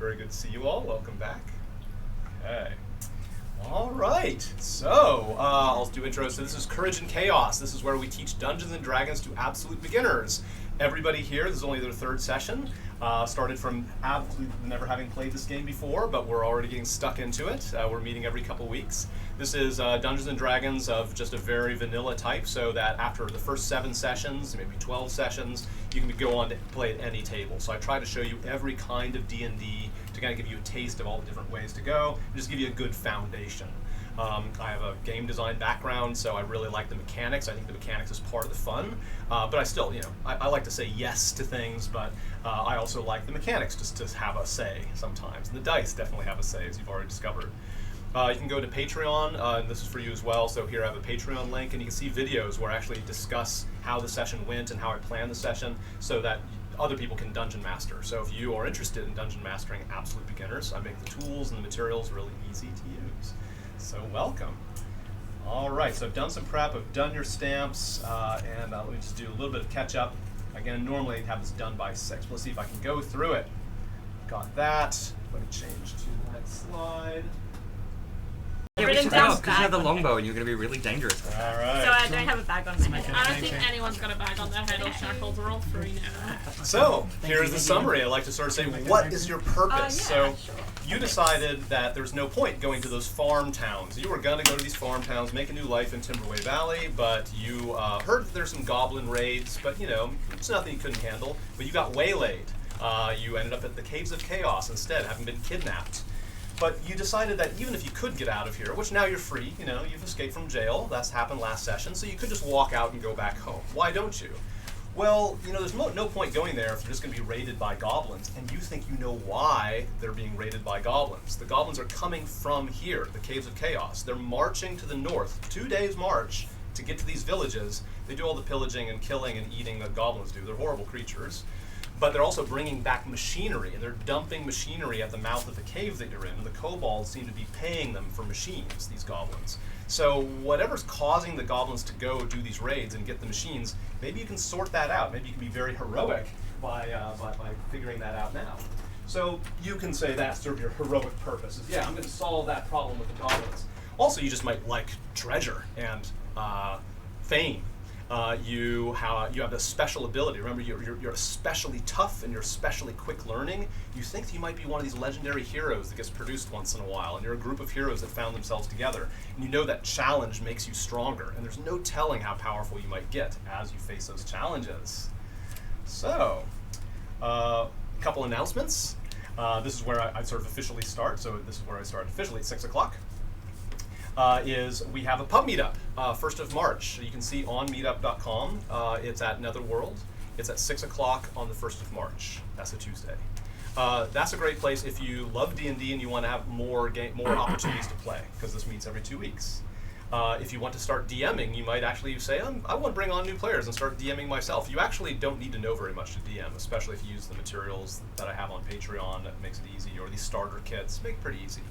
Very good to see you all. Welcome back. Okay. All right. So, I'll do intros. So this is Courage and Chaos. This is where we teach Dungeons and Dragons to absolute beginners. Everybody here, this is only their third session. Started from absolutely never having played this game before, but we're already getting stuck into it. We're meeting every couple weeks. This is Dungeons and Dragons of just a very vanilla type, so that after the first 7 sessions, maybe 12 sessions, you can go on to play at any table. So I try to show you every kind of D&D to kind of give you a taste of all the different ways to go, and just give you a good foundation. I have a game design background, so I really like the mechanics. I think the mechanics is part of the fun, but I still, I like to say yes to things, but I also like the mechanics just to have a say sometimes. And the dice definitely have a say, as you've already discovered. You can go to Patreon, and this is for you as well. So here I have a Patreon link, and you can see videos where I actually discuss how the session went and how I planned the session, so that other people can dungeon master. So if you are interested in dungeon mastering absolute beginners, I make the tools and the materials really easy to use. So welcome. All right, so I've done some prep, I've done your stamps, and let me just do a little bit of catch up. Again, normally I'd have this done by 6. Let's see if I can go through it. Got that. Let me change to the next slide. Yeah, we should have, because you have the longbow and you're going to be really dangerous. All right. So I don't have a bag on my head. I don't think anyone's got a bag on their head or shackles. We're all free now. So, here's the summary. I like to sort of say, what is your purpose? Yeah, So, sure. you decided that there's no point going to those farm towns. You were going to go to these farm towns, make a new life in Timberway Valley, but you heard that there's some goblin raids, but it's nothing you couldn't handle. But you got waylaid. You ended up at the Caves of Chaos instead, having been kidnapped. But you decided that even if you could get out of here, which now you're free, you've escaped from jail, that's happened last session, so you could just walk out and go back home. Why don't you? Well, there's no point going there if you're just going to be raided by goblins, and you think you know why they're being raided by goblins. The goblins are coming from here, the Caves of Chaos. They're marching to the north, 2 days march, to get to these villages. They do all the pillaging and killing and eating that goblins do. They're horrible creatures. But they're also bringing back machinery, and they're dumping machinery at the mouth of the cave that you're in, and the kobolds seem to be paying them for machines, these goblins. So whatever's causing the goblins to go do these raids and get the machines, maybe you can sort that out. Maybe you can be very heroic by figuring that out now. So you can say that's sort of your heroic purpose. Is, I'm going to solve that problem with the goblins. Also, you just might like treasure and fame. You have a special ability. Remember, you're especially tough and you're especially quick learning. You think that you might be one of these legendary heroes that gets produced once in a while, and you're a group of heroes that found themselves together. And you know that challenge makes you stronger, and there's no telling how powerful you might get as you face those challenges. So, a couple announcements. This is where I sort of officially start. So this is where I start officially at 6 o'clock. Is we have a pub meetup, 1st of March. You can see on meetup.com. It's at Netherworld. It's at 6 o'clock on the 1st of March. That's a Tuesday. That's a great place if you love D&D and you want to have more opportunities to play, because this meets every 2 weeks. If you want to start DMing, you might actually say, I want to bring on new players and start DMing myself. You actually don't need to know very much to DM, especially if you use the materials that I have on Patreon. That makes it easy, or these starter kits make it pretty easy.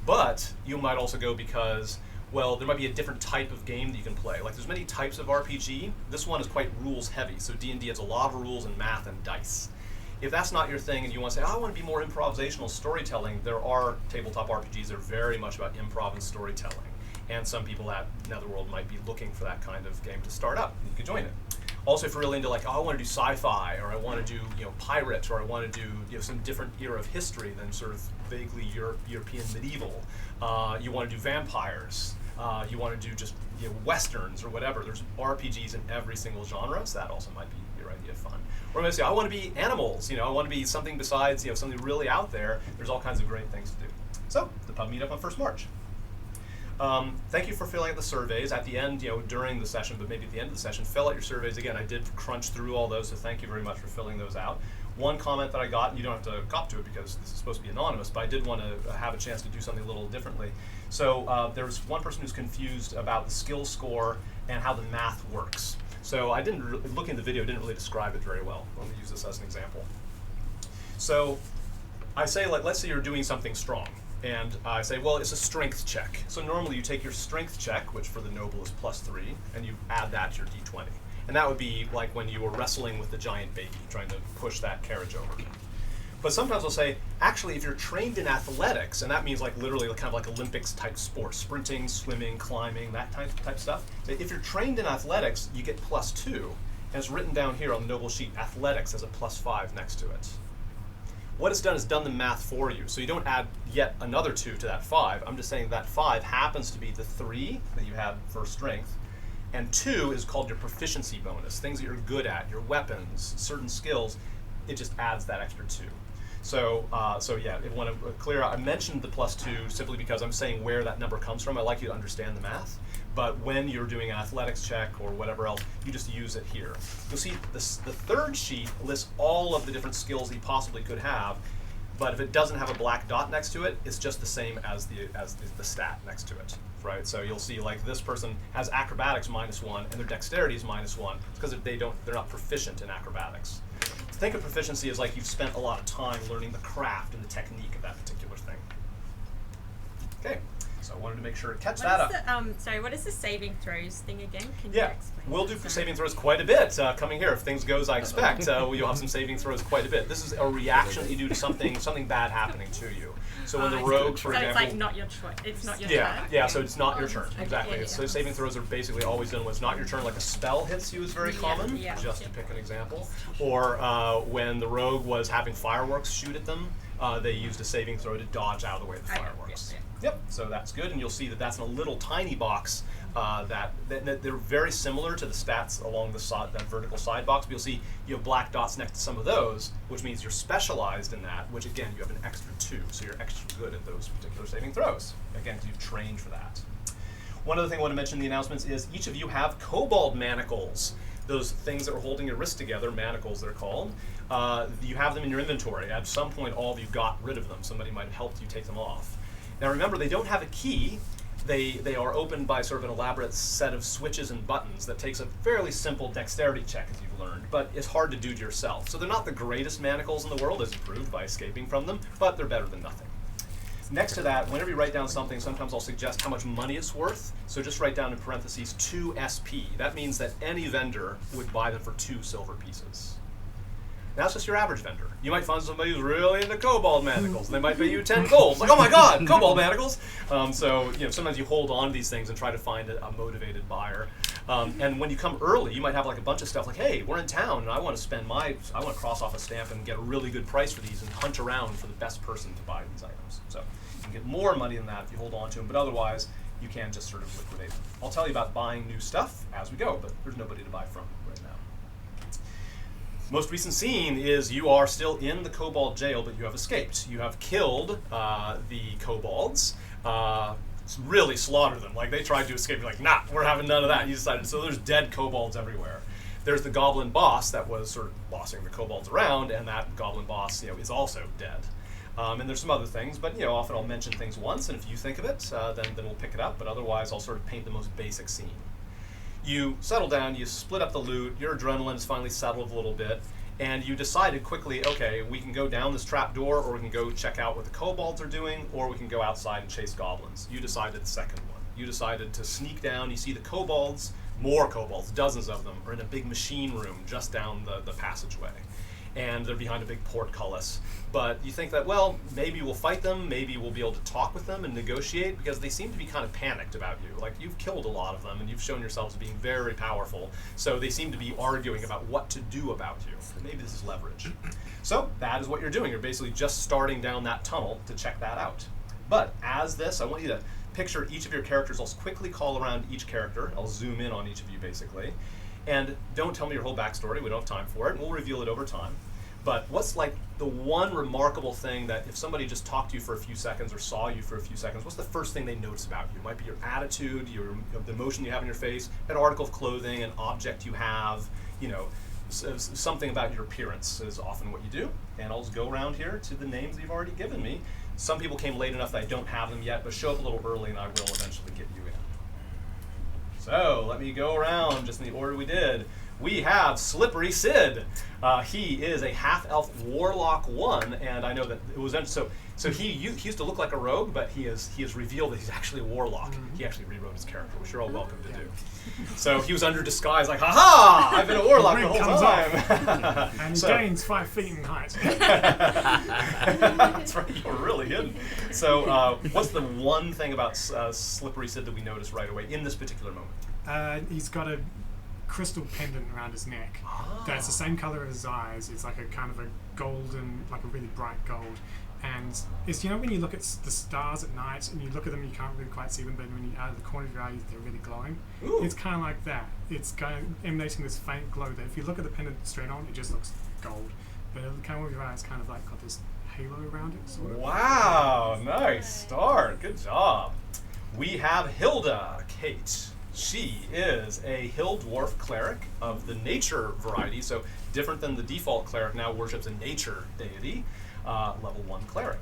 But you might also go because, well, there might be a different type of game that you can play. Like, there's many types of RPG. This one is quite rules heavy, so D&D has a lot of rules and math and dice. If that's not your thing and you want to say, I want to be more improvisational storytelling, there are tabletop RPGs that are very much about improv and storytelling. And some people at Netherworld might be looking for that kind of game to start up, and you could join it. Also, if you're really into I want to do sci-fi, or I want to do pirate, or I want to do some different era of history than sort of vaguely European medieval. You want to do vampires. You want to do just westerns or whatever. There's RPGs in every single genre, so that also might be your idea of fun. Or maybe say, I want to be animals. I want to be something besides something really out there. There's all kinds of great things to do. So the pub meetup on 1st March. Thank you for filling out the surveys at the end, during the session, but maybe at the end of the session, fill out your surveys. Again, I did crunch through all those, so thank you very much for filling those out. One comment that I got, and you don't have to cop to it because this is supposed to be anonymous, but I did want to have a chance to do something a little differently. So there's one person who's confused about the skill score and how the math works. So I didn't, looking at the video, didn't really describe it very well. Let me use this as an example. So I say, let's say you're doing something strong. And I say, well, it's a strength check. So normally you take your strength check, which for the noble is +3, and you add that to your d20. And that would be like when you were wrestling with the giant baby, trying to push that carriage over. But sometimes we'll say, actually, if you're trained in athletics, and that means like literally kind of like Olympics type sports, sprinting, swimming, climbing, that type stuff. If you're trained in athletics, you get +2, and it's written down here on the Noble sheet, athletics as a +5 next to it. What it's done is done the math for you, so you don't add yet another 2 to that 5. I'm just saying that 5 happens to be the 3 that you had for strength, and 2 is called your proficiency bonus, things that you're good at, your weapons, certain skills. It just adds that extra 2. So yeah, I want to clear out. I mentioned the +2 simply because I'm saying where that number comes from. I like you to understand the math. But when you're doing an athletics check or whatever else, you just use it here. You'll see the third sheet lists all of the different skills that you possibly could have. But if it doesn't have a black dot next to it, it's just the same as the stat next to it, right? So you'll see like this person has acrobatics -1 and their dexterity is -1 because they're not proficient in acrobatics. Think of proficiency as like you've spent a lot of time learning the craft and the technique of that particular thing. Okay, so I wanted to make sure to catch that up. What is the saving throws thing again? Can Yeah, you explain? we'll do saving throws quite a bit coming here. If things go as I expect, you'll have some saving throws quite a bit. This is a reaction that you do to something bad happening to you. So when the rogue, for example, it's like not your choice. It's not your turn. Yeah. So it's not your turn. Exactly. Yeah. So saving throws are basically always done when it's not your turn. Like a spell hits you is very common. Yeah. Just to pick an example. Or when the rogue was having fireworks shoot at them, they used a saving throw to dodge out of the way of the fireworks. Yep. So that's good, and you'll see that that's in a little tiny box. That they're very similar to the stats along the side, that vertical side box. But you'll see you have black dots next to some of those, which means you're specialized in that. Which again, you have an extra 2, so you're extra good at those particular saving throws. Again, you've trained for that. One other thing I want to mention in the announcements is each of you have kobold manacles. Those things that were holding your wrist together, manacles they're called. You have them in your inventory. At some point, all of you got rid of them. Somebody might have helped you take them off. Now remember, they don't have a key. They are opened by sort of an elaborate set of switches and buttons that takes a fairly simple dexterity check, as you've learned, but it's hard to do to yourself. So they're not the greatest manacles in the world, as proved by escaping from them, but they're better than nothing. Next to that, whenever you write down something, sometimes I'll suggest how much money it's worth. So just write down in parentheses 2 SP. That means that any vendor would buy them for 2 silver pieces. That's just your average vendor. You might find somebody who's really into kobold manacles, and they might pay you 10 gold. Like, oh my god, kobold manacles! So sometimes you hold on to these things and try to find a motivated buyer. And when you come early, you might have like a bunch of stuff like, hey, we're in town, and I want to cross off a stamp and get a really good price for these and hunt around for the best person to buy these items. So you can get more money than that if you hold on to them, but otherwise, you can just sort of liquidate them. I'll tell you about buying new stuff as we go, but there's nobody to buy from right now. Most recent scene is you are still in the kobold jail, but you have escaped. You have killed the kobolds, really slaughtered them. Like, they tried to escape. You're like, nah, we're having none of that. You decided. So there's dead kobolds everywhere. There's the goblin boss that was sort of bossing the kobolds around, and that goblin boss, is also dead. And there's some other things, but often I'll mention things once, and if you think of it, then we'll pick it up. But otherwise, I'll sort of paint the most basic scene. You settle down, you split up the loot, your adrenaline is finally settled a little bit, and you decided quickly, okay, we can go down this trap door, or we can go check out what the kobolds are doing, or we can go outside and chase goblins. You decided the second one. You decided to sneak down, you see the kobolds, more kobolds, dozens of them, are in a big machine room just down the passageway. And they're behind a big portcullis. But you think that, well, maybe we'll fight them, maybe we'll be able to talk with them and negotiate, because they seem to be kind of panicked about you. Like, you've killed a lot of them, and you've shown yourselves being very powerful, so they seem to be arguing about what to do about you. Maybe this is leverage. So that is what you're doing. You're basically just starting down that tunnel to check that out. But as this, I want you to picture each of your characters. I'll quickly call around each character. I'll zoom in on each of you, basically. And don't tell me your whole backstory. We don't have time for it. We'll reveal it over time. But what's like the one remarkable thing that if somebody just talked to you for a few seconds or saw you for a few seconds, what's the first thing they notice about you? It might be your attitude, the emotion you have in your face, an article of clothing, an object you have, something about your appearance is often what you do. And I'll just go around here to the names that you've already given me. Some people came late enough that I don't have them yet, but show up a little early and I will eventually get you in. So let me go around just in the order we did. we have Slippery Sid. He is a half-elf warlock 1, and I know that it was so he used to look like a rogue, but he has revealed that he's actually a warlock. He actually rewrote his character, which you're all welcome to do. So he was under disguise, like, ha-ha! I've been a warlock the whole time. And he gains 5 feet in height. That's right, you were really hidden. So what's the one thing about Slippery Sid that we noticed right away in this particular moment? He's got a crystal pendant around his neck that's the same color as his eyes. It's like a kind of a golden, like a really bright gold. And it's, when you look at the stars at night and you look at them, you can't really quite see them, but when you out of the corner of your eye, they're really glowing. Ooh. It's kind of like that. It's kind of emanating this faint glow that if you look at the pendant straight on, it just looks gold. But the corner of your eye is kind of like got this halo around it. Sort of. Wow, nice start. Good job. We have Hilda Kate. She is a hill dwarf cleric of the nature variety, so different than the default cleric, now worships a nature deity. Level 1 cleric.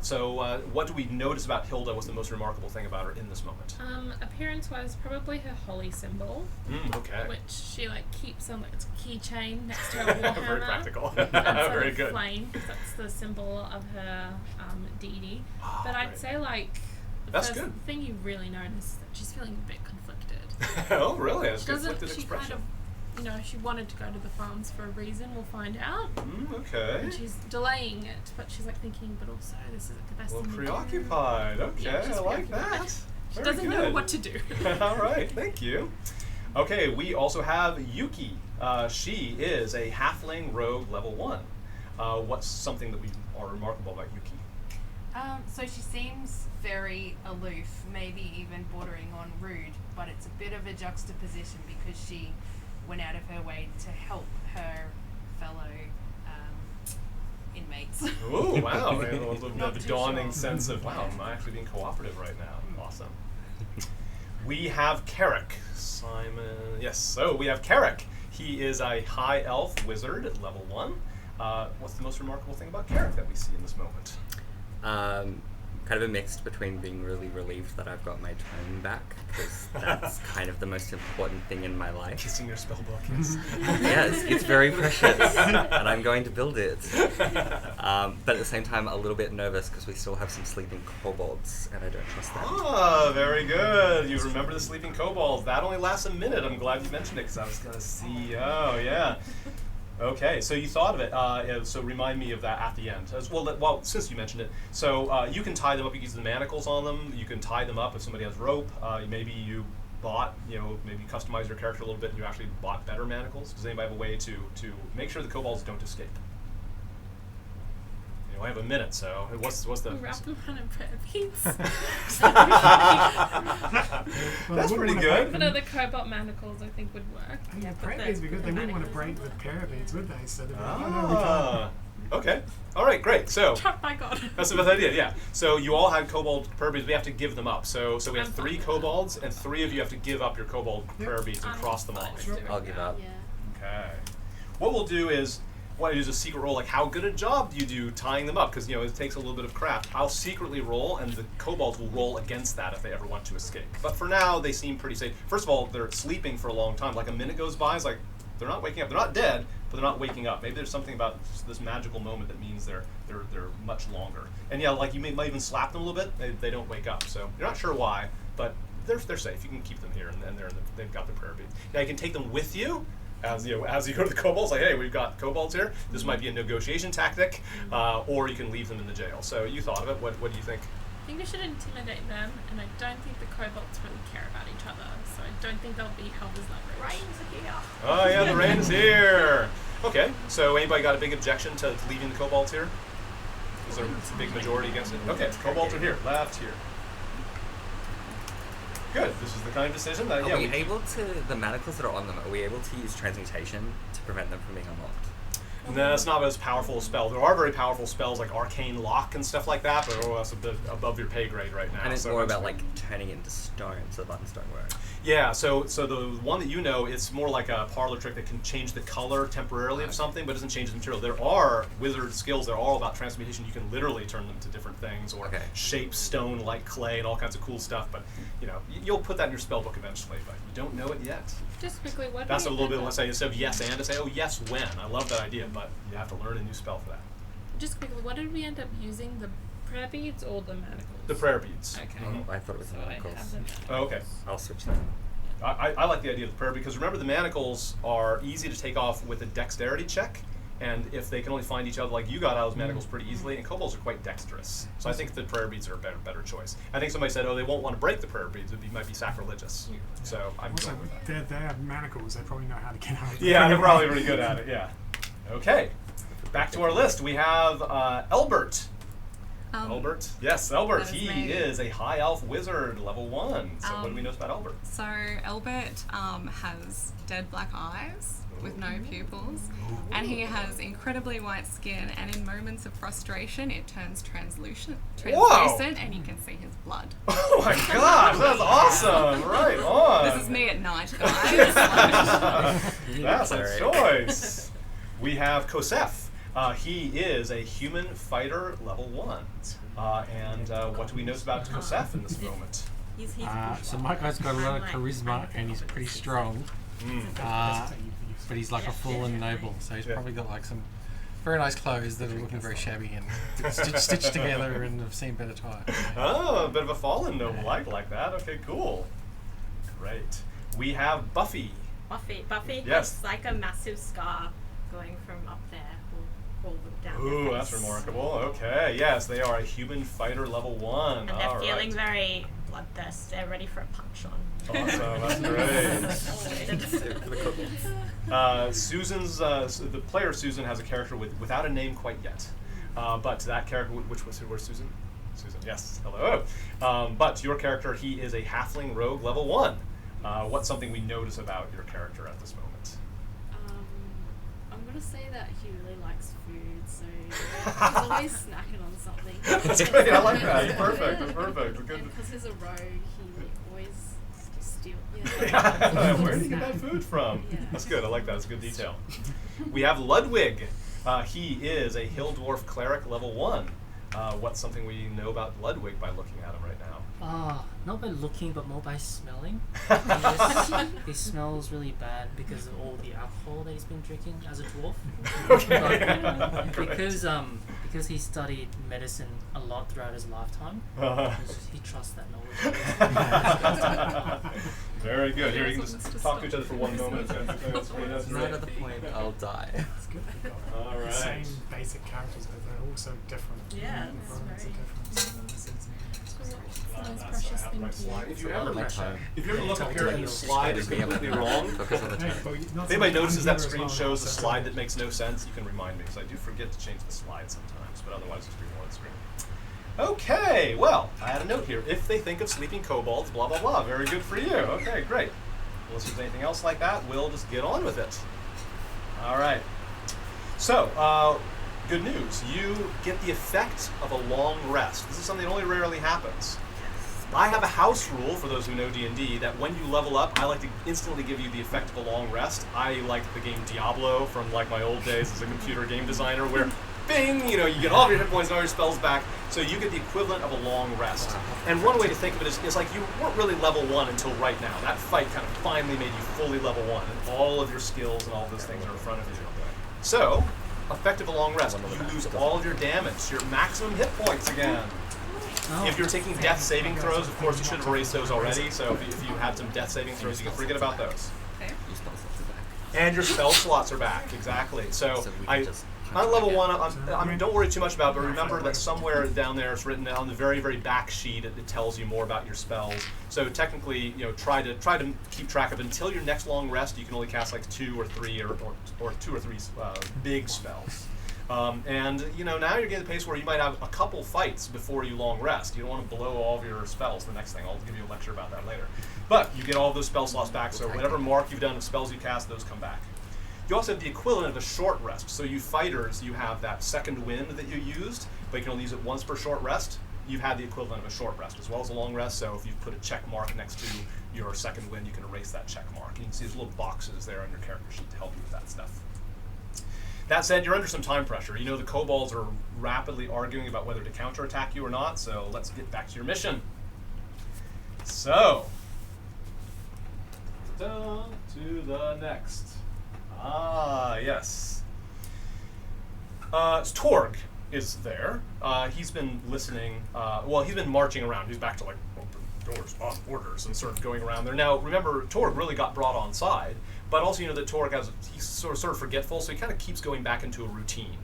So what do we notice about Hilda? What's the most remarkable thing about her in this moment? Appearance-wise, probably her holy symbol. Okay. Which she keeps on it's a keychain next to her warhammer. Very practical. Very good. Flame, that's the symbol of her deity. But I'd say the That's first good. thing you really notice is that she's feeling a bit conflicted. Oh, really? That's She a doesn't. conflicted She expression. kind of, she wanted to go to the farms for a reason. We'll find out. Okay. And she's delaying it, but she's thinking, but also this is the best Well, thing to do. preoccupied. Okay, Yeah, she's I like preoccupied. that. She Very doesn't know good. what to do. All right, thank you. Okay, we also have Yuki. She is a halfling rogue level 1. What's something that we are remarkable about Yuki? So she seems very aloof, maybe even bordering on rude, but it's a bit of a juxtaposition because she went out of her way to help her fellow inmates. Oh, wow. A little bit Not of a too dawning sure. sense of, wow, I'm actually being cooperative right now. Awesome. We have Carrick. Simon. Yes, so we have Carrick. He is a high elf wizard at level 1. What's the most remarkable thing about Carrick that we see in this moment? Kind of a mix between being really relieved that I've got my tone back, because that's kind of the most important thing in my life. Kissing your spellbook, yes. Yes, it's very precious, and I'm going to build it. But at the same time, a little bit nervous because we still have some sleeping kobolds, and I don't trust them. Ah, very good. You remember the sleeping kobolds. That only lasts a minute. I'm glad you mentioned it because I was going to see. Oh, yeah. Okay, so you thought of it. So remind me of that at the end. Well, since you mentioned it, so you can tie them up. You can use the manacles on them. You can tie them up if somebody has rope. Maybe you bought, maybe customize your character a little bit. And you actually bought better manacles. Does anybody have a way to make sure the kobolds don't escape? I have a minute, so what's the? Wrap them around in prayer beads. That's pretty good. But other cobalt manacles, I think, would work. Yeah, but prayer the- beads because they the wouldn't want to manacles break on the them. prayer beads, would they? So they'd be like, oh no, we can't. Okay. All right. Great. So Oh my god. that's the best idea. Yeah. So you all had kobold prayer beads. We have to give them up. So we have I'm 3 fine with kobolds, and 3 of you have to give up your kobold prayer beads and I'm cross them fine off. with doing I'll give that. up. Okay. What we'll do is, want to use a secret roll, like how good a job do you do tying them up? Because it takes a little bit of craft. I'll secretly roll, and the kobolds will roll against that if they ever want to escape. But for now, they seem pretty safe. First of all, they're sleeping for a long time. Like a minute goes by, it's like they're not waking up. They're not dead, but they're not waking up. Maybe there's something about this magical moment that means they're much longer. And yeah, like you might even slap them a little bit. They don't wake up. So you're not sure why, but they're safe. You can keep them here, and they've got their prayer bead. Now you can take them with you. As you go to the kobolds, like, hey, we've got kobolds here. This might be a negotiation tactic, or you can leave them in the jail. So you thought of it. What do you think? I think we should intimidate them, and I don't think the kobolds really care about each other, so I don't think they'll be held as leverage. Rains are here. Oh yeah, the rain's here. Okay, so anybody got a big objection to leaving the kobolds here? Is there a big majority against it? Okay, kobolds are here, left here. Good. This is the kind of decision that Are we able to, the manacles that are on them, are we able to use transmutation to prevent them from being unlocked? No, it's not as powerful a spell. There are very powerful spells like Arcane Lock and stuff like that, but that's a bit above your pay grade right now. And it's so more that's about like turning it into stone, so the buttons don't work. Yeah, so the one that you know, it's more like a parlor trick that can change the color temporarily of something, but doesn't change the material. There are wizard skills that are all about transmutation. You can literally turn them to different things, or shape stone like clay and all kinds of cool stuff. But you'll put that in your spell book eventually, but you don't know it yet. Just quickly, what That's do a we little bit. end Let's up- say instead of yes and to say yes when. I love that idea, but you have to learn a new spell for that. Just quickly, what did we end up using? The prayer beads or the manacles? The prayer beads. Okay. Mhm. I thought it was So the I manacles. have them. Oh, okay. I'll switch them. I like the idea of the prayer because remember the manacles are easy to take off with a dexterity check, and if they can only find each other, like you got out of those manacles pretty easily, and kobolds are quite dexterous. So I think the prayer beads are a better choice. I think somebody said, oh, they won't want to break the prayer beads; it might be sacrilegious. So I'm Also, going with that. they're manacles. They probably know how to get out of it. Yeah, they're probably really good at it. Yeah. Okay. Back to our list. We have Elbert. Elbert. Yes, Elbert. that is He me. is a high elf wizard, level 1. So what do we know about Elbert? So Albert has dead black eyes with no pupils, and he has incredibly white skin. And in moments of frustration, it turns translucent, and you can see his blood. Oh my gosh, that's awesome! Right on. This is me at night, guys. That's a Sorry. choice. We have Kosef. He is a human fighter, level 1. And what do we know about Kosef in this moment? He's So my guy's got a lot of charisma and he's pretty strong, but he's like a fallen noble, so he's probably got like some very nice clothes that are looking very shabby and stitched together and have seen better times. Oh, a bit of a fallen noble. I like that. Okay, cool. Great. We have Buffy. Buffy Yes. has like a massive scar going from up there all down their Ooh, face. that's remarkable. Okay, yes, they are a human fighter, level 1. And they're All feeling right. very bloodthirst. They're ready for a punch on. Awesome, that's great. Susan's the player Susan has a character without a name quite yet, but that character, where's Susan? Susan, yes, hello. But your character, he is a halfling rogue level 1. What's something we notice about your character at this moment? I'm gonna say that he really likes food, so he's always snacking on something. That's great. I like that. It's perfect. It's perfect. Good. Because he's a rogue, he always steals. Yeah. Where did you get that food from? Yeah. That's good. I like that. It's a good detail. We have Ludwig. He is a hill dwarf cleric level 1. What's something we know about Ludwig by looking at him right now? Not by looking, but more by smelling. He smells really bad because of all the alcohol that he's been drinking as a dwarf. Okay. But because he studied medicine a lot throughout his lifetime, he trusts that knowledge. Very good. Here, you can just talk to each other for one moment. That's Right great. at the point I'll die. It's good. They've got All the right. same basic characters, but they're all so different. Yeah, The that's environments are very- different. Nice precious thing to you. If you Forgot ever my tone. If you ever look up here and the slide is completely wrong, Focus on the Hey, tone. well, not if so anybody much notices that as screen well, shows a so- slide that makes no sense, you can remind me because I do forget to change the slide sometimes, but otherwise just ignore the screen. Okay, well, I had a note here. If they think of sleeping kobolds, blah, blah, blah. Very good for you. Okay, great. Unless there's anything else like that, we'll just get on with it. All right. So, good news. You get the effect of a long rest. This is something that only rarely happens. I have a house rule, for those who know D&D, that when you level up, I like to instantly give you the effect of a long rest. I like the game Diablo from like my old days as a computer game designer where bing, you get all of your hit points and all your spells back, so you get the equivalent of a long rest. And one way to think of it is like you weren't really level 1 until right now. That fight kind of finally made you fully level 1, and all of your skills and all those things are in front of you. So, effect of a long rest, you lose all of your damage, your maximum hit points again. If you're taking death saving throws, of course you should have erased those already, so if you had some death saving throws, you can forget about those. Your spell slots are back. And your spell slots are back, exactly. So, we can just on level 1, don't worry too much about it, but remember that somewhere down there it's written on the very, very back sheet, it tells you more about your spells. So technically, try to keep track of it. Until your next long rest, you can only cast like 2 or 3 or 2 or 3 big spells. And now you're getting to the pace where you might have a couple fights before you long rest. You don't want to blow all of your spells. The next thing, I'll give you a lecture about that later. But you get all of those spell slots back, so whatever mark you've done of spells you cast, those come back. You also have the equivalent of a short rest. So you fighters, you have that second wind that you used, but you can only use it once per short rest. You've had the equivalent of a short rest as well as a long rest. So if you put a check mark next to your second wind, you can erase that check mark. You can see there's little boxes there on your character sheet to help you with that stuff. That said, you're under some time pressure. You know the kobolds are rapidly arguing about whether to counterattack you or not, so let's get back to your mission. So, down to the next. Ah, yes. Torg is there. He's been listening. Well, he's been marching around. He's back to like open doors on orders and sort of going around there. Now, remember, Torg really got brought on side, but also you know that Torg he's sort of forgetful, so he kind of keeps going back into a routine.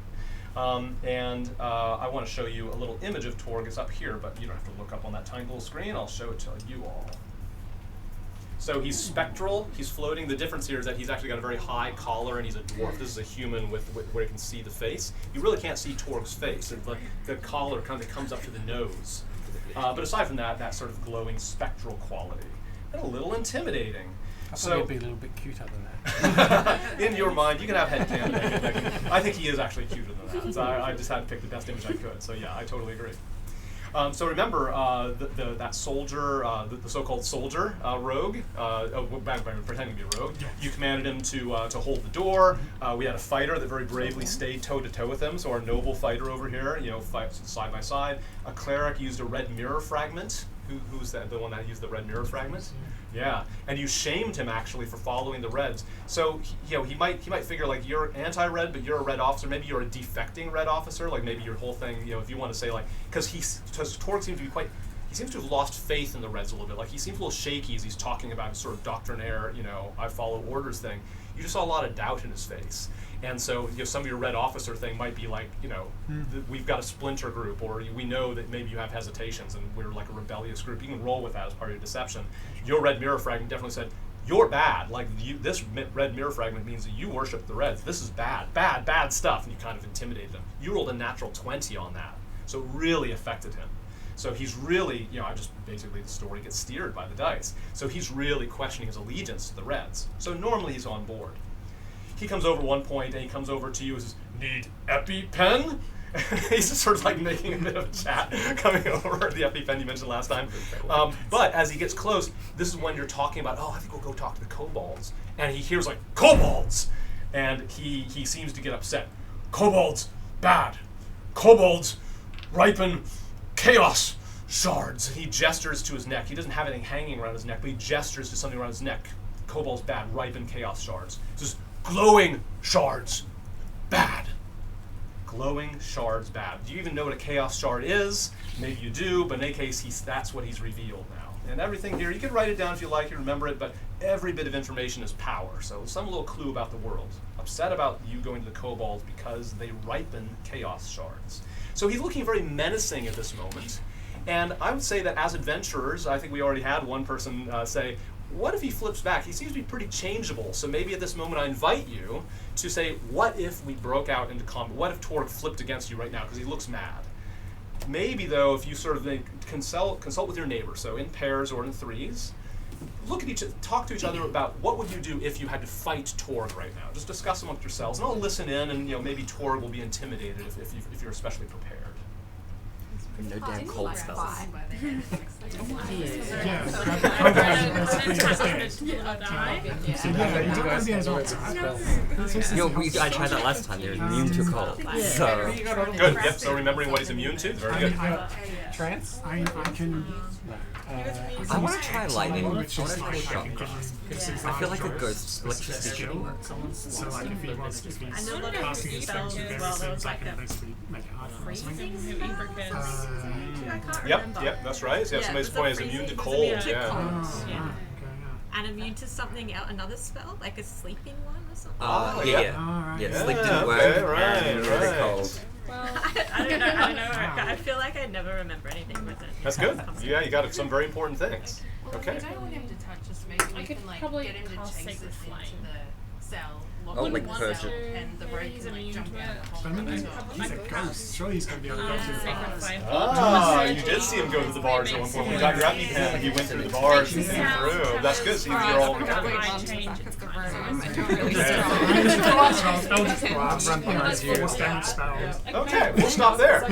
I want to show you a little image of Torg. It's up here, but you don't have to look up on that tiny little screen. I'll show it to you all. So he's spectral, he's floating. The difference here is that he's actually got a very high collar and he's a dwarf. This is a human with where you can see the face. You really can't see Torg's face. The collar kind of comes up to the nose. But aside from that, that sort of glowing spectral quality. And a little intimidating. I thought So he'd be a little bit cuter than that. in your mind, you can have headcanon. I think he is actually cuter than that. So I just had to pick the best image I could. So yeah, I totally agree. So remember that soldier, the so-called soldier rogue, pretending to be a rogue. You commanded him to hold the door. We had a fighter that very bravely stayed toe-to-toe with him. So our noble fighter over here, you know, fights side by side. A cleric used a red mirror fragment. Who's that? The one that used the red mirror fragment? Yeah, and you shamed him actually for following the Reds. So he might figure like you're anti-red, but you're a Red officer. Maybe you're a defecting Red officer. Like maybe your whole thing, you know, if you want to say like, because Torg seems to be he seems to have lost faith in the Reds a little bit. Like he seems a little shaky as he's talking about sort of doctrinaire, you know, I follow orders thing. You just saw a lot of doubt in his face. And so, you know, some of your Red officer thing might be like, you know, we've got a splinter group, or we know that maybe you have hesitations, and we're like a rebellious group. You can roll with that as part of your deception. Your red mirror fragment definitely said, you're bad. Like this red mirror fragment means that you worship the Reds. This is bad stuff, and you kind of intimidated him. You rolled a natural 20 on that, so it really affected him. So he's really, you know, basically the story gets steered by the dice. So he's really questioning his allegiance to the Reds. So normally he's on board. He comes over at one point and he comes over to you and says, "Need EpiPen?" He's just sort of like making a bit of a chat coming over, the EpiPen you mentioned last time. But as he gets close, this is when you're talking about, I think we'll go talk to the kobolds. And he hears like, kobolds! And he seems to get upset. Kobolds, bad. Kobolds ripen chaos shards. He gestures to his neck. He doesn't have anything hanging around his neck, but he gestures to something around his neck. Kobolds, bad. Ripen chaos shards. He says, glowing shards, bad. Glowing shards, bad. Do you even know what a chaos shard is? Maybe you do, but in any case, that's what he's revealed now. And everything here, you can write it down if you like, you remember it, but every bit of information is power. So some little clue about the world. Upset about you going to the kobolds because they ripen chaos shards. So he's looking very menacing at this moment. And I would say that as adventurers, I think we already had one person say, what if he flips back? He seems to be pretty changeable. So maybe at this moment I invite you to say, what if we broke out into combat? What if Torg flipped against you right now because he looks mad? Maybe though, if you sort of consult with your neighbor, so in pairs or in threes, talk to each other about what would you do if you had to fight Torg right now. Just discuss amongst yourselves, and I'll listen in, and maybe Torg will be intimidated if you're especially prepared. No damn cold spells. I tried that last time. They're immune to cold. So good. Yep. So remembering what he's immune to, very good. Trance. I can. I want to try lightning. I want to try shock. I feel like a ghost electricity shooting works. So like if he's casting his spells with various things, I can basically make it hard for him. Yep, that's right. Yeah, somebody's point is immune to cold. Yeah. And immune to something else, another spell, like a sleeping one or something. Yeah, sleep didn't work. Right. Cold. Well, I don't know. I feel like I never remember anything with it. That's good. Yeah, you got some very important things. Well, Okay. If we don't want him to touch us, maybe we can like get him to chase us into the cell locked Oh, in like the Persian. cell, and the rogue He's can like immune jump to out it. the hole. I mean, as he's well. a ghost. Surely he's going to be able to go through the Sacred bars. flame. Ah, you did see him go to the bars at one point. When we got your EpiPen, he went through the bars and came through. That's good. So you're all Run behind you, standing spells. Okay, we'll stop there.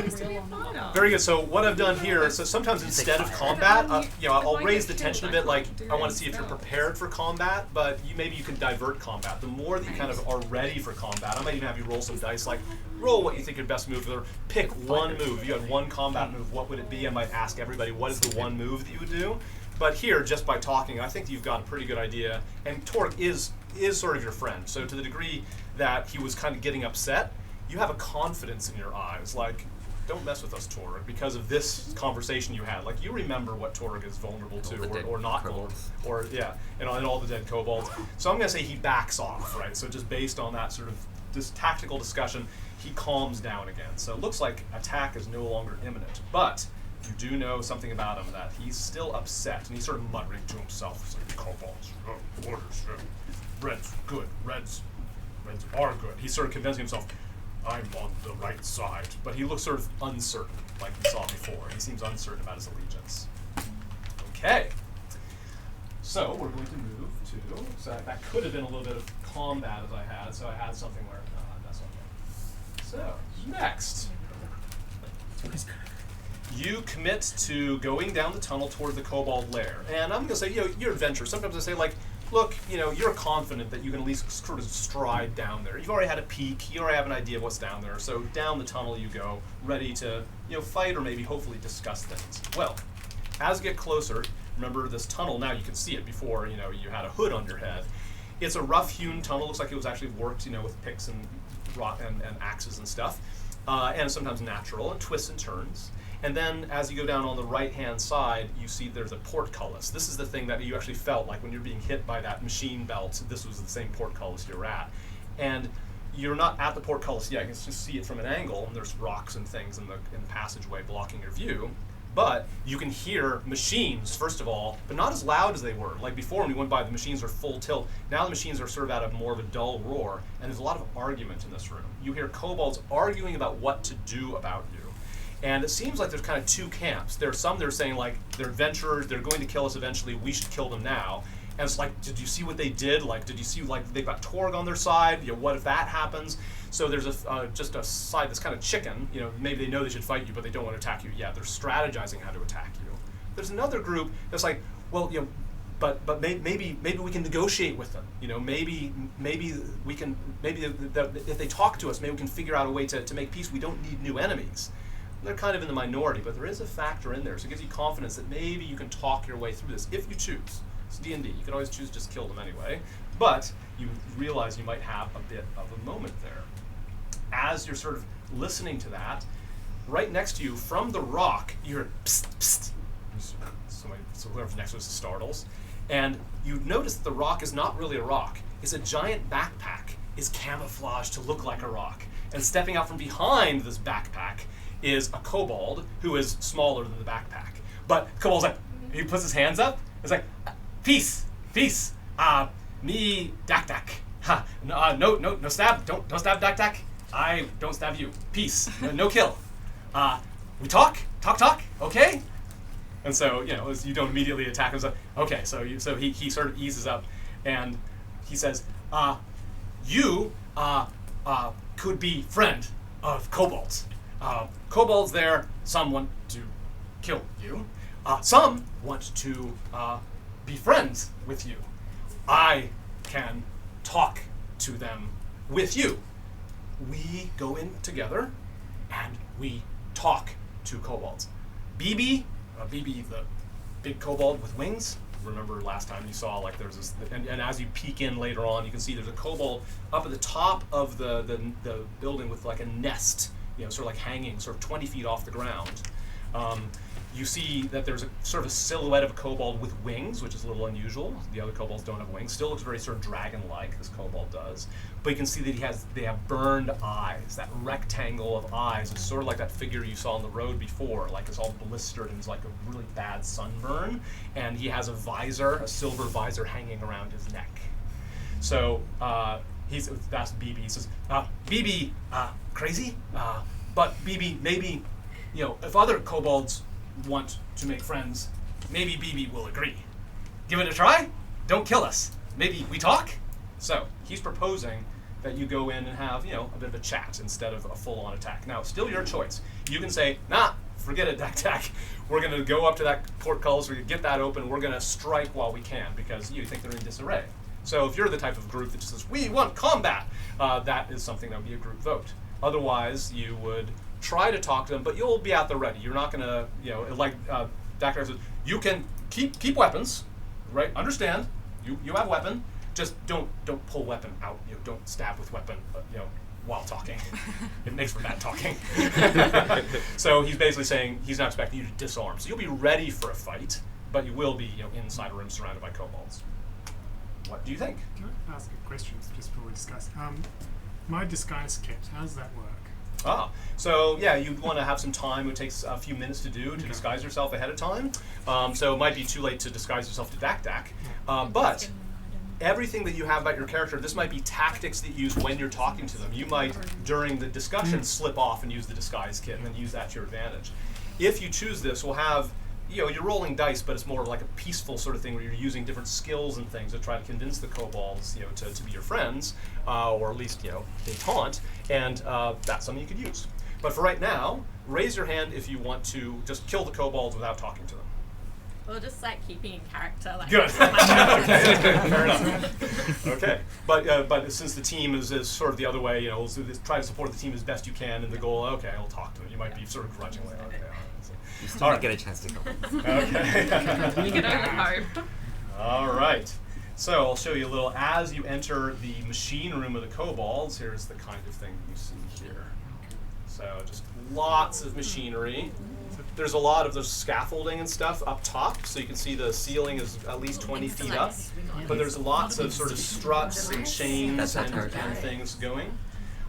Very good. So what I've done here, so sometimes instead of combat, I'll raise the tension a bit. Like I want to see if you're prepared for combat, but maybe you can divert combat. The more that you kind of are ready for combat, I might even have you roll some dice. Like roll what you think your best move, or pick one move. If you had one combat move, what would it be? I might ask everybody, what is the one move that you would do? But here, just by talking, I think you've got a pretty good idea. And Torg is sort of your friend. So to the degree that he was kind of getting upset, you have a confidence in your eyes. Like, don't mess with us, Torg, because of this conversation you had. Like, you remember what Torg is vulnerable to, or not vulnerable, or and all the dead kobolds. So I'm gonna say he backs off, right? So just based on that sort of this tactical discussion, he calms down again. So it looks like attack is no longer imminent, but you do know something about him, that he's still upset, and he's sort of muttering to himself. It's like, kobolds, orders, red's good, reds are good. He's sort of convincing himself, I'm on the right side. But he looks sort of uncertain, like we saw before. He seems uncertain about his allegiance. Okay. So we're going to move to, so that could have been a little bit of combat as I had, so I had something where, that's okay. So, next. You commit to going down the tunnel toward the kobold lair. And I'm going to say, you're adventurous. Sometimes I say, like, look, you're confident that you can at least sort of stride down there. You've already had a peek. You already have an idea of what's down there. So down the tunnel you go, ready to, fight or maybe hopefully discuss things. Well, as you get closer, remember this tunnel, now you can see it. Before, you had a hood on your head. It's a rough-hewn tunnel. Looks like it was actually worked, with picks and rock and axes and stuff. And sometimes natural, and twists and turns. And then as you go down on the right-hand side, you see there's a portcullis. This is the thing that you actually felt like when you're being hit by that machine belt. This was the same portcullis you're at. And you're not at the portcullis yet. You can just see it from an angle, and there's rocks and things in the passageway blocking your view. But you can hear machines, first of all, but not as loud as they were. Like before when we went by, the machines are full tilt. Now the machines are sort of at a more of a dull roar, and there's a lot of argument in this room. You hear kobolds arguing about what to do about you. And it seems like there's kind of two camps. There are some that are saying, like, they're adventurers, they're going to kill us eventually, we should kill them now. And it's like, did you see what they did? Like, did you see, like, they've got Torg on their side? What if that happens? So there's just a side that's kind of chicken. Maybe they know they should fight you, but they don't want to attack you yet. They're strategizing how to attack you. There's another group that's like, well, but maybe we can negotiate with them. Maybe we can, if they talk to us, maybe we can figure out a way to make peace. We don't need new enemies. They're kind of in the minority, but there is a factor in there, so it gives you confidence that maybe you can talk your way through this, if you choose. It's D&D. You can always choose to just kill them anyway, but you realize you might have a bit of a moment there. As you're sort of listening to that, right next to you, from the rock, you hear psst, psst. So whoever's next to us startles, and you notice that the rock is not really a rock. It's a giant backpack. It's camouflaged to look like a rock, and stepping out from behind this backpack is a kobold who is smaller than the backpack. But kobold's like, he puts his hands up. It's like, peace. Me dak. Ha. No stab. Don't stab dak. I don't stab you. Peace. No kill. We talk. Okay. And so you don't immediately attack him. So okay. So he sort of eases up, and he says, you could be friend of kobolds. Kobolds there, some want to kill you. Some want to be friends with you. I can talk to them with you. We go in together and we talk to kobolds. BB, the big kobold with wings. Remember last time you saw, like, there's this, and as you peek in later on, you can see there's a kobold up at the top of the building with like a nest, sort of like hanging, sort of 20 feet off the ground. You see that there's a sort of a silhouette of a kobold with wings, which is a little unusual. The other kobolds don't have wings. Still looks very sort of dragon-like, this kobold does. But you can see that they have burned eyes. That rectangle of eyes is sort of like that figure you saw on the road before. Like, it's all blistered and it's like a really bad sunburn. And he has a visor, a silver visor hanging around his neck. So he's asked BB. He says, BB, crazy? But BB, maybe, if other kobolds want to make friends, maybe BB will agree. Give it a try. Don't kill us. Maybe we talk. So he's proposing that you go in and have, a bit of a chat instead of a full-on attack. Now, still your choice. You can say, nah, forget it, Dak. We're going to go up to that portcullis, we're going to get that open, we're going to strike while we can because you think they're in disarray. So if you're the type of group that just says, we want combat, that is something that would be a group vote. Otherwise, you would try to talk to them, but you'll be at the ready. You're not going to, like Dak says, you can keep weapons, right? Understand, you have a weapon. Just don't pull weapon out. Don't stab with weapon. While talking, it makes for bad talking. So he's basically saying he's not expecting you to disarm. So you'll be ready for a fight, but you will be inside a room surrounded by kobolds. What do you think? Can I ask a question just before we discuss? My disguise kit. How does that work? So yeah, you want to have some time. It takes a few minutes to do to disguise yourself ahead of time. So it might be too late to disguise yourself to Dak. But everything that you have about your character, this might be tactics that you use when you're talking to them. You might, during the discussion, slip off and use the disguise kit and then use that to your advantage. If you choose this, we'll have, you're rolling dice, but it's more like a peaceful sort of thing where you're using different skills and things to try to convince the kobolds, to be your friends, or at least, they taunt, and that's something you could use. But for right now, raise your hand if you want to just kill the kobolds without talking to them. Or just keeping in character. Good. Okay. Fair enough. Okay. But since the team is sort of the other way, try to support the team as best you can, and the goal, okay, I'll talk to them. You might be sort of grudgingly, okay. You still might get a chance to kill them. Okay. You can only hope. All right. So I'll show you a little, as you enter the machine room of the kobolds, here's the kind of thing you see here. So just lots of machinery. There's a lot of those scaffolding and stuff up top, so you can see the ceiling is at least 20 feet up. But there's lots of sort of struts and chains and things going.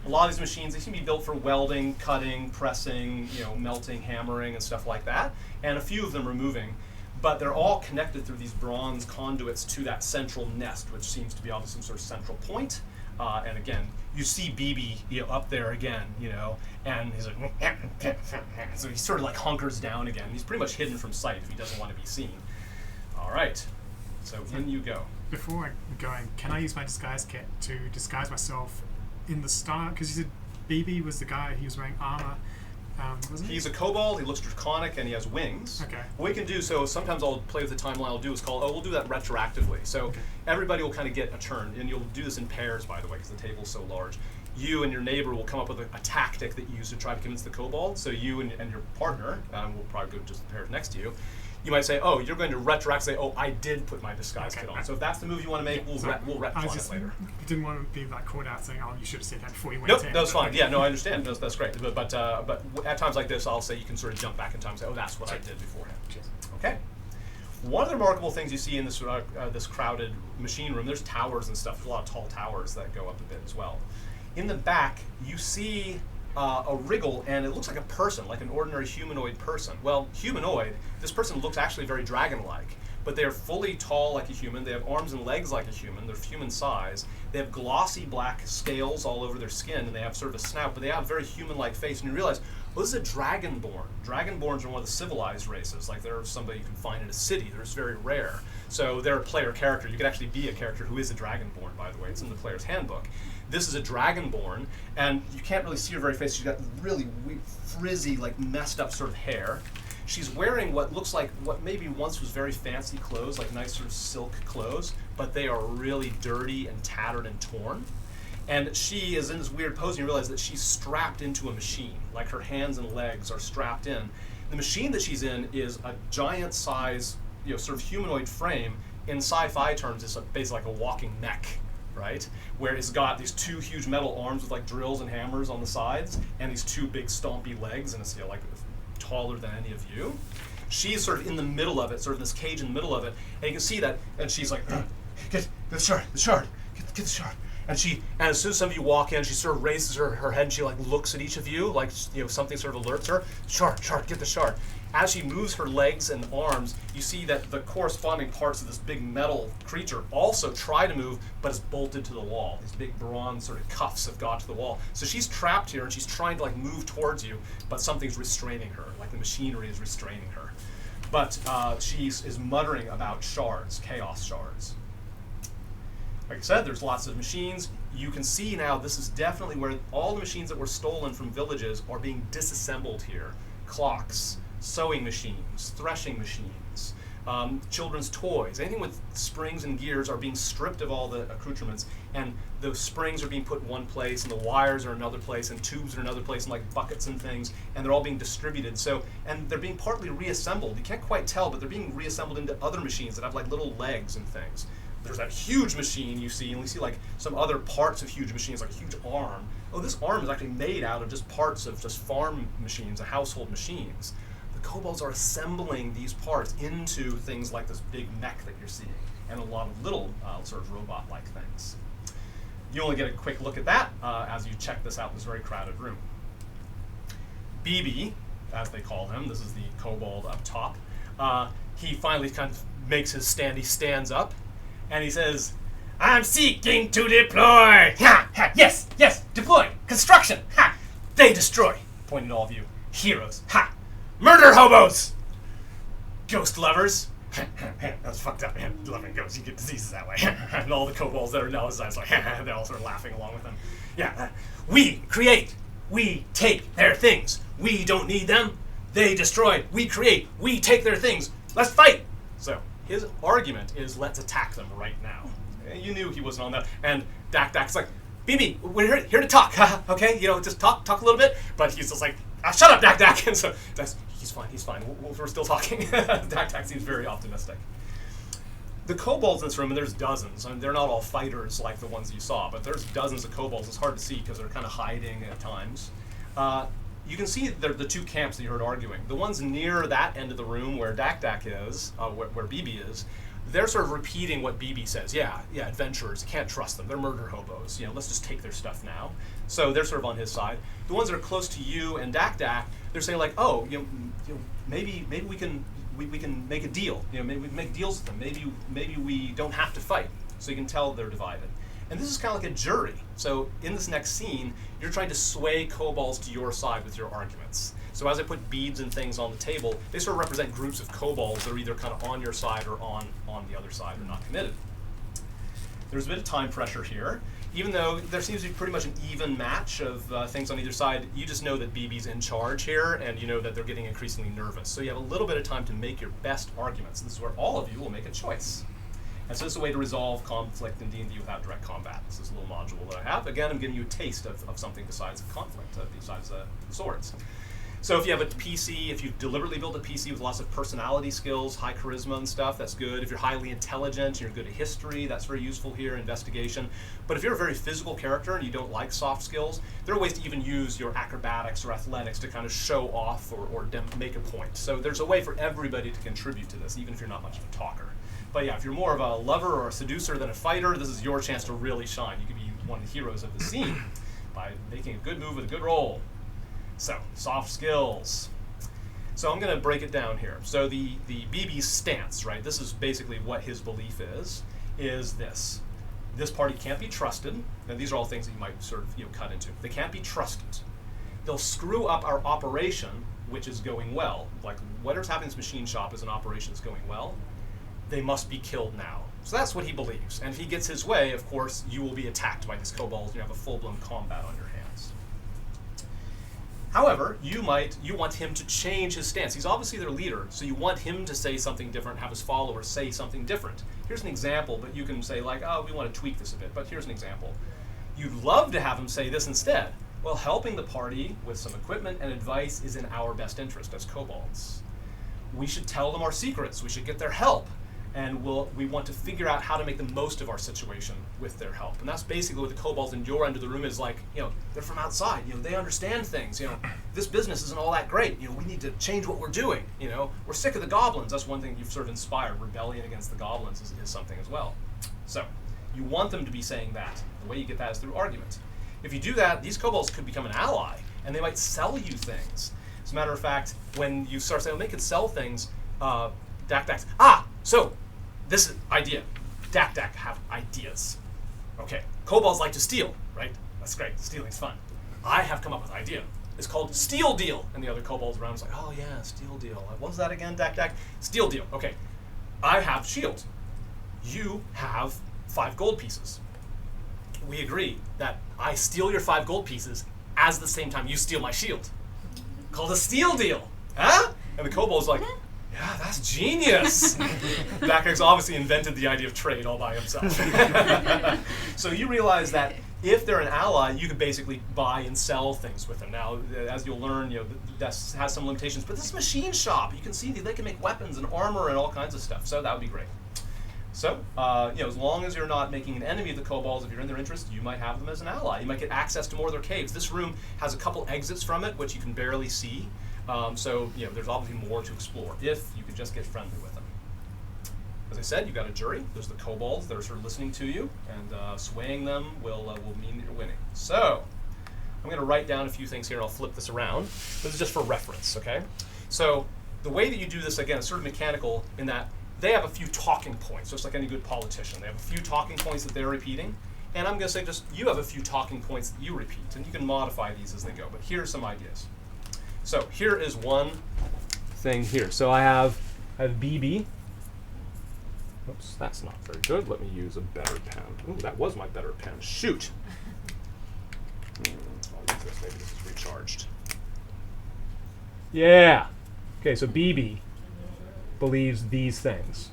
A lot of these machines, they seem to be built for welding, cutting, pressing, melting, hammering, and stuff like that. And a few of them are moving. But they're all connected through these bronze conduits to that central nest, which seems to be on some sort of central point. And again, you see BB, up there again, and he's like, so he sort of hunkers down again. He's pretty much hidden from sight if he doesn't want to be seen. All right, so in you go. Before I go in, can I use my disguise kit to disguise myself in the style? Because you said BB was the guy, he was wearing armor. Wasn't He's a kobold, he looks draconic, and he has wings. Okay. What we can do, so sometimes I'll play with the timeline, I'll do is we'll do that retroactively. So everybody will kind of get a turn, and you'll do this in pairs, by the way, because the table's so large. You and your neighbor will come up with a tactic that you use to try to convince the kobold. So you and your partner, will probably go just the pairs next to you. You might say, you're going to retroact, say, I did put my disguise kit on. So if that's the move you want to make, we'll retcon it later. Didn't want to be caught out saying, you should have said that before you went in. in. That's fine. Yeah, no, I understand. That's great. But at times like this, I'll say you can sort of jump back in time and say, that's what I did beforehand. Okay. One of the remarkable things you see in this this crowded machine room, there's towers and stuff. There's a lot of tall towers that go up a bit as well. In the back, you see a wriggle, and it looks like a person, like an ordinary humanoid person. Well, humanoid, this person looks actually very dragon-like, but they're fully tall like a human. They have arms and legs like a human. They're human size. They have glossy black scales all over their skin, and they have sort of a snout, but they have a very human-like face. And you realize, this is a dragonborn. Dragonborns are one of the civilized races. They're somebody you can find in a city. They're just very rare. So they're a player character. You could actually be a character who is a dragonborn, by the way. It's in the player's handbook. This is a dragonborn, and you can't really see her very face. She's got really frizzy, messed up sort of hair. She's wearing what looks like what maybe once was very fancy clothes, like nice sort of silk clothes, but they are really dirty and tattered and torn. And she is in this weird pose, and you realize that she's strapped into a machine, like her hands and legs are strapped in. The machine that she's in is a giant size, sort of humanoid frame. In sci-fi terms, it's basically like a walking mech, right? Where it's got these two huge metal arms with drills and hammers on the sides, and these two big stompy legs, and it's taller than any of you. She's sort of in the middle of it, sort of in this cage in the middle of it, and you can see that, and she's like, get the shard, get the shard. And as soon as some of you walk in, she sort of raises her head and she like looks at each of you, like something sort of alerts her. Shard, get the shard. As she moves her legs and arms, you see that the corresponding parts of this big metal creature also try to move, but is bolted to the wall. These big bronze sort of cuffs have got to the wall. So she's trapped here and she's trying to like move towards you, but something's restraining her, like the machinery is restraining her. But she is muttering about shards, chaos shards. Like I said, there's lots of machines. You can see now this is definitely where all the machines that were stolen from villages are being disassembled here. Clocks, sewing machines, threshing machines, children's toys, anything with springs and gears are being stripped of all the accoutrements, and the springs are being put in one place, and the wires are in another place, and tubes are in another place, and like buckets and things, and they're all being distributed. So, and they're being partly reassembled. You can't quite tell, but they're being reassembled into other machines that have like little legs and things. There's that huge machine you see, and we see like some other parts of huge machines, like a huge arm. Oh, this arm is actually made out of just parts of just farm machines and household machines. The kobolds are assembling these parts into things like this big mech that you're seeing, and a lot of little sort of robot-like things. You only get a quick look at that as you check this out in this very crowded room. BB, as they call him, this is the kobold up top, he finally kind of makes his stand, he stands up, and he says, "I'm seeking to deploy." Ha, ha, yes, deploy. Construction. Ha, they destroy. Pointing to all of you. Heroes. Ha, murder hobos. Ghost lovers. That's fucked up, man. Loving ghosts, you get diseases that way. And all the kobolds that are now his eyes like, they're all sort of laughing along with him. Yeah, we create. We take their things. We don't need them. They destroy. We create. We take their things. Let's fight. So his argument is, let's attack them right now. You knew he wasn't on that. And Dak's like, BB, we're here to talk, okay? Just talk a little bit. But he's just like, shut up, Dak. And so he's fine. We're still talking. Dak seems very optimistic. The kobolds in this room, and there's dozens. I mean, they're not all fighters like the ones you saw, but there's dozens of kobolds. It's hard to see because they're kind of hiding at times. You can see the two camps that you heard arguing. The ones near that end of the room where Dak is, where BB is, they're sort of repeating what BB says. Yeah, adventurers, you can't trust them. They're murder hobos. Let's just take their stuff now. So they're sort of on his side. The ones that are close to you and Dak, they're saying like, oh, maybe we can make a deal. Maybe we can make deals with them. Maybe we don't have to fight. So you can tell they're divided. And this is kind of like a jury. So in this next scene, you're trying to sway kobolds to your side with your arguments. So as I put beads and things on the table, they sort of represent groups of kobolds that are either kind of on your side or on the other side or not committed. There's a bit of time pressure here. Even though there seems to be pretty much an even match of things on either side, you just know that BB's in charge here, and you know that they're getting increasingly nervous. So you have a little bit of time to make your best arguments. This is where all of you will make a choice. And so this is a way to resolve conflict in D&D without direct combat. This is a little module that I have. Again, I'm giving you a taste of something besides conflict, besides swords. So if you have a PC, if you've deliberately built a PC with lots of personality skills, high charisma and stuff, that's good. If you're highly intelligent, you're good at history, that's very useful here, investigation. But if you're a very physical character and you don't like soft skills, there are ways to even use your acrobatics or athletics to kind of show off or make a point. So there's a way for everybody to contribute to this, even if you're not much of a talker. But yeah, if you're more of a lover or a seducer than a fighter, this is your chance to really shine. You can be one of the heroes of the scene by making a good move with a good roll. So, soft skills. So I'm going to break it down here. So the BB's stance, right, this is basically what his belief is this. This party can't be trusted. Now these are all things that you might sort of cut into. They can't be trusted. They'll screw up our operation, which is going well. Like whatever's happening in this machine shop is an operation that's going well. They must be killed now. So that's what he believes. And if he gets his way, of course, you will be attacked by these kobolds. You have a full-blown combat on your hands. However, you want him to change his stance. He's obviously their leader, so you want him to say something different, have his followers say something different. Here's an example, but you can say like, oh, we want to tweak this a bit, but here's an example. You'd love to have him say this instead. Well, helping the party with some equipment and advice is in our best interest as kobolds. We should tell them our secrets. We should get their help. And we want to figure out how to make the most of our situation with their help. And that's basically what the kobolds in your end of the room is like, they're from outside, they understand things, this business isn't all that great, we need to change what we're doing, we're sick of the goblins. That's one thing you've sort of inspired. Rebellion against the goblins is something as well. So, You want them to be saying that. The way you get that is through argument. If you do that, these kobolds could become an ally, and they might sell you things. As a matter of fact, when you start saying, well, they could sell things, Dak, so this is idea. Dak have ideas. Okay, kobolds like to steal, right? That's great, stealing's fun. I have come up with an idea. It's called Steal Deal. And the other kobolds around is like, oh yeah, Steal Deal. What was that again, Dak? Steal Deal, okay. I have shield. You have 5 gold pieces. We agree that I steal your 5 gold pieces as the same time you steal my shield. Called a Steal Deal, huh? And the kobold's like, yeah, that's genius. Dak's obviously invented the idea of trade all by himself. So you realize that if they're an ally, you can basically buy and sell things with them. Now, as you'll learn, that has some limitations, but this is a machine shop. You can see that they can make weapons and armor and all kinds of stuff, so that would be great. So, as long as you're not making an enemy of the kobolds, if you're in their interest, you might have them as an ally. You might get access to more of their caves. This room has a couple exits from it, which you can barely see. So, there's obviously more to explore if you could just get friendly with them. As I said, you've got a jury. There's the kobolds that are sort of listening to you, and swaying them will mean that you're winning. So, I'm going to write down a few things here, and I'll flip this around. This is just for reference, okay? So, the way that you do this, again, is sort of mechanical in that they have a few talking points, just like any good politician. They have a few talking points that they're repeating, and I'm going to say just you have a few talking points that you repeat, and you can modify these as they go, but here are some ideas. So, here is one thing here. So, I have BB. Oops, that's not very good. Let me use a better pen. Ooh, that was my better pen. Shoot. I'll use this. Maybe this is recharged. Yeah. Okay, so BB believes these things.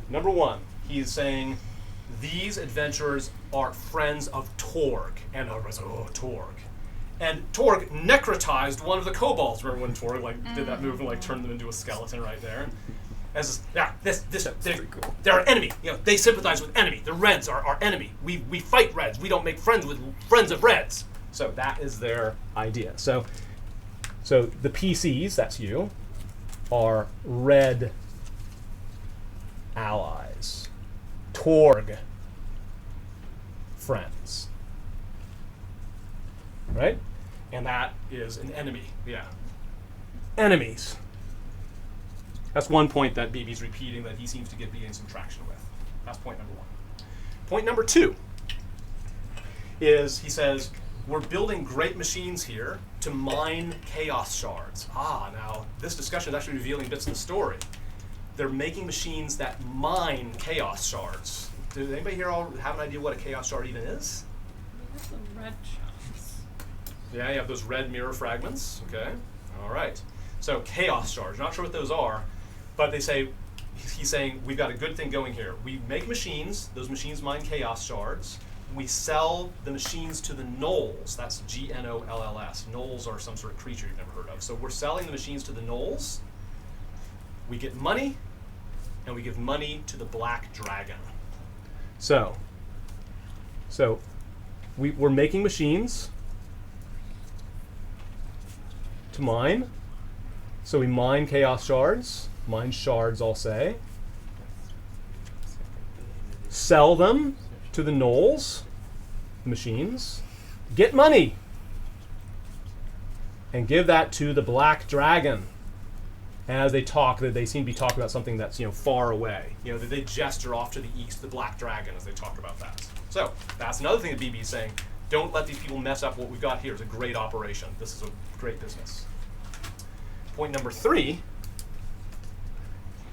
Number 1, he's saying these adventurers are friends of Torg. And everybody's like, oh, Torg. And Torg necrotized one of the kobolds. Remember when Torg did that move and turned them into a skeleton right there? Cool. They're an enemy. They sympathize with enemy. The Reds are our enemy. We fight Reds. We don't make friends with friends of Reds. So that is their idea. So the PCs, that's you, are Red allies. Torg friends. Right? And that is an enemy. Yeah. Enemies. That's one point that BB's repeating that he seems to get getting some traction with. That's point number 1. Point number 2 is he says, we're building great machines here to mine chaos shards. Now this discussion is actually revealing bits of the story. They're making machines that mine chaos shards. Does anybody here all have an idea what a chaos shard even is? There's some red shards. Yeah, you have those red mirror fragments. Okay, all right. So chaos shards, not sure what those are, but they say, he's saying, we've got a good thing going here. We make machines, those machines mine chaos shards. We sell the machines to the gnolls. That's Gnolls. Gnolls are some sort of creature you've never heard of. So we're selling the machines to the gnolls. We get money, and we give money to the black dragon. So we're making machines to mine. So we mine chaos shards. Mine shards, I'll say. Sell them to the gnolls, the machines. Get money. And give that to the black dragon. As they talk, they seem to be talking about something that's far away. They gesture off to the east, the black dragon, as they talk about that. So that's another thing that BB is saying. Don't let these people mess up what we've got here. It's a great operation. This is a great business. Point number 3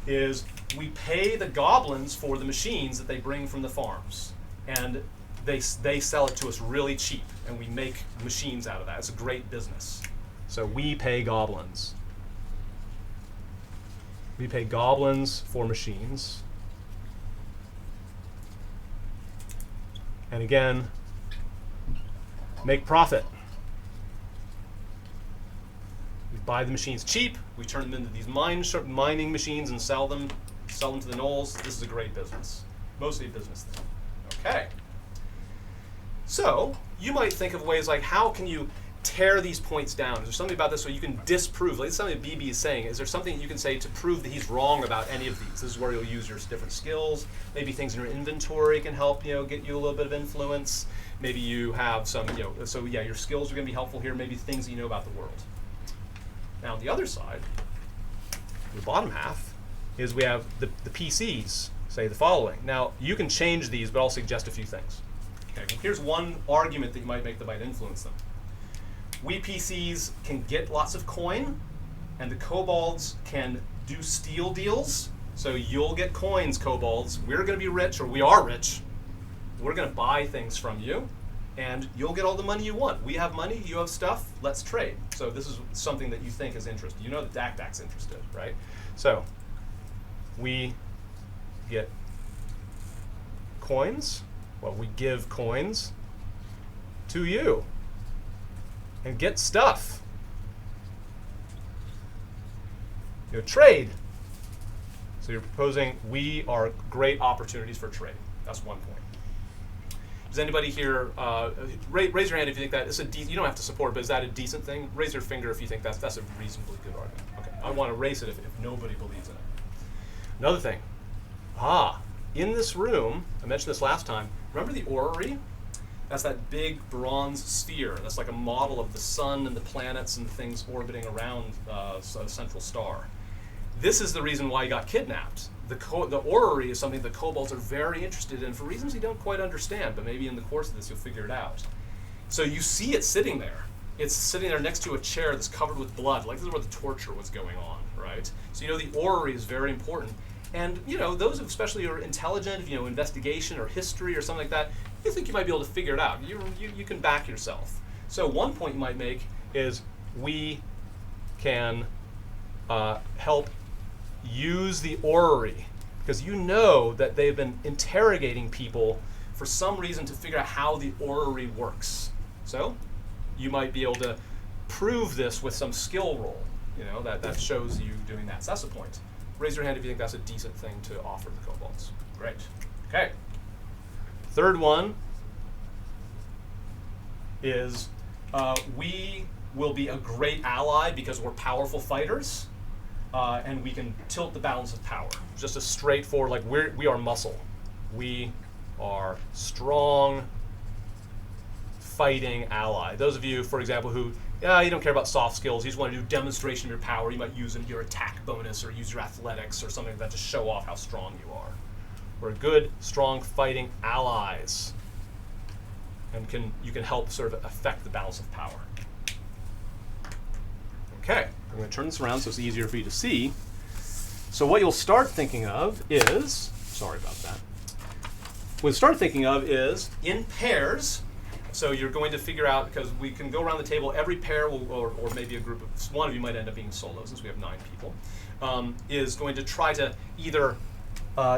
is we pay the goblins for the machines that they bring from the farms. And they sell it to us really cheap, and we make machines out of that. It's a great business. So we pay goblins. We pay goblins for machines. And again, make profit. We buy the machines cheap. We turn them into these mining machines and sell them to the gnolls. This is a great business. Mostly a business thing. Okay. So you might think of ways like, how can you tear these points down? Is there something about this where you can disprove? Like something that BB is saying. Is there something that you can say to prove that he's wrong about any of these? This is where you'll use your different skills. Maybe things in your inventory can help, get you a little bit of influence. Maybe you have some, so yeah, your skills are going to be helpful here. Maybe things that you know about the world. Now on the other side, the bottom half, is we have the PCs say the following. Now you can change these, but I'll suggest a few things. Okay, here's one argument that you might make that might influence them. We PCs can get lots of coin, and the kobolds can do steal deals. So you'll get coins, kobolds. We're going to be rich, or we are rich. We're going to buy things from you, and you'll get all the money you want. We have money, you have stuff, let's trade. So this is something that you think is interesting. You know that Dak Dak's interested, right? So we get coins. Well, we give coins to you and get stuff. Trade. So you're proposing we are great opportunities for trade. That's one point. Does anybody here raise your hand if you think that is a you don't have to support, but is that a decent thing? Raise your finger if you think that's a reasonably good argument. Okay, I want to raise it if nobody believes in it. Another thing. In this room, I mentioned this last time. Remember the orrery? That's that big bronze sphere. That's like a model of the sun and the planets and the things orbiting around a central star. This is the reason why he got kidnapped. The orrery is something the kobolds are very interested in for reasons you don't quite understand, but maybe in the course of this you'll figure it out. So you see it sitting there. It's sitting there next to a chair that's covered with blood. Like this is where the torture was going on, right? So the orrery is very important. And those who especially are intelligent, investigation or history or something like that, you think you might be able to figure it out. You can back yourself. So one point you might make is we can help use the orrery because you know that they've been interrogating people for some reason to figure out how the orrery works. So you might be able to prove this with some skill roll, that shows you doing that. So that's the point. Raise your hand if you think that's a decent thing to offer the kobolds. Great. Okay. Third one is we will be a great ally because we're powerful fighters, and we can tilt the balance of power. Just a straightforward, like we are muscle. We are strong fighting ally. Those of you, for example, who you don't care about soft skills, you just want to do demonstration of your power, you might use your attack bonus or use your athletics or something like that to show off how strong you are. We're good, strong fighting allies, and you can help sort of affect the balance of power. Okay, I'm going to turn this around so it's easier for you to see. So what you'll start thinking of is, sorry about that. What you'll start thinking of is in pairs. So you're going to figure out, because we can go around the table, every pair will, or maybe a group of, one of you might end up being solo since we have 9 people, is going to try to either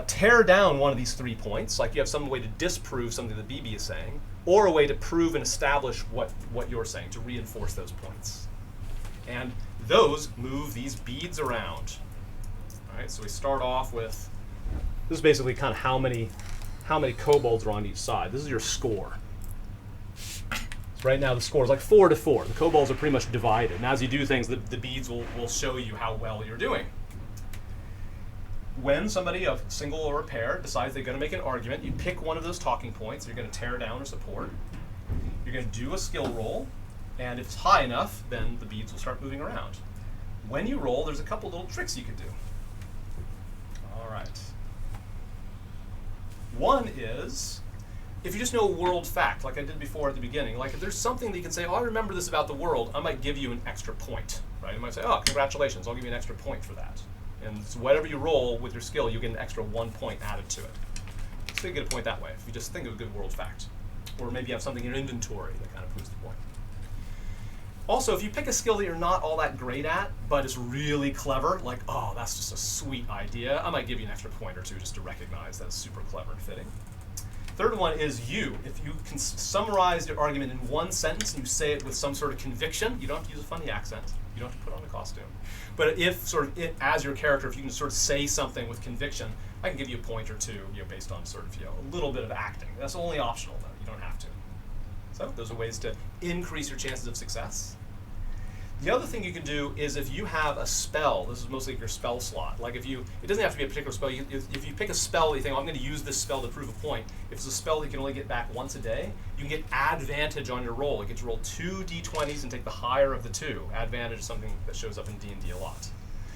tear down one of these 3 points, like you have some way to disprove something that BB is saying, or a way to prove and establish what you're saying, to reinforce those points. And those move these beads around. All right, so we start off with, this is basically kind of how many kobolds are on each side. This is your score. Right now the score is like 4-4. The kobolds are pretty much divided. And as you do things, the beads will show you how well you're doing. When somebody, a single or a pair, decides they're going to make an argument, you pick one of those talking points you're going to tear down or support. You're going to do a skill roll, and if it's high enough, then the beads will start moving around. When you roll, there's a couple little tricks you could do. All right. One is, if you just know a world fact, like I did before at the beginning, like if there's something that you can say, oh, I remember this about the world, I might give you an extra point, right? I might say, oh, congratulations, I'll give you an extra point for that. And so whatever you roll with your skill, you get an extra 1 point added to it. So you get a point that way, if you just think of a good world fact. Or maybe you have something in your inventory that kind of proves the point. Also, if you pick a skill that you're not all that great at, but is really clever, like, oh, that's just a sweet idea, I might give you an extra point or 2 just to recognize that it's super clever and fitting. Third one is you. If you can summarize your argument in 1 sentence and you say it with some sort of conviction, you don't have to use a funny accent, you don't have to put on a costume. But if as your character, if you can sort of say something with conviction, I can give you a point or 2, based on sort of a little bit of acting. That's only optional though. You don't have to. So those are ways to increase your chances of success. The other thing you can do is if you have a spell, this is mostly your spell slot. Like it doesn't have to be a particular spell. If you pick a spell that you think, I'm going to use this spell to prove a point, if it's a spell that you can only get back once a day, you can get advantage on your roll. You get to roll 2 d20s and take the higher of the 2. Advantage is something that shows up in D&D a lot.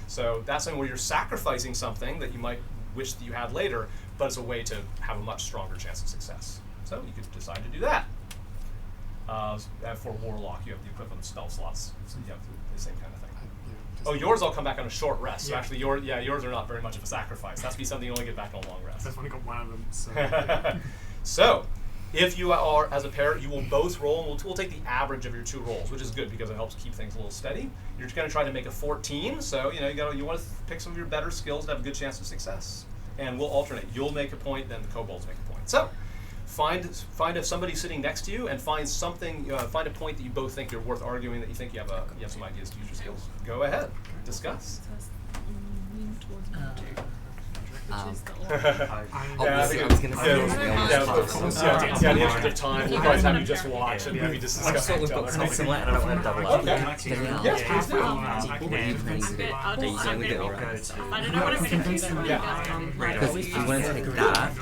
So that's something where you're sacrificing something that you might wish that you had later, but it's a way to have a much stronger chance of success. So you could decide to do that. For Warlock, you have the equivalent of spell slots, so you have the same kind of thing. Oh, yours all come back on a short rest. So actually, yours are not very much of a sacrifice. That's be something you only get back on a long rest. I've only got one of them. So, so if you are, as a pair, you will both roll, and we'll take the average of your 2 rolls, which is good because it helps keep things a little steady. You're going to try to make a 14, so you want to pick some of your better skills to have a good chance of success. And we'll alternate. You'll make a point, then the kobolds make a point. So find if somebody's sitting next to you and find something, find a point that you both think you're worth arguing, that you think you have some ideas to use your skills. Go ahead, discuss. I was going to say, in the interest of time, we'll probably have you just watch and have you just discuss we've got something similar, and I don't want to double up. Yes, What are you planning to do? Are you going with it or go to? I don't know what I'm going to do. Because if you want to take that, I've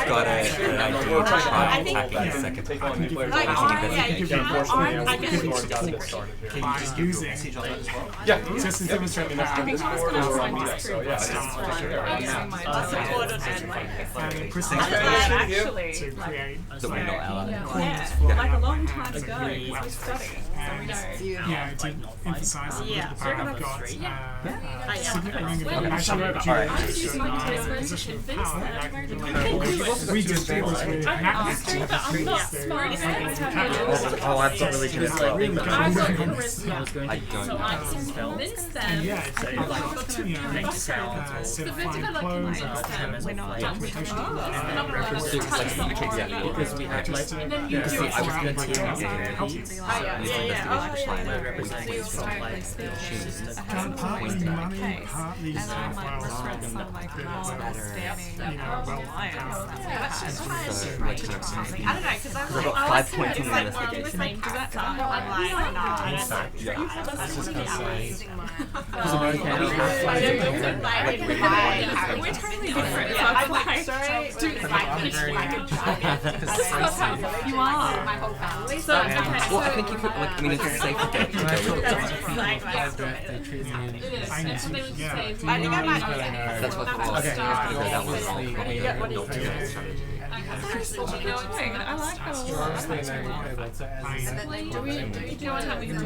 got an idea to try and attack that second take on time. new players. I by using just to demonstrate the power. Actually, to create That we're not allied. like a long time ago, we studied, so we know. to emphasize the power I've got. We just do this with I'm not smart. Oh, I've got religion as well. I was going I to don't So I can convince them. yeah, make sounds set of The fine difficult clothes, convince them. We're not Because we have like and then you do See, I was going to tell you. partly money, partly stuff, well, I don't know, because I'm I've got 5 points on the investigation. does that sound I'm like, no, I We're totally different. I'm like, sorry, You are. my whole family. So, okay, Well, I think you could, like, I mean, it's safe to go with it. I need to, yeah. I think I might That's what the law says. That was all probably not strategy. I like that a lot. do we know how we do it?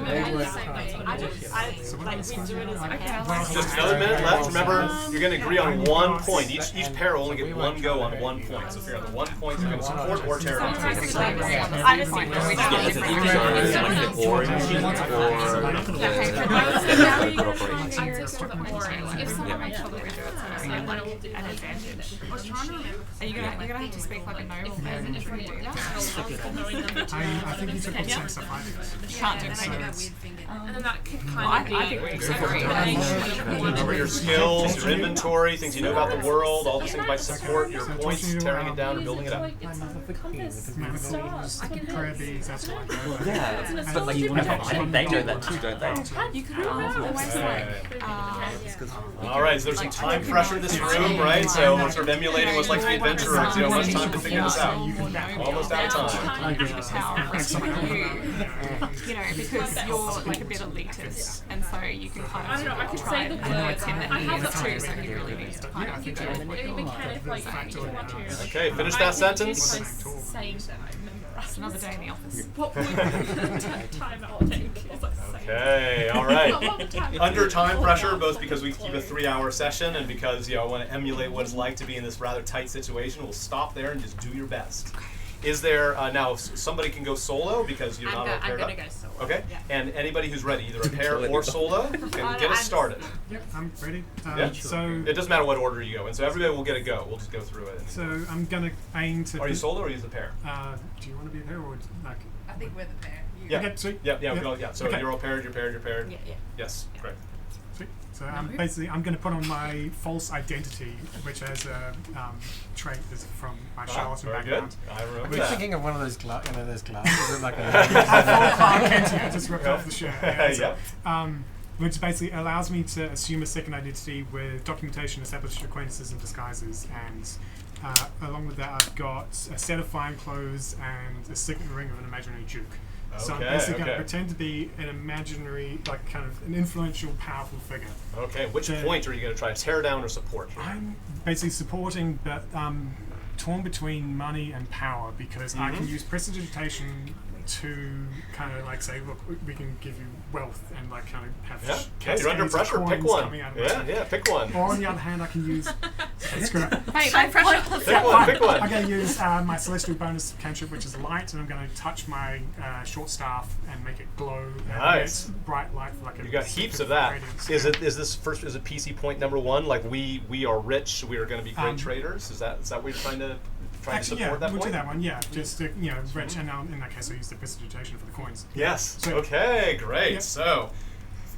Just another minute left. Remember, you're going to agree on 1 point. Each pair will only get 1 go on 1 point. So if you're on the 1 point, you're going to support or tear down. I just think we're Yeah, it's either like the orange If someone makes sure that we do it, so it's like an advantage. Are you gonna have to speak like a noble then if we do that? I think you took all the same stuff I did. Can't do So it. it's, And then that could I kind of think be. we're exactly Remember your skills, your inventory, things you know about the world, all these things by support, your points, tearing it down or building it up. prayer beads, that's what I go. Yeah, but like, I think they know that too, don't they? You could always like, All right, so there's some time pressure in this room, right? So we're sort of emulating what it's like to be adventurers. Much time to figure this out. Almost out of time. because you're like a bit elitist, and so you can kind of I don't know, I could try say the and word. words in the I have ears the too, so you really need to kind of You can mechanically Okay, finish that sentence. saying that I memorized. another day in the office. What would time I'll take? It's like saying. Okay, all right. Under time pressure, both because we keep a 3-hour session and because I want to emulate what it's like to be in this rather tight situation, we'll stop there and just do your best. Is there now somebody can go solo because you're not all paired up? I'm gonna go solo. Okay, Yeah. and anybody who's ready, either a pair or solo, can get us started. Yep, I'm ready. Yeah. So It doesn't matter what order you go in, so everybody will get a go. We'll just go through it. I'm gonna aim to. Are you solo or are you the pair? Do you want to be a pair or like? I think we're the pair. Yeah. Okay, sweet. Yeah. Yeah. Go, yeah. So Okay. you're all paired. You're paired. You're paired. Yeah, yeah. Yes. Yeah. Correct. Sweet. So basically, I'm going to put on my false identity, which has a trait is from my charlatan Very background. good. I remember We're that. thinking of one of those those glasses. Is it like I thought Clark Kent here, just ripped off the shirt. Yeah. Which basically allows me to assume a second identity with documentation, established acquaintances, and disguises. And along with that, I've got a set of fine clothes and a signet ring of an imaginary duke. So I'm Okay, basically going okay. to pretend to be an imaginary, like kind of an influential, powerful figure. Okay. Which The- point are you going to try to tear down or support? Here? I'm basically supporting, but torn between money and power because I can use prestidigitation to kind of like say, look, we can give you wealth and like kind of have Yeah. You're under cascades of pressure. Pick coins one. coming out of Yeah. my- Yeah. Pick one. Or on the other hand, I can use. Screw it. Hey, no pressure. Pick one. Pick one. I'm going to use my celestial bonus cantrip, which is light, and I'm going to touch my short staff and make it glow. And Nice. emit bright light for like a. You got heaps of second that. radiance. Is this first? Is it PC point number one? Like we are rich. We are going to be great Um, traders. Is that what you're trying to Actually, support yeah, that we'll point? do that one. Yeah, just rich, and in that case, I'll use the prestidigitation for the coins. Yes. So- Okay. Great. Yep. So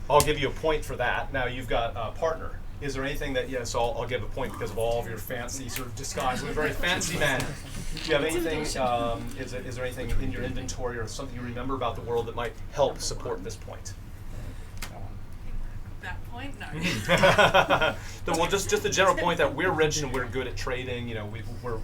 I'll give you a point for that. Now you've got a partner. Is there anything that so I'll give a point because of all of your fancy sort of disguise. We're a very fancy man. Do you have anything? Is there anything in your inventory or something you remember about the world that might help support this point? That point, no. Well, just the general point that we're rich and we're good at trading. You know, we're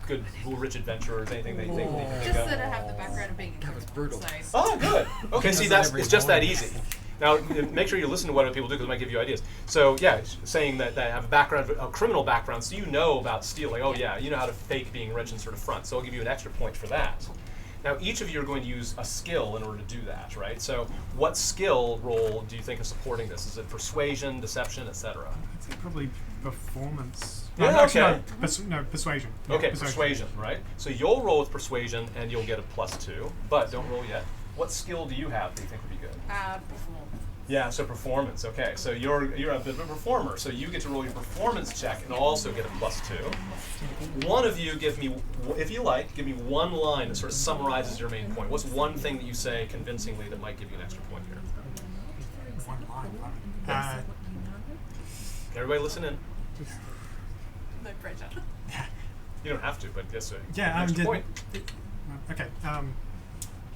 good, rich adventurers. Anything they think they Just that I have the background of being a That was brutal. So Oh, good. Okay, see, Does that's that it's just that every easy. Now, make sure you listen to what other people do because it might give you ideas. So, yeah, saying that they have a background, a criminal background, so you know about stealing. Oh, yeah, you know how to fake being rich and sort of front. So I'll give you an extra point for that. Now, each of you are going to use a skill in order to do that, right? So, what skill role do you think is supporting this? Is it persuasion, deception, etc.? I'd say probably performance. Yeah, actually, okay. no, persuasion. Yeah, Okay, persuasion, right? So you'll roll with persuasion and you'll get a +2, but don't roll yet. What skill do you have that you think would be good? perform. Yeah, so performance. Okay, so you're a bit of a performer, so you get to roll your performance check and also get a +2. One of you give me, if you like, give me one line that sort of summarizes your main point. What's one thing that you say convincingly that might give you an extra point here? One line. Everybody, listen in. No pressure. You don't have to, but guess so. Yeah, extra point. Okay.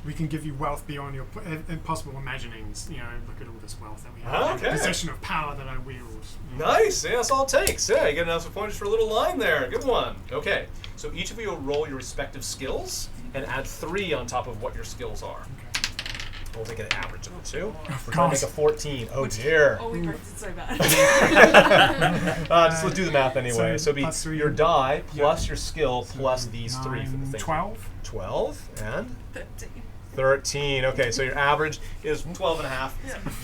We can give you wealth beyond your impossible imaginings. You know, look at all this wealth that we have. Okay. The possession of power that I wield. Nice. Yeah, that's all it takes. Yeah, you get an extra point just for a little line there. Good one. Okay, so each of you will roll your respective skills and add 3 on top of what your skills are. We'll take an average of the two. We're trying to make a 14. Oh dear. Oh, we both did so bad. Just let's do the math anyway. So, it'll plus be 3. your die plus your skill plus these 3 for the thing. 12. 12 and 13. 13. Okay, so your average is 12 and a half.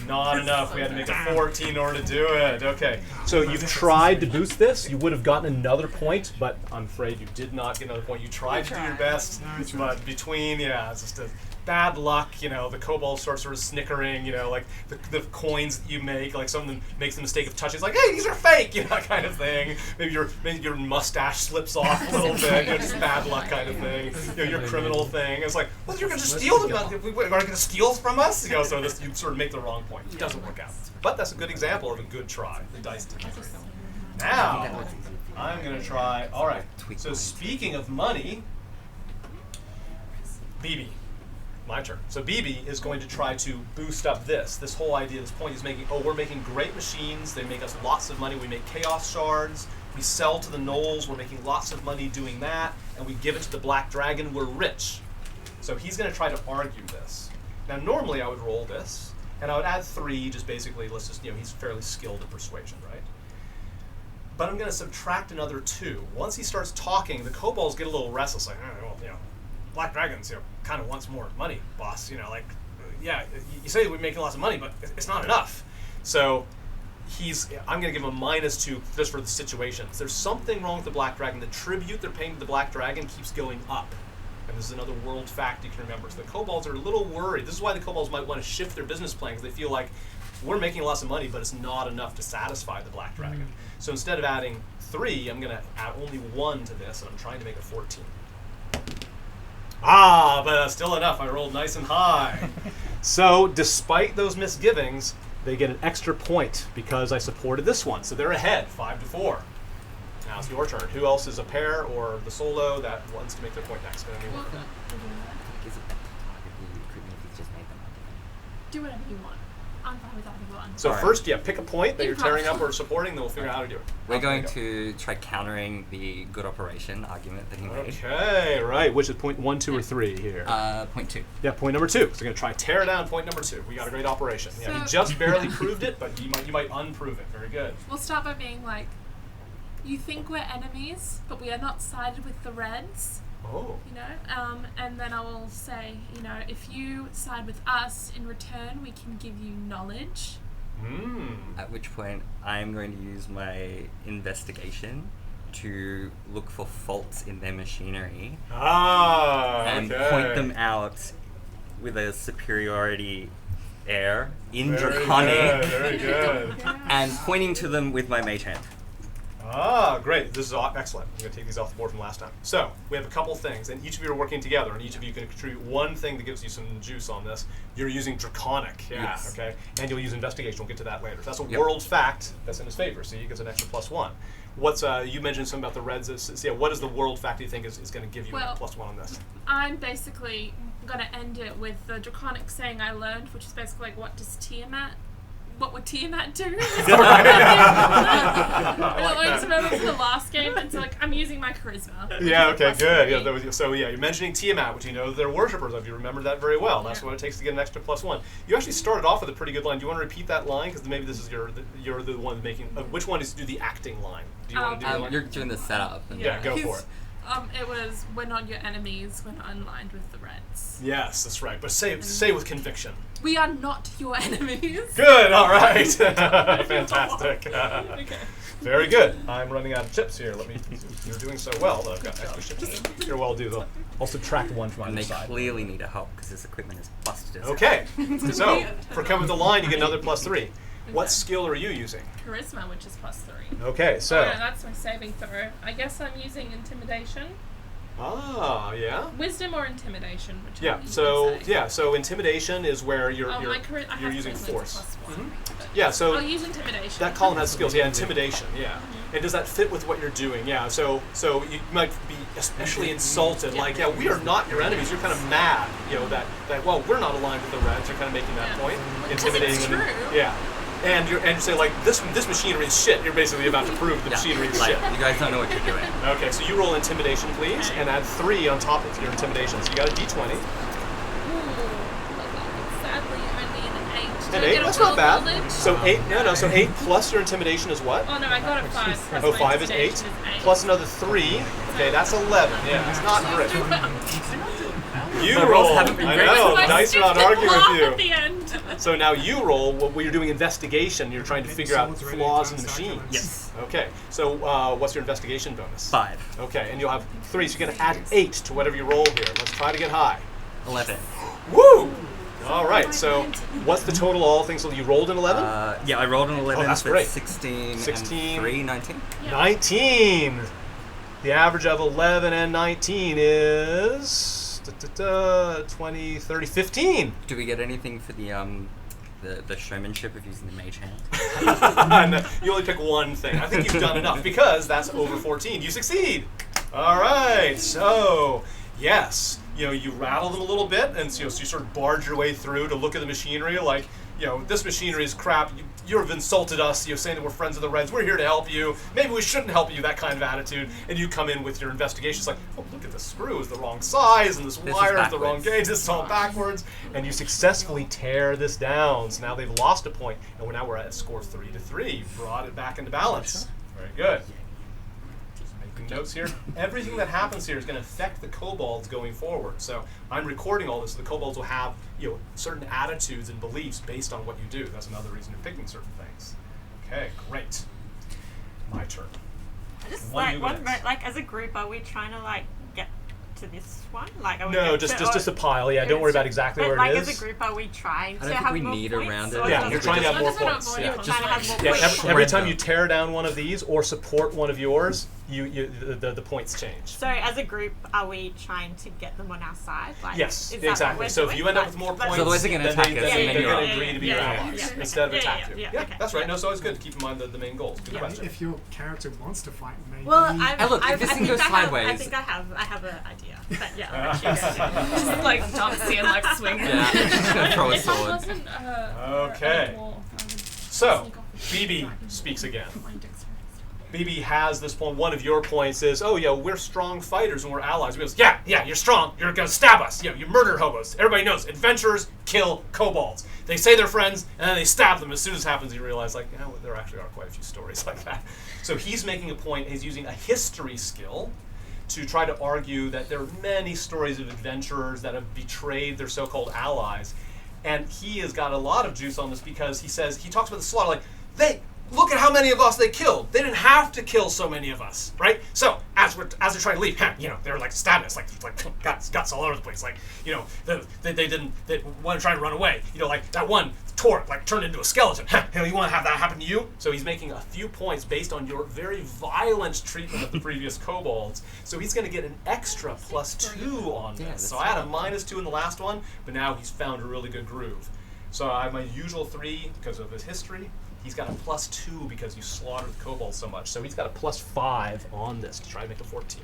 Not enough. We had to make a 14 in order to do it. Okay. So you've tried to boost this. You would have gotten another point, but I'm afraid you did not get another point. You tried to do your best, but between, it's just a bad luck, the kobolds start sort of snickering, like the coins that you make, like someone makes the mistake of touching, it's like, hey, these are fake, kind of thing. Maybe your mustache slips off a little bit, just bad luck kind of thing. Your criminal thing. It's like, well, you're going to steal them. Are you going to steal from us? So you sort of make the wrong point. It doesn't work out. But that's a good example of a good try. The dice did great. Now, I'm going to try, all right. So speaking of money, BB. My turn. So BB is going to try to boost up this whole idea, this point he's making, we're making great machines, they make us lots of money, we make chaos shards, we sell to the gnolls, we're making lots of money doing that, and we give it to the black dragon, we're rich. So he's going to try to argue this. Now normally I would roll this, and I would add 3, just basically, let's just, he's fairly skilled at persuasion, right? But I'm going to subtract another 2. Once he starts talking, the kobolds get a little restless, like, Black Dragons, kind of wants more money, boss. You say we're making lots of money, but it's not enough. So I'm going to give him a -2 just for the situation. There's something wrong with the Black Dragon. The tribute they're paying to the Black Dragon keeps going up. And this is another world fact you can remember. So the kobolds are a little worried. This is why the kobolds might want to shift their business plan, because they feel like we're making lots of money, but it's not enough to satisfy the Black Dragon. So instead of adding 3, I'm going to add only 1 to this, and I'm trying to make it 14. But still enough. I rolled nice and high. So, despite those misgivings, they get an extra point because I supported this one. So they're ahead, 5-4. Now it's your turn. Who else is a pair or the solo that wants to make their point next? Anyone? Do whatever you want. I'm fine with either one. So Alright. first, pick a point that you're Improv. tearing up or supporting, then we'll figure out how to do it. We're going Okay, to try countering the good operation argument that he made. Okay, right. Which is point 1, 2, or 3 here? Point 2. Yeah, point number 2. So we're going to try tear down point number 2. We got a great operation. Yeah, he So- just barely proved it, but you might unprove it. Very good. We'll start by being like, you think we're enemies, but we are not sided with the Reds. Oh. And then I will say, if you side with us, in return we can give you knowledge. At which point I'm going to use my investigation to look for faults in their machinery and point them out with a superiority air in Draconic Very good. and pointing to them with my mage hand. Great. This is excellent. I'm going to take these off the board from last time. So, we have a couple things, and each of you are working together, and each of you can contribute one thing that gives you some juice on this. You're using Draconic, Yes. okay? And you'll use Investigation. We'll get to that later. So that's a Yep. world fact that's in his favor, so he gets an extra +1. What's, you mentioned something about the Reds. What is the world fact you think is going to give you a +1 on this? I'm basically going to end it with the Draconic saying I learned, which is basically like, what would Tiamat do? I always remember from the last game, and so I'm using my charisma. Yeah, okay, good. +3. You're mentioning Tiamat, which you know they're worshippers of. You remember that very well. That's what it takes to get an extra +1. You actually started off with a pretty good line. Do you want to repeat that line? Because maybe this is you're the one making. Which one is to do the acting line? Do you want to do the line? You're doing the setup. Yeah, go for it. It was, we're not your enemies, we're not aligned with the Reds. Yes, that's right. But say with conviction. We are not your enemies. Good. All right. Fantastic. Okay. Very good. I'm running out of chips here. You're doing so well. I've got extra chips. You're well due. I'll subtract 1 from And either they side. clearly need a help because this equipment is busted as hell. Okay. So for coming to the line, you get another +3. What skill are you using? Charisma, which is +3. Okay, so. Oh, no, that's my saving throw. I guess I'm using intimidation. Yeah. Wisdom or intimidation? Which Yeah. So intimidation is where you're using force. Yeah. So I'll use intimidation. that column has skills. Yeah, intimidation. Yeah. And does that fit with what you're doing? Yeah. So you might be especially insulted. Like, yeah, we are not your enemies. You're kind of mad. That well, we're not aligned with the Reds. You're kind of making that point, intimidating it's them. true. Yeah. And you say like this machinery is shit. You're basically about to prove the machinery is shit. You guys don't know what you're doing. Okay, so you roll intimidation, please, and add 3 on top of your intimidation. So you got a d20. Ooh, sadly only an 8. An Do I 8? get a That's not roll bad. knowledge? So 8. So 8 plus your intimidation is what? Oh no, I got a 5. Plus Oh, my 5 is 8. intimidation is 8. Plus another 3. Okay, that's 11. Yeah, it's not great. You The roll. rolls haven't been I great. know. My Nice not stupid arguing laugh with at you. the end. So now you roll. What you're doing investigation. You're trying to figure out Swords ready, flaws in the time to start machines. Yes. Okay. So what's your investigation bonus? 5. Okay, and you'll have 3. So you're gonna add 8 to whatever you roll here. Let's try to get high. 11. Woo! All right. So what's the total all things? So you rolled an 11. Yeah, I rolled an 11. that's so great. 16 16. and 3, 19. 19. The average of 11 and 19 is 20, 30, 15. Do we get anything for the showmanship of using the mage hand? No, you only pick one thing. I think you've done enough because that's over 14. You succeed. All right. So yes, you rattle them a little bit, and so you sort of barge your way through to look at the machinery like. This machinery is crap. You have insulted us. Saying that we're friends of the Reds. We're here to help you. Maybe we shouldn't help you. That kind of attitude. And you come in with your investigation. It's like, oh, look at this screw is the wrong size, and this wire is the wrong gauge. This is all backwards. And you successfully tear this down. So now they've lost a point, and now we're at a score 3-3. You brought it back into balance. Very good. Notes here. Everything that happens here is going to affect the kobolds going forward. So I'm recording all this, so the kobolds will have certain attitudes and beliefs based on what you do. That's another reason you're picking certain things. Okay, great. My turn. Just What do you like got? as a group, are we trying to get to this one? Like, are we No, get just a pile. Yeah, don't worry about exactly but where like it is. as a group, are we trying I to don't think have we more need points, around it. or Yeah, does you're it trying to just- have more I just wanna points. avoid Yeah, it. trying to have more Yeah, points. every Shred time them. you tear down one of these or support one of yours, the points change. So as a group, are we trying to get them on our side? Like, Yes, is that what exactly. we're So if doing? you end up Like, with more like- points, otherwise they're gonna then attack they, us they, and then they're you're going to out. agree to be Yeah, your yeah, allies yeah. instead of Yeah, attack you. yeah, okay. That's right. No, so it's good to keep in mind the main goals. Good Yeah. question. If your character wants to fight, maybe. Well, Hey, look, if this thing goes I sideways- think I have an idea. But yeah, I'll let you go. Just like jumps in, like swing. Yeah, just gonna throw a If I sword. wasn't Okay. a dwarf, I would So, sneak off with BB dragon speaks again. my dexterity. BB has this point. One of your points is, oh yeah, we're strong fighters and we're allies. He goes, yeah, you're strong. You're gonna stab us. You murder hobos. Everybody knows adventurers kill kobolds. They say they're friends and then they stab them. As soon as it happens, you realize like, yeah, well, there actually are quite a few stories like that. So he's making a point. He's using a history skill to try to argue that there are many stories of adventurers that have betrayed their so-called allies, and he has got a lot of juice on this because he talks about the slaughter like look at how many of us they killed. They didn't have to kill so many of us, right? So as they're trying to leave, they're like stabbing us, like guts all over the place, like they want to try to run away. Like that one turned into a skeleton. You want to have that happen to you? So he's making a few points based on your very violent treatment of the previous kobolds. So he's going to get an extra +2 on this. Yeah, So I had a -2 in the last one, but now he's found a really good groove. So I have my usual 3 because of his history. He's got a +2 because you slaughtered the kobolds so much. So he's got a +5 on this to try to make a 14.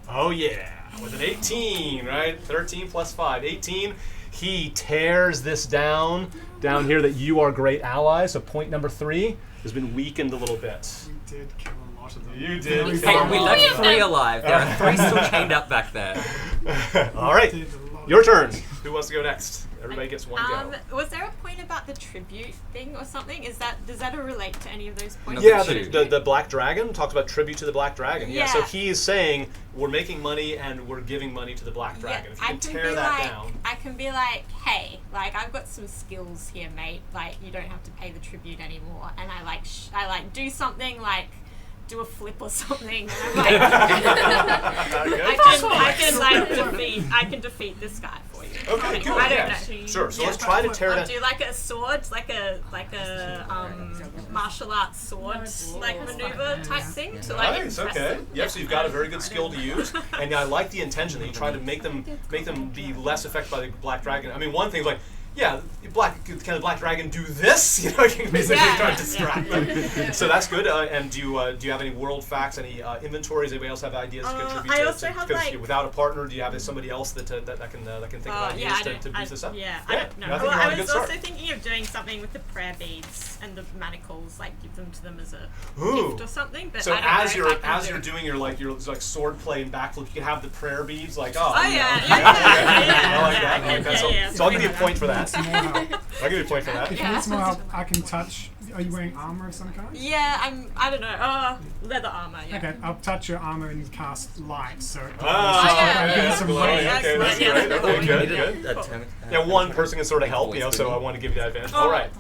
Oh yeah, with an 18, right? 13 + 5, 18. He tears this down here that you are great allies. So point number 3 has been weakened a little bit. We did kill a lot of them. You did. Hey, we left 3 alive. There are 3 still chained up back there. All right, your turn. Who wants to go next? Everybody gets one go. Was there a point about the tribute thing or something? Does that relate to any of those points? Yeah, the Black Dragon talks about tribute to the Black Dragon. Yeah. So Yeah. he is saying we're making money and we're giving money to the Black Dragon. If you can tear that down. I can be like, hey, like I've got some skills here, mate. Like you don't have to pay the tribute anymore. And I do something like do a flip or something. And I'm like, I can defeat this guy for you. Okay, cool. I don't Yeah. know. Sure. So Yeah. let's try to tear I'll that. do like a sword, like a martial arts sword like maneuver type thing to like Nice. impress Okay. them. Yep. So you've got a very good skill to use, and I like the intention that you try to make them be less affected by the Black Dragon. I mean, one thing's like, yeah, can the Black Dragon do this? You can basically try to distract them. So that's good. And do you have any world facts, any inventories? Anybody else have ideas to contribute? I also have, like, without a partner, do you have somebody else that can think of ideas to boost this up? Yeah, Yeah, I don't know. I think Well, you're on a I good was start. also thinking of doing something with the prayer beads and the manacles, like give them to them as a Ooh. gift or something. But So I don't as know you're if I can do you're it. doing your sword play and backflip, you can have the prayer beads like Oh yeah. I like that. I like that. Yeah, So I'll give you a point for that. Some more help. I'll give you a point for that. If you need some more help, I can touch. Are you wearing armor of some kind? Yeah, I don't know. Leather armor. Yeah. Okay, I'll touch your armor and cast light, so it Ah, give you that's some cool. light. Okay, that's Yeah, great. that's Okay, cool. good. Yeah, one person can sort of help, so I want to give you that advantage. All right.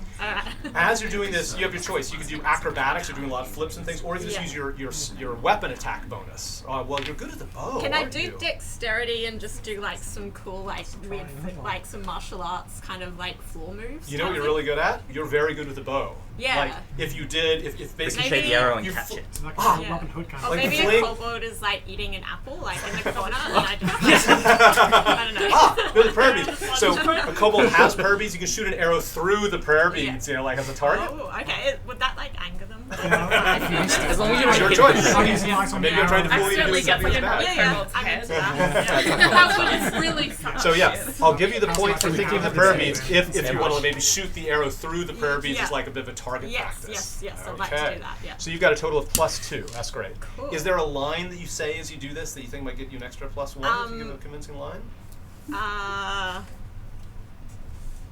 As you're doing this, you have your choice. You can do acrobatics, you're doing a lot of flips and things, or you can just use your weapon attack bonus. Well, you're good at the bow. Can I aren't do you? dexterity and just do like some cool weird like some martial arts kind of like floor moves? You know what you're really good at? You're very good with the bow. Yeah. Like if basically Ricochet the arrow and you catch it. It's like Yeah. Robin Hood kind Or of. Like maybe the a fling- kobold is like eating an apple like in the corner and I just I don't know. Good prayer beads. So a kobold has prayer beads. You can shoot an arrow through the prayer beads, like as a target. Oh, okay. Would that like anger them? As long as you It's your don't choice. I'll use light on the Maybe I'm trying to arrow. fool you into Accidentally doing gets something like a bad. Yeah, Kobold's I'm head. into that. That one is really fun. So yeah, I'll give you the point for like thinking of the an prayer arrow. beads if you want to maybe shoot the arrow through the prayer beads as Yeah. like a bit of a target practice. Yes. I'd like to do that. Yeah. So you've got a total of +2. That's great. Cool. Is there a line that you say as you do this that you think might get you an extra +1 if you give a convincing line?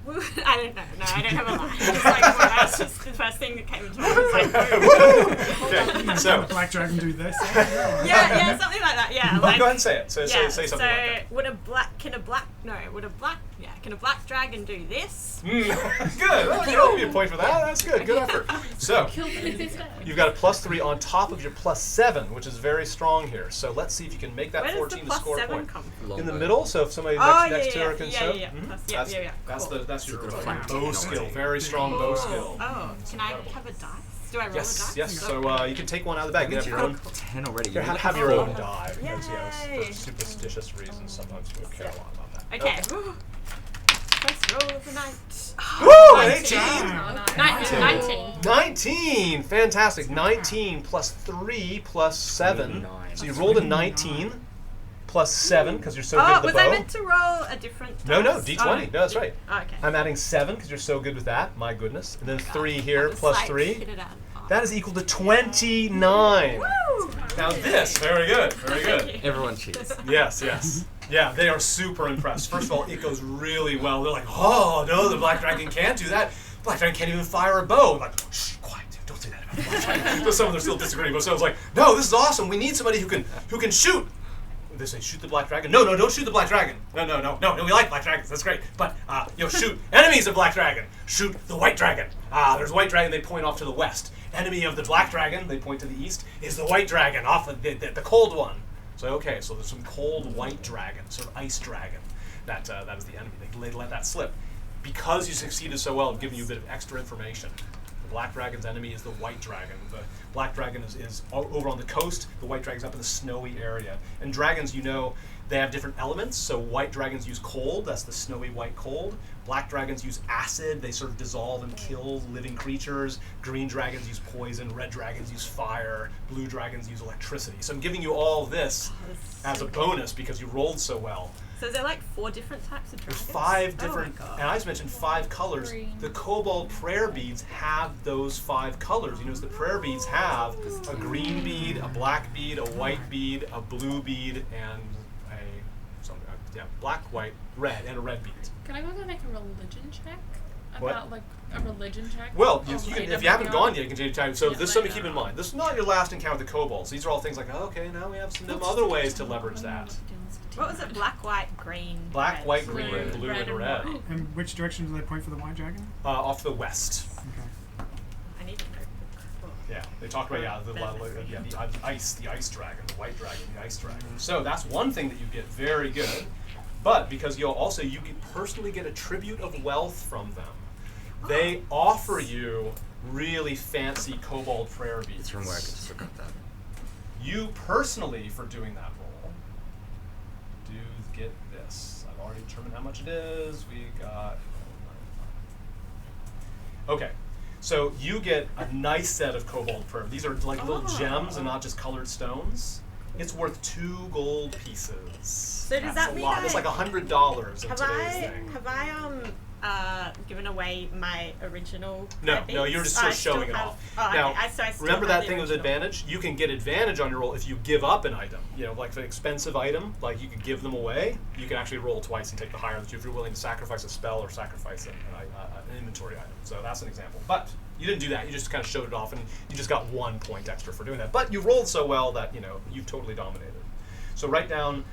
I don't know. No, I don't have a line. It's like, that's just the first thing that came into my mind. It's like, Okay, so Black Dragon do this. yeah, something like that. Yeah. go Like, ahead and say it. Say something so like can a black dragon do this? that. Good. Well, I'll give you a point for that. That's good. Good effort. So you've got a +3 on top of your +7, which is very strong here. So let's see if you can make that Where does 14 the to score a +7 point. come from? In the middle, so if somebody next to her can show. Yeah. That's Yeah. that's Cool. that's your Flank. bow skill. Very strong bow skill. Oh, can I have a dice? Do I roll a dice? Yes. So you can take one out of the bag. You Haven't have you your own. rolled 10 already? Here, You have, look have your at own four. die because Yay. for superstitious reasons sometimes people care a lot about that. Okay. First roll of the night. Woo! 19. 18. 19. 19. Fantastic. 19 plus 3 plus 7. 29. So you rolled a 19 plus 7 because you're so good Oh, with the was bow. I meant to roll a different No, dice? D20. Oh. No, that's right. Oh, okay. I'm adding 7 because you're so good with that. My goodness. And then 3 I here was plus like, 3. hit it out of the park. That is equal to 29. Woo! Now this, very good, very good. Everyone cheers. Yes. Yeah, they are super impressed. First of all, it goes really well. They're like, oh, no, the Black Dragon can't do that. Black Dragon can't even fire a bow. I'm like, shh, quiet, don't say that about the Black Dragon. So some of them are still disagreeing, but someone's like, no, this is awesome. We need somebody who can shoot. They say, shoot the Black Dragon. No, don't shoot the Black Dragon. No, we like Black Dragons. That's great. But, shoot enemies of Black Dragon. Shoot the White Dragon. There's a White Dragon. They point off to the west. Enemy of the Black Dragon, they point to the east, is the White Dragon, off the cold one. So, okay, so there's some cold White Dragon, sort of ice dragon. That is the enemy. They let that slip. Because you succeeded so well, I've given you a bit of extra information. The Black Dragon's enemy is the White Dragon. The Black Dragon is over on the coast. The White Dragon's up in the snowy area. And dragons, they have different elements. So White Dragons use cold. That's the snowy white cold. Black Dragons use acid. They sort of dissolve and kill living creatures. Green Dragons use poison. Red Dragons use fire. Blue Dragons use electricity. So I'm giving you all this as a bonus because you rolled so well. So is there like 4 different types of dragons? There's 5 Oh different, my God. and I just mentioned 5 colors. Green. The Cobalt prayer beads have those 5 colors. You notice the prayer beads have a green bead, a black bead, a white bead, a blue bead, and black, white, red, and a red bead. Can I go and make a religion check? What? About like a religion check? Well, Oh, you can, later if you haven't maybe gone on? yet, you can change time. So Yeah, this is something to later keep in on. mind. This is not your last encounter with the Kobolds. These are all things like, okay, now we have some other ways to leverage that. What was it? Black, white, green, Black, red. white, green, Blue, blue, red, and red. and And which direction do they point for the White Dragon? Off to the west. Okay. I need a notebook. Yeah, they talk about the ice dragon, the white dragon, the ice dragon. So that's one thing that you get very good, but because you can personally get a tribute of wealth from them. They offer you really fancy Kobold prayer beads. It's from work, I just forgot that. You personally, for doing that roll, do get this. I've already determined how much it is. We got. Okay. So you get a nice set of Kobold prayer. These are like little gems and not just colored stones. It's worth 2 gold pieces. So does That's that a mean lot. That's like $100 in Have today's thing. given away my original? No, red you're beads? just sort I of showing still it have- off. Oh, Now, okay. I still remember have that the thing with original. advantage? You can get advantage on your roll if you give up an item. Like an expensive item, like you could give them away. You can actually roll twice and take the higher of the two if you're willing to sacrifice a spell or sacrifice an inventory item. So that's an example. But you didn't do that. You just kind of showed it off, and you just got 1 point extra for doing that. But you rolled so well that you've totally dominated. So write down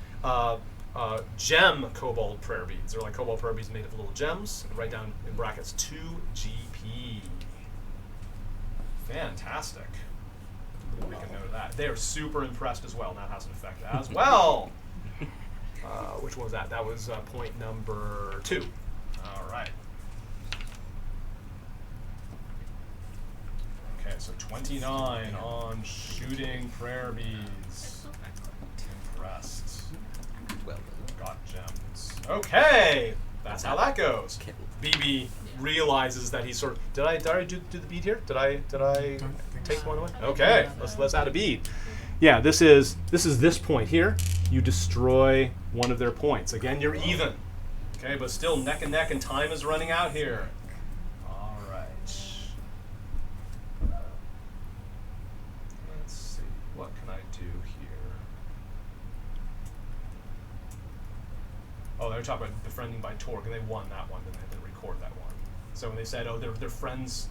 gem Kobold prayer beads. They're like Kobold prayer beads made of little gems. And write down in brackets 2 GP. Fantastic. Make a note of that. They are super impressed as well. That has an effect as well. Which one was that? That was point number 2. All right. Okay, so 29 on shooting prayer beads. Impressed. Well, Got gems. Okay, that's how that goes. okay. BB realizes that he's sort of. Did I do the bead here? Did I Don't think take so. one away? Okay, let's add a bead. Yeah, this is this point here. You destroy one of their points. Again, you're even. Okay, but still neck and neck, and time is running out here. All right. Let's see. What can I do here? Oh, they were talking about befriending by Torg, and they won that one, and they didn't record that one. So when they said, oh, they're friends,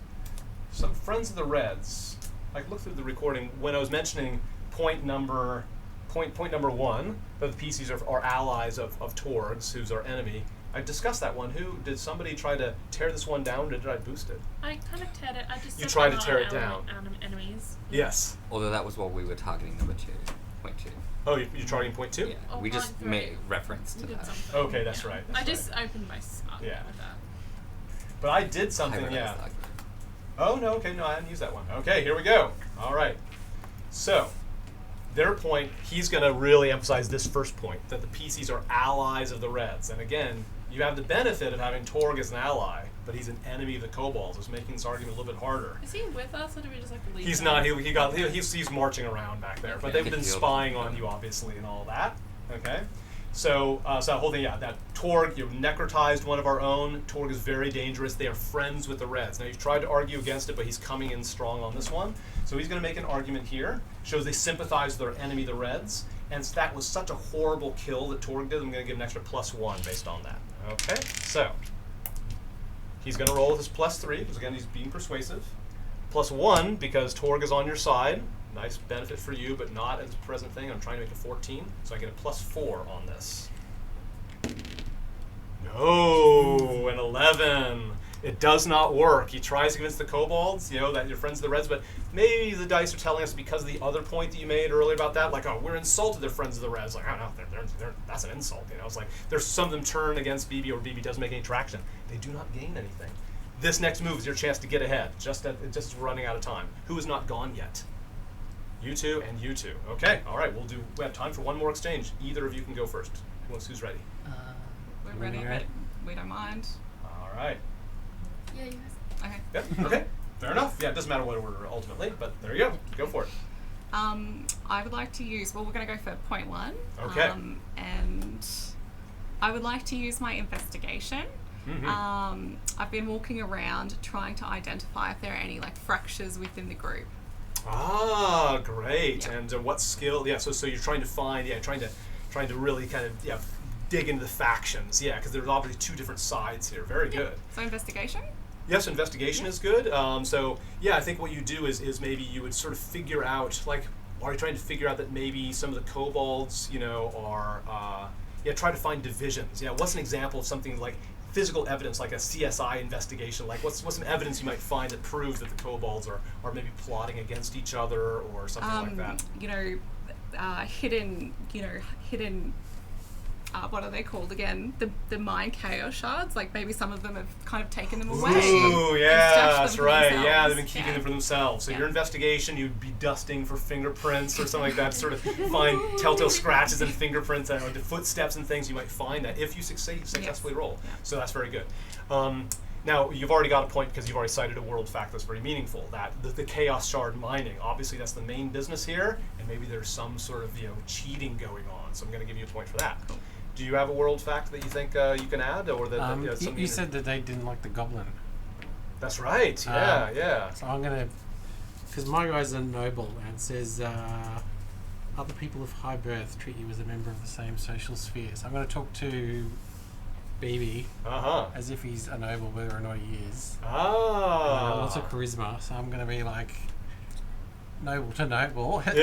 some friends of the Reds. Like, look through the recording when I was mentioning point number 1, that the PCs are allies of Torg's, who's our enemy. I discussed that one. Did somebody try to tear this one down, or did I boost it? I kind of teared it. I just You said tried to I'm tear not it down. Enemies. Yes. Although that was what we were targeting, number 2.2. Oh, you're targeting point 2? Yeah, Oh, we just point made three. reference to We did that. something. Okay, that's right. That's I just right. opened my smart Yeah. with that. But I did something, Hybridized yeah. argument. Oh, no, okay, no, I hadn't used that one. Okay, here we go. All right. So, their point, he's going to really emphasize this first point, that the PCs are allies of the Reds. And again, you have the benefit of having Torg as an ally, but he's an enemy of the Kobolds. It's making this argument a little bit harder. Is he with us, or do we just like leave He's him? not. He's marching around back there. But they've been spying on you, obviously, and all that. Okay? So that whole thing, yeah, that Torg, you've necrotized one of our own. Torg is very dangerous. They are friends with the Reds. Now, you've tried to argue against it, but he's coming in strong on this one. So he's going to make an argument here. Shows they sympathize with their enemy, the Reds. And that was such a horrible kill that Torg did. I'm going to give him an extra +1 based on that. Okay? So, he's going to roll with his +3, because again, he's being persuasive. +1, because Torg is on your side. Nice benefit for you, but not as a present thing. I'm trying to make it 14, so I get a +4 on this. No, an 11. It does not work. He tries to convince the Kobolds, that you're friends of the Reds, but maybe the dice are telling us because of the other point that you made earlier about that, like, oh, we're insulted, they're friends of the Reds. Like, oh, no, that's an insult. It's like there's some of them turn against BB, or BB doesn't make any traction. They do not gain anything. This next move is your chance to get ahead, just running out of time. Who is not gone yet? You two and you two. Okay, all right, we have time for one more exchange. Either of you can go first. Who's ready? We're ready, but we don't mind. All right. Yeah, you guys. Okay. Yep, okay. Fair enough. Yeah, it doesn't matter what order ultimately, but there you go. Go for it. I would like to use, we're going to go for point 1. Okay. And I would like to use my investigation. Mm-hmm. I've been walking around trying to identify if there are any fractures within the group. Ah, great. Yeah. And what skill? Yeah, so you're trying to find, trying to really kind of, dig into the factions. Yeah, because there's obviously two different sides here. Very good. So investigation? Yes, investigation is good. I think what you do is maybe you would sort of figure out, are you trying to figure out that maybe some of the Kobolds, are, try to find divisions. Yeah, what's an example of something like physical evidence, like a CSI investigation? Like, what's some evidence you might find that proves that the Kobolds are maybe plotting against each other or something like that? Hidden, what are they called again? The mind chaos shards. Like maybe some of them have kind of taken them away. Ooh, yeah, that's right. Themselves. Yeah, they've been keeping them for themselves. So Yeah. your investigation, you'd be dusting for fingerprints or something like that. Sort of find telltale scratches and fingerprints and the footsteps and things. You might find that if you successfully roll. Yeah. So that's very good. Now, you've already got a point because you've already cited a world fact that's very meaningful, that the chaos shard mining, obviously that's the main business here, and maybe there's some sort of cheating going on. So I'm going to give you a point for that. Cool. Do you have a world fact that you think you can add, or that you said that they didn't like the goblin. That's right. Yeah. So I'm gonna, because my guy's a noble and says other people of high birth treat you as a member of the same social sphere. So I'm going to talk to BB as if he's a noble, whether or not he is. Lots of charisma, so I'm going to be like noble to noble. Sort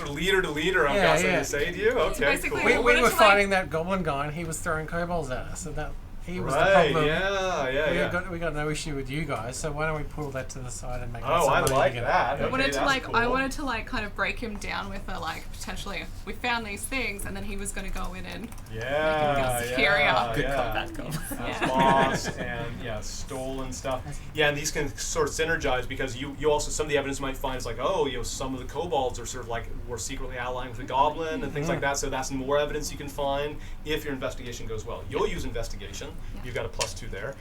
of leader to leader. I'm guessing to say to you. Okay, basically cool. We were fighting that goblin guy, and he was throwing kobolds at us, so that he was the Right. problem. Yeah. We got no issue with you guys, so why don't we pull that to the side and make Oh, I somebody like together? that. I Okay, wanted to that's cool. I wanted to kind of break him down with potentially we found these things and then he was going to go in and Yeah, superior. Good yeah. combat goal. That's Yeah. lost and stolen stuff. Yeah, and these can sort of synergize because you also, some of the evidence you might find is like, some of the kobolds are sort of like we're secretly allying with the goblin and things like that. So that's more evidence you can find if your investigation goes well. You'll use investigation. You've got a +2 there.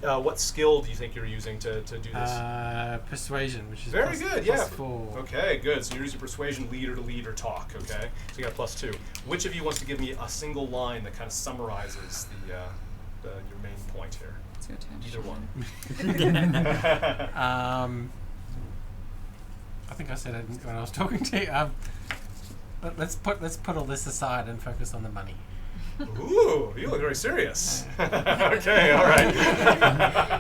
What skill do you think you're using to do this? Persuasion, which is Very good, yeah. +4. Okay, good. So you're using persuasion, leader to leader talk. Okay, so you got a +2. Which of you wants to give me a single line that kind of summarizes your main point here? It's your turn. Either one. I think I said it when I was talking to you. Let's put all this aside and focus on the money. Ooh, you look very serious. Okay, all right.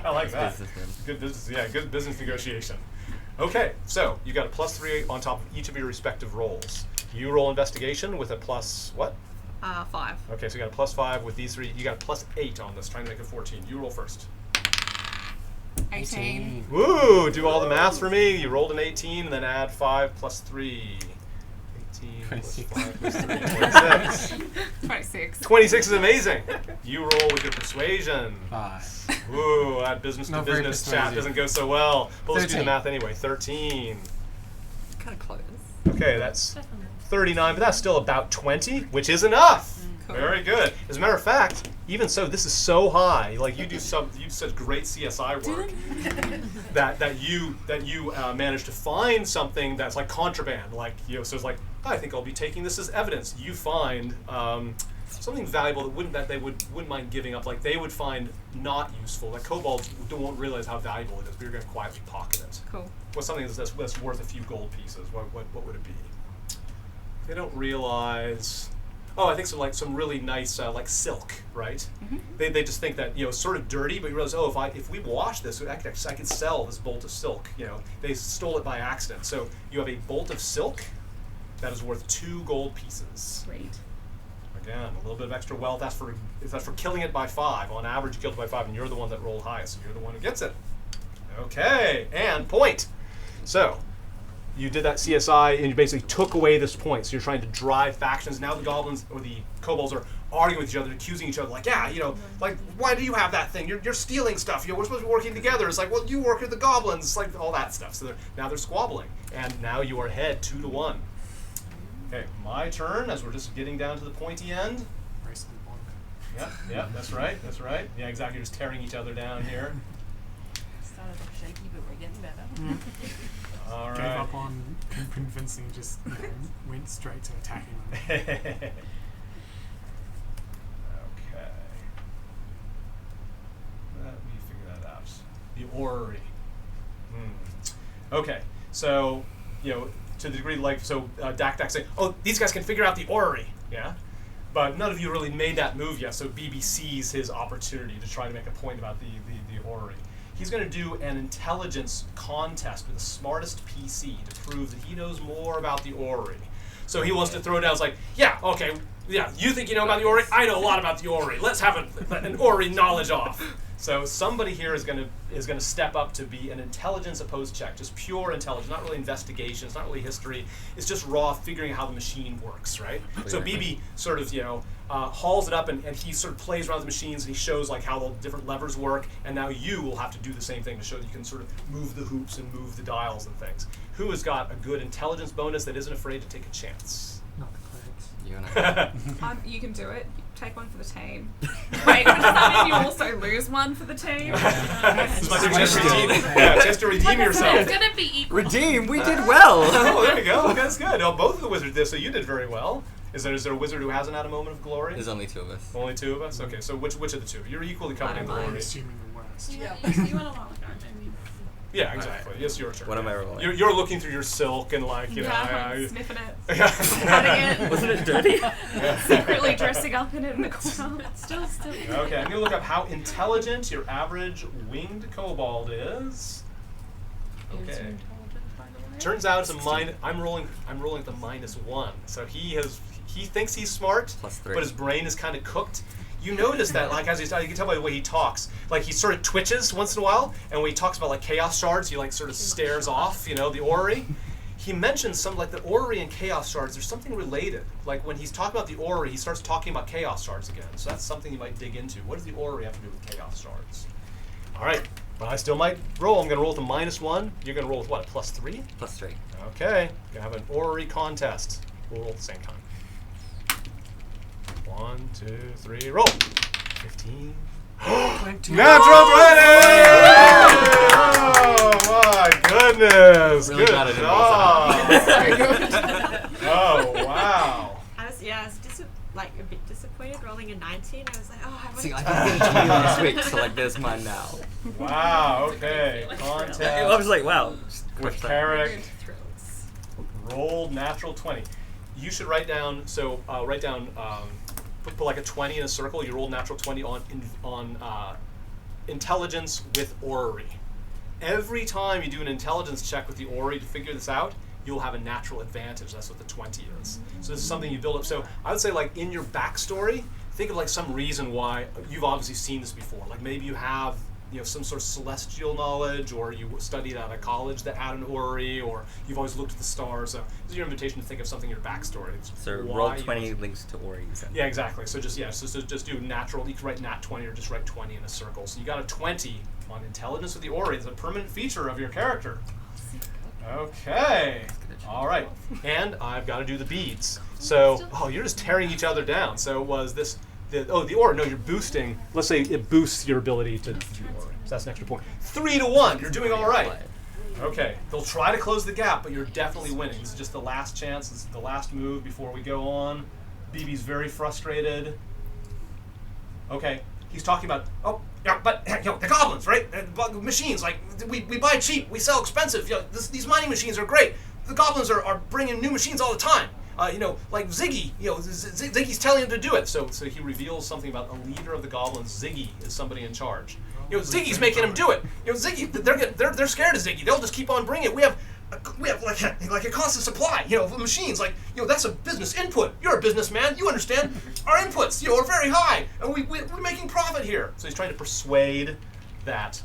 I like that. Good business. Yeah, good business negotiation. Okay, so you got a +3 on top of each of your respective rolls. You roll investigation with a plus what? 5. Okay, so you got a +5 with these three. You got a +8 on this, trying to make it 14. You roll first. 18. Woo! Do all the math for me. You rolled an 18 and then add 5 + 3. 13 26. plus 5 plus 3, 26. 26. 26 is amazing. You roll with your persuasion. 5. Ooh, that business to Not very business chat persuasive. doesn't go so well. But let's do the 13. math anyway. 13. Kind of close. Okay, that's 39, but that's still about 20, which is enough. Cool. Very good. As a matter of fact, even so, this is so high. Like you do such great CSI work that you managed to find something that's like contraband. Like so it's like I think I'll be taking this as evidence. You find something valuable that they wouldn't mind giving up. Like they would find not useful. Like kobolds won't realize how valuable it is, but you're going to quietly pocket it. Cool. What's something that's worth a few gold pieces? What would it be? They don't realize. Oh, I think some really nice like silk, right? Mm-hmm. They just think that it's sort of dirty, but you realize if we wash this, I could sell this bolt of silk. They stole it by accident. So you have a bolt of silk that is worth 2 gold pieces. Great. Again, a little bit of extra wealth. That's for killing it by 5. On average, you killed it by 5, and you're the one that rolled highest, so you're the one who gets it. Okay, and point. So you did that CSI, and you basically took away this point. So you're trying to drive factions. Now the goblins or the kobolds are arguing with each other, accusing each other, like, like, why do you have that thing? You're stealing stuff. We're supposed to be working together. It's like, well, you work with the goblins. It's like all that stuff. So now they're squabbling, and now you are ahead 2-1. Okay, my turn. As we're just getting down to the pointy end. Race to the bottom. Yeah, that's right. Yeah, exactly. You're just tearing each other down here. Started off shaky, but we're getting better. All Gave right. up on convincing, just went straight to attacking them. Okay. Let me figure that out. The orrery. Okay, so to the degree Dak saying, "Oh, these guys can figure out the orrery." Yeah, but none of you really made that move yet. So BB sees his opportunity to try to make a point about the orrery. He's going to do an intelligence contest with the smartest PC to prove that he knows more about the orrery. So he wants to throw down, it's like, you think you know about the orrery? I know a lot about the orrery. Let's have an orrery knowledge off. So somebody here is going to step up to be an intelligence opposed check, just pure intelligence, not really investigation, it's not really history, it's just raw figuring out how the machine works, right? So BB sort of, hauls it up and he sort of plays around with the machines and he shows like how the different levers work, and now you will have to do the same thing to show that you can sort of move the hoops and move the dials and things. Who has got a good intelligence bonus that isn't afraid to take a chance? Not the clerics. You and I. You can do it. Take one for the team. Wait, does that mean you also lose one for the team? This is my chance to redeem. Yeah, chance to redeem yourself. It's gonna be equal. Redeem. We did well. Oh, there you go. That's good. Oh, both of the wizards did, so you did very well. Is there a wizard who hasn't had a moment of glory? There's only 2 of us. Only 2 of us? Okay, so which of the 2? You're equally covered in I don't mind. glory. Assuming the worst. You went a while ago, maybe. Yeah, exactly. Yes, your turn. What am I rolling? You're looking through your silk and like, I'm sniffing it, Yeah. cutting it, Wasn't it dirty? secretly dressing up in it in the corner. Still. Okay, I'm gonna look up how intelligent your average winged kobold is. Is Okay. intelligent, by the way? Turns out it's a I'm rolling at the -1. So he thinks he's smart, +3. but his brain is kind of cooked. You notice that, like, as he's talking, you can tell by the way he talks. Like, he sort of twitches once in a while, and when he talks about, like, chaos shards, he, like, sort of stares off, the orrery. He mentions some, like, the orrery and chaos shards, there's something related. Like, when he's talking about the orrery, he starts talking about chaos shards again. So that's something you might dig into. What does the orrery have to do with chaos shards? All right, but I still might roll. I'm going to roll with a -1. You're going to roll with what, a +3? +3. Okay, going to have an orrery contest. We'll roll at the same time. 1, 2, 3, roll. 15. Natural 20! Oh my goodness! Really Good glad I didn't roll job. Oh wow! I was a bit disappointed rolling a 19. I was like, oh, I See, want I didn't get a 20 last week, so like, there's mine now. Wow. Okay. I Contest was like, wow. Just with crushed that. Carrick. Rolled natural 20. You should write down. So write down. Put like a 20 in a circle. You roll natural 20 on intelligence with orrery. Every time you do an intelligence check with the orrery to figure this out, you'll have a natural advantage. That's what the 20 is. So this is something you build up. So I would say, like, in your backstory, think of like some reason why you've obviously seen this before. Like maybe you have some sort of celestial knowledge, or you studied at a college that had an orrery, or you've always looked at the stars. So this is your invitation to think of something in your backstory. It's So roll 20 links to Ori's. Yeah, exactly. So just do natural. You can write nat 20 or just write 20 in a circle. So you got a 20 on intelligence of the orrery. It's a permanent feature of your character. Okay. All right. And I've got to do the beads. So you're just tearing each other down. So was this. The aura, no, you're boosting. Let's say it boosts your ability to do aura. So that's an extra point. 3 to 1. You're doing all right. Okay. They'll try to close the gap, but you're definitely winning. This is just the last chance. This is the last move before we go on. BB's very frustrated. Okay. He's talking about, but the goblins, right? Machines, like, we buy cheap, we sell expensive. These mining machines are great. The goblins are bringing new machines all the time. Like Ziggy, Ziggy's telling him to do it. So he reveals something about a leader of the goblins. Ziggy is somebody in charge. Ziggy's making him do it. Ziggy, they're scared of Ziggy. They'll just keep on bringing it. We have like a constant supply, of machines. Like, that's a business input. You're a businessman. You understand. Our inputs, are very high, and we're making profit here. So he's trying to persuade that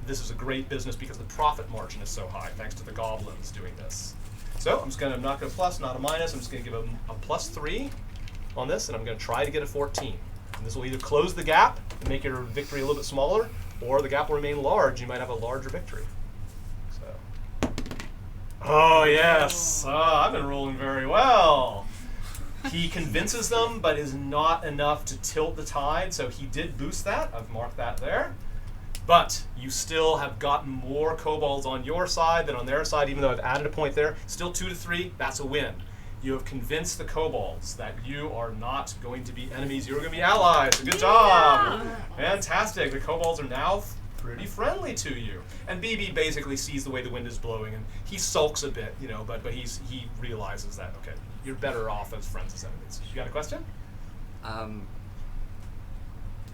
this is a great business because the profit margin is so high, thanks to the goblins doing this. So I'm not going to plus, not a minus. I'm just going to give him a +3 on this, and I'm going to try to get a 14. And this will either close the gap and make your victory a little bit smaller, or the gap will remain large. You might have a larger victory. So, oh yes, I've been rolling very well. He convinces them, but is not enough to tilt the tide. So he did boost that. I've marked that there. But you still have gotten more kobolds on your side than on their side, even though I've added a point there. Still 2 to 3, that's a win. You have convinced the kobolds that you are not going to be enemies, you're going to be allies. Good job. Fantastic. The kobolds are now pretty friendly to you. And BB basically sees the way the wind is blowing, and he sulks a bit, but he realizes that, okay, you're better off as friends as enemies. You got a question?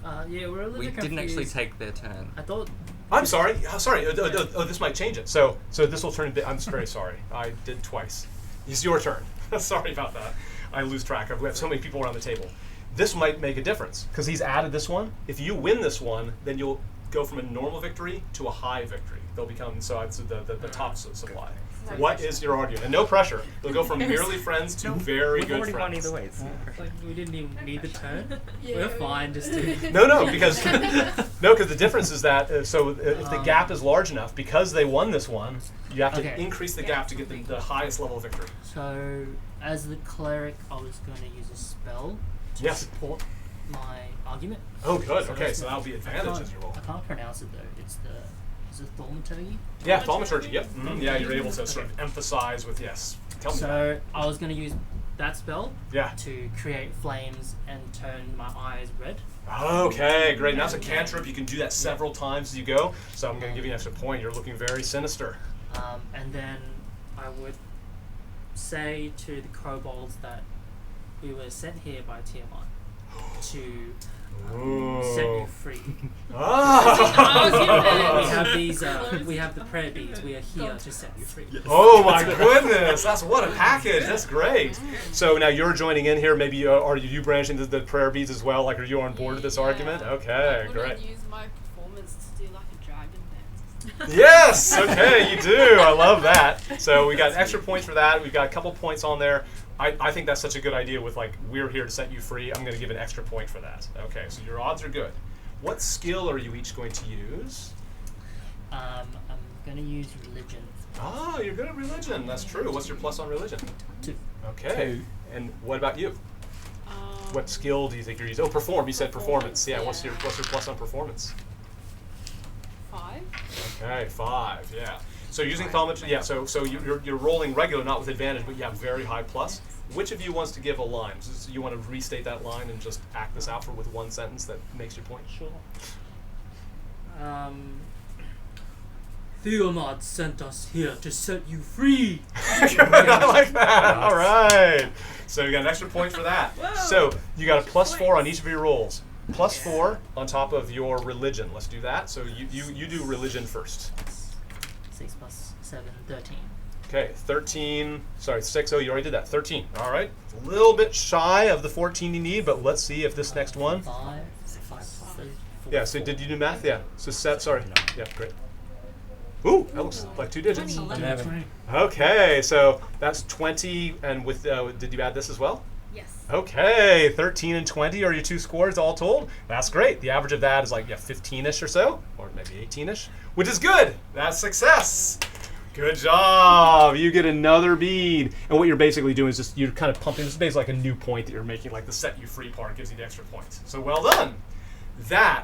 Yeah, we're a little We bit didn't actually confused. take their turn. I thought. I'm sorry. This might change it. So this will turn. I'm very sorry. I did twice. It's your turn. Sorry about that. I lose track. We have so many people around the table. This might make a difference because he's added this one. If you win this one, then you'll go from a normal victory to a high victory. They'll become the top supply. What is your argument? And no pressure. They'll go from merely friends to very good We've already won friends. either way. Like, we didn't even need the turn. We're fine just to. No, because the difference is that if the gap is large enough, because they won this one, you have to increase the gap to get the highest level of victory. So, as the cleric, I was going to use a spell to support my argument. Oh, good. So Okay, so that'll be advantage as you roll. I can't pronounce it though. Is it thaumaturgy? Yeah, thaumaturgy. Yep. Mm-hmm. Yeah, you're able to sort of emphasize with yes. Tell me. So I was going to use that spell. Yeah. To create flames and turn my eyes red. Okay, great. Now it's a cantrip. You can do that several times as you go. So I'm going to give you an extra point. You're looking very sinister. And then I would say to the kobolds that we were sent here by Tiamat to set you free. We have the prayer beads. We are here to set you free. Oh my goodness! That's what a package. That's great. So now you're joining in here. Maybe are you branching the prayer beads as well? Like, are you on board with this argument? Okay, great. Would I use my performance to do like a dragon dance? Yes. Okay, you do. I love that. So we got extra points for that. We've got a couple points on there. I think that's such a good idea with like, we're here to set you free. I'm going to give an extra point for that. Okay, so your odds are good. What skill are you each going to use? I'm going to use religion. Oh, you're good at religion. That's true. What's your plus on religion? 2. Okay. 2. And what about you? What skill do you think you're using? Oh, perform. You said performance. Yeah. What's your plus on performance? 5. Okay, 5. Yeah. So using thaumaturgy, yeah. So you're rolling regular, not with advantage, but you have very high plus. Which of you wants to give a line? So you want to restate that line and just act this out with one sentence that makes your point? Sure. Tiamat sent us here to set you free. I like that. All right. So you got an extra point for that. Whoa. So you got a +4 on each of your rolls. +4 on top of your religion. Let's do that. So you do religion first. 6 plus 7, 13. Okay, 13. Sorry, 6. Oh, you already did that. 13. All right. A little bit shy of the 14 you need, but let's see if this next one. 5, Yeah, so did you do math? Yeah. So sorry. Yeah, great. Ooh, that looks like 2 digits. 11. Okay, so that's 20, and with did you add this as well? Yes. Okay, 13 and 20 are your 2 scores all told. That's great. The average of that is like 15-ish or so, or maybe 18-ish, which is good. That's success. Good job. You get another bead. And what you're basically doing is just you're kind of pumping. This is basically like a new point that you're making, like the set you free part gives you the extra points. So well done.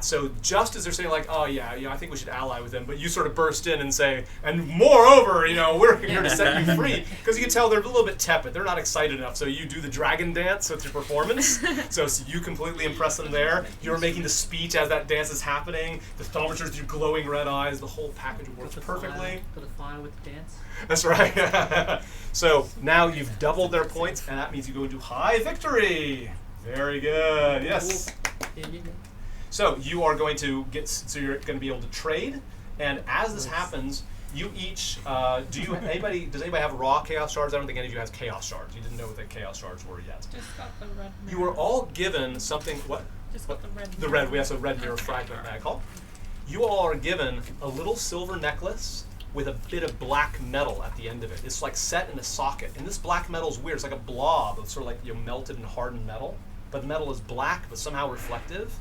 So just as they're saying like, oh yeah, I think we should ally with them, but you sort of burst in and say, and moreover, we're here to set you free, because you can tell they're a little bit tepid. They're not excited enough. So you do the dragon dance with your performance. so you completely impress them there. You're making the speech as that dance is happening. The thaumaturgs, your glowing red eyes, the whole package works perfectly. Got a fire with the dance. That's right. So now you've doubled their points, and that means you go into high victory. Very good. Yes. So you are going to you're going to be able to trade, and as this happens, you each does anybody have raw chaos shards? I don't think any of you has chaos shards. You didn't know what the chaos shards were yet. Just got the red. You were all given something. What? Just got the red. The red. We have a red mirror fragment that I call. You all are given a little silver necklace with a bit of black metal at the end of it. It's like set in a socket, and this black metal is weird. It's like a blob of sort of like melted and hardened metal, but the metal is black but somehow reflective.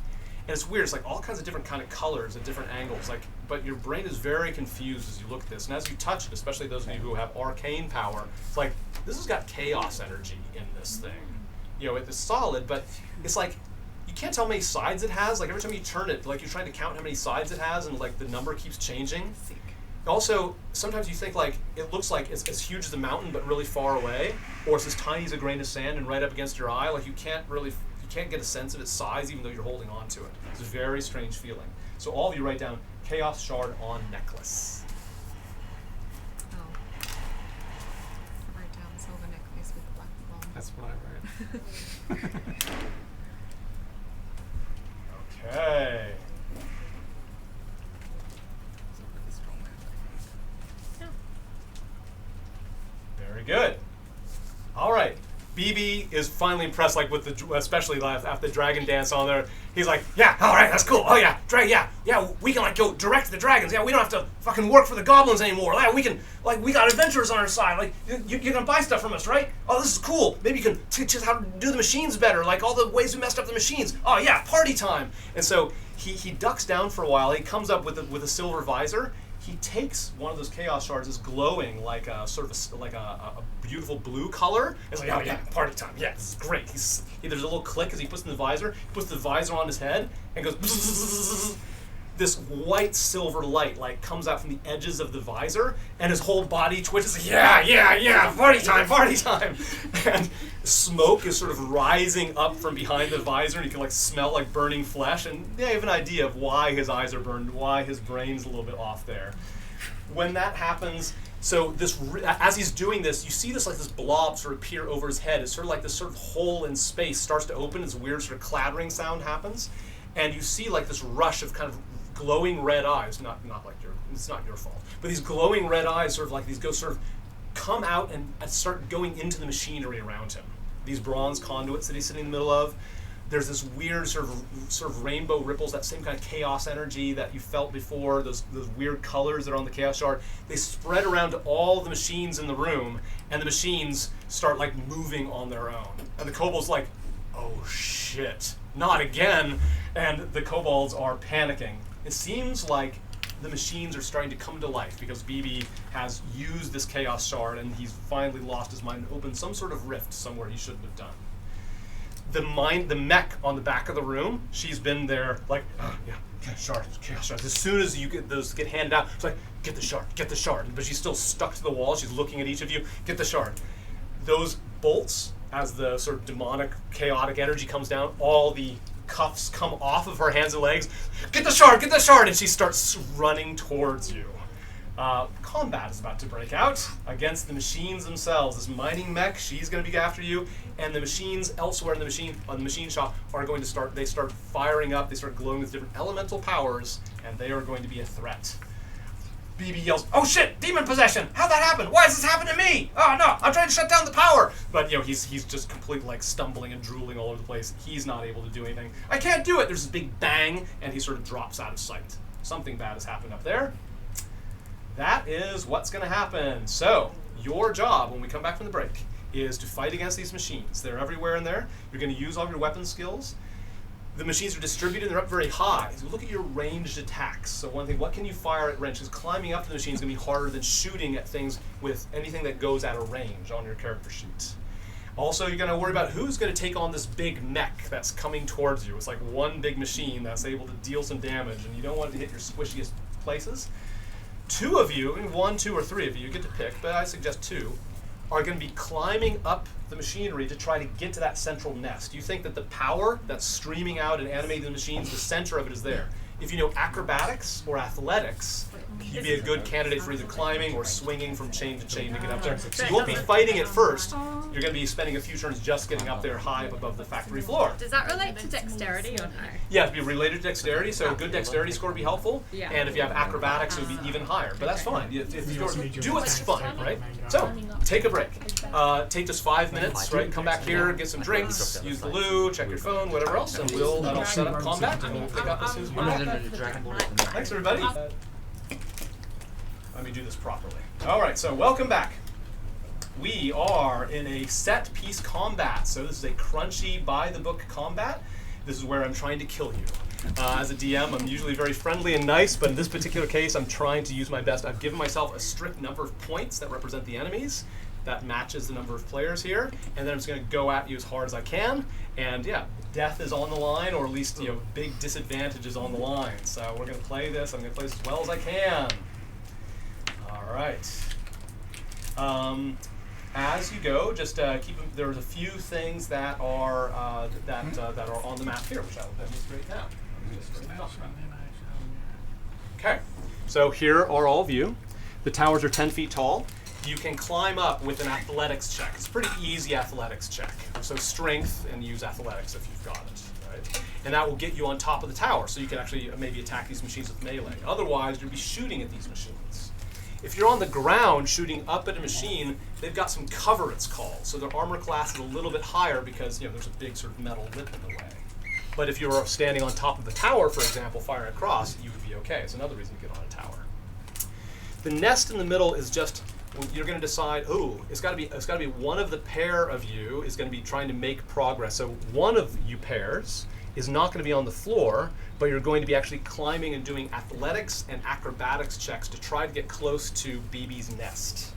And it's weird. It's like all kinds of different kind of colors at different angles. But your brain is very confused as you look at this. And as you touch it, especially those of you who have arcane power, it's like this has got chaos energy in this thing. It's solid, but it's like you can't tell how many sides it has. Like every time you turn it, like you're trying to count how many sides it has, and like the number keeps changing. Also, sometimes you think like it looks like it's as huge as a mountain, but really far away, or it's as tiny as a grain of sand and right up against your eye. Like you can't get a sense of its size even though you're holding on to it. It's a very strange feeling. So all of you write down chaos shard on necklace. Oh. I wrote down silver necklace with black bomb. That's what I wrote. Okay. Very good. All right. BB is finally impressed, like with especially after the dragon dance on there. He's like, yeah, all right, that's cool. Oh yeah, we can like go direct to the dragons. Yeah, we don't have to fucking work for the goblins anymore. Yeah, we can we got adventurers on our side. Like you're gonna buy stuff from us, right? Oh, this is cool. Maybe you can teach us how to do the machines better, like all the ways we messed up the machines. Oh yeah, party time. And so he ducks down for a while. He comes up with a silver visor. He takes one of those chaos shards, is glowing like a sort of a beautiful blue color. It's like, oh yeah, party time. Yeah, this is great. There's a little click as he puts in the visor. He puts the visor on his head and goes. Bzzz. This white silver light comes out from the edges of the visor, and his whole body twitches. Like, yeah, party time. And smoke is sort of rising up from behind the visor, and you can smell like burning flesh. And they have an idea of why his eyes are burned, why his brain's a little bit off there. When that happens, so as he's doing this, you see this blob sort of appear over his head. It's sort of like this sort of hole in space starts to open. This weird sort of clattering sound happens, and you see this rush of kind of glowing red eyes, it's not your fault, but these glowing red eyes come out and start going into the machinery around him. These bronze conduits that he's sitting in the middle of. There's this weird sort of rainbow ripples, that same kind of chaos energy that you felt before, those weird colors that are on the chaos shard. They spread around to all the machines in the room, and the machines start moving on their own. And the kobold's like, oh shit, not again. And the kobolds are panicking. It seems like the machines are starting to come to life because BB has used this chaos shard and he's finally lost his mind and opened some sort of rift somewhere he shouldn't have done. The mech on the back of the room, she's been there chaos shards. As soon as you get those get handed out, it's like, get the shard. But she's still stuck to the wall. She's looking at each of you, get the shard. Those bolts, as the sort of demonic, chaotic energy comes down, all the cuffs come off of her hands and legs. Get the shard! And she starts running towards you. Combat is about to break out against the machines themselves. This mining mech, she's going to be after you, and the machines elsewhere in the machine shop are going to start firing up. They start glowing with different elemental powers, and they are going to be a threat. BB yells, "Oh shit! Demon possession! How'd that happen? Why does this happen to me? Oh no! I'm trying to shut down the power!" But he's just completely like stumbling and drooling all over the place. He's not able to do anything. "I can't do it!" There's this big bang, and he sort of drops out of sight. Something bad has happened up there. That is what's going to happen. So your job when we come back from the break is to fight against these machines. They're everywhere in there. You're going to use all of your weapon skills. The machines are distributed, they're up very high. So look at your ranged attacks. So one thing, what can you fire at range? Because climbing up the machine is going to be harder than shooting at things with anything that goes out of range on your character sheet. Also, you're going to worry about who's going to take on this big mech that's coming towards you. It's like one big machine that's able to deal some damage, and you don't want it to hit your squishiest places. 2 of you, 1, 2, or 3 of you, you get to pick, but I suggest 2, are going to be climbing up the machinery to try to get to that central nest. You think that the power that's streaming out and animating the machines, the center of it is there. If you know acrobatics or athletics, you'd be a good candidate for either climbing or swinging from chain to chain to get up there. So you won't be fighting at first. You're going to be spending a few turns just getting up there high above the factory floor. Does that relate to dexterity or no? Yeah, it'd be related to dexterity, so a good dexterity score would be helpful. Yeah. And if you have acrobatics, it would be even higher. But that's fine. Do what's fun, right? So, take a break. Take just 5 minutes, right? Come back here, get some drinks, use the loo, check your phone, whatever else, and I'll set up combat, and we'll pick up as soon as we can. Thanks, everybody. Let me do this properly. All right, so welcome back. We are in a set-piece combat. So this is a crunchy, by-the-book combat. This is where I'm trying to kill you. As a DM, I'm usually very friendly and nice, but in this particular case, I'm trying to use my best. I've given myself a strict number of points that represent the enemies. That matches the number of players here, and then I'm just going to go at you as hard as I can. And yeah, death is on the line, or at least big disadvantage is on the line. So we're going to play this. I'm going to play this as well as I can. All right. As you go, just keep. There's a few things that are that are on the map here, which I will demonstrate now. Okay. So here are all of you. The towers are 10 feet tall. You can climb up with an athletics check. It's a pretty easy athletics check. So strength and use athletics if you've got it, right? And that will get you on top of the tower, so you can actually maybe attack these machines with melee. Otherwise, you'll be shooting at these machines. If you're on the ground shooting up at a machine, they've got some cover, it's called. So their armor class is a little bit higher because there's a big sort of metal lip in the way. But if you're standing on top of the tower, for example, firing across, you would be okay. It's another reason to get on a tower. The nest in the middle is just. You're going to decide, it's got to be one of the pair of you is going to be trying to make progress. So one of you pairs is not going to be on the floor, but you're going to be actually climbing and doing athletics and acrobatics checks to try to get close to BB's nest.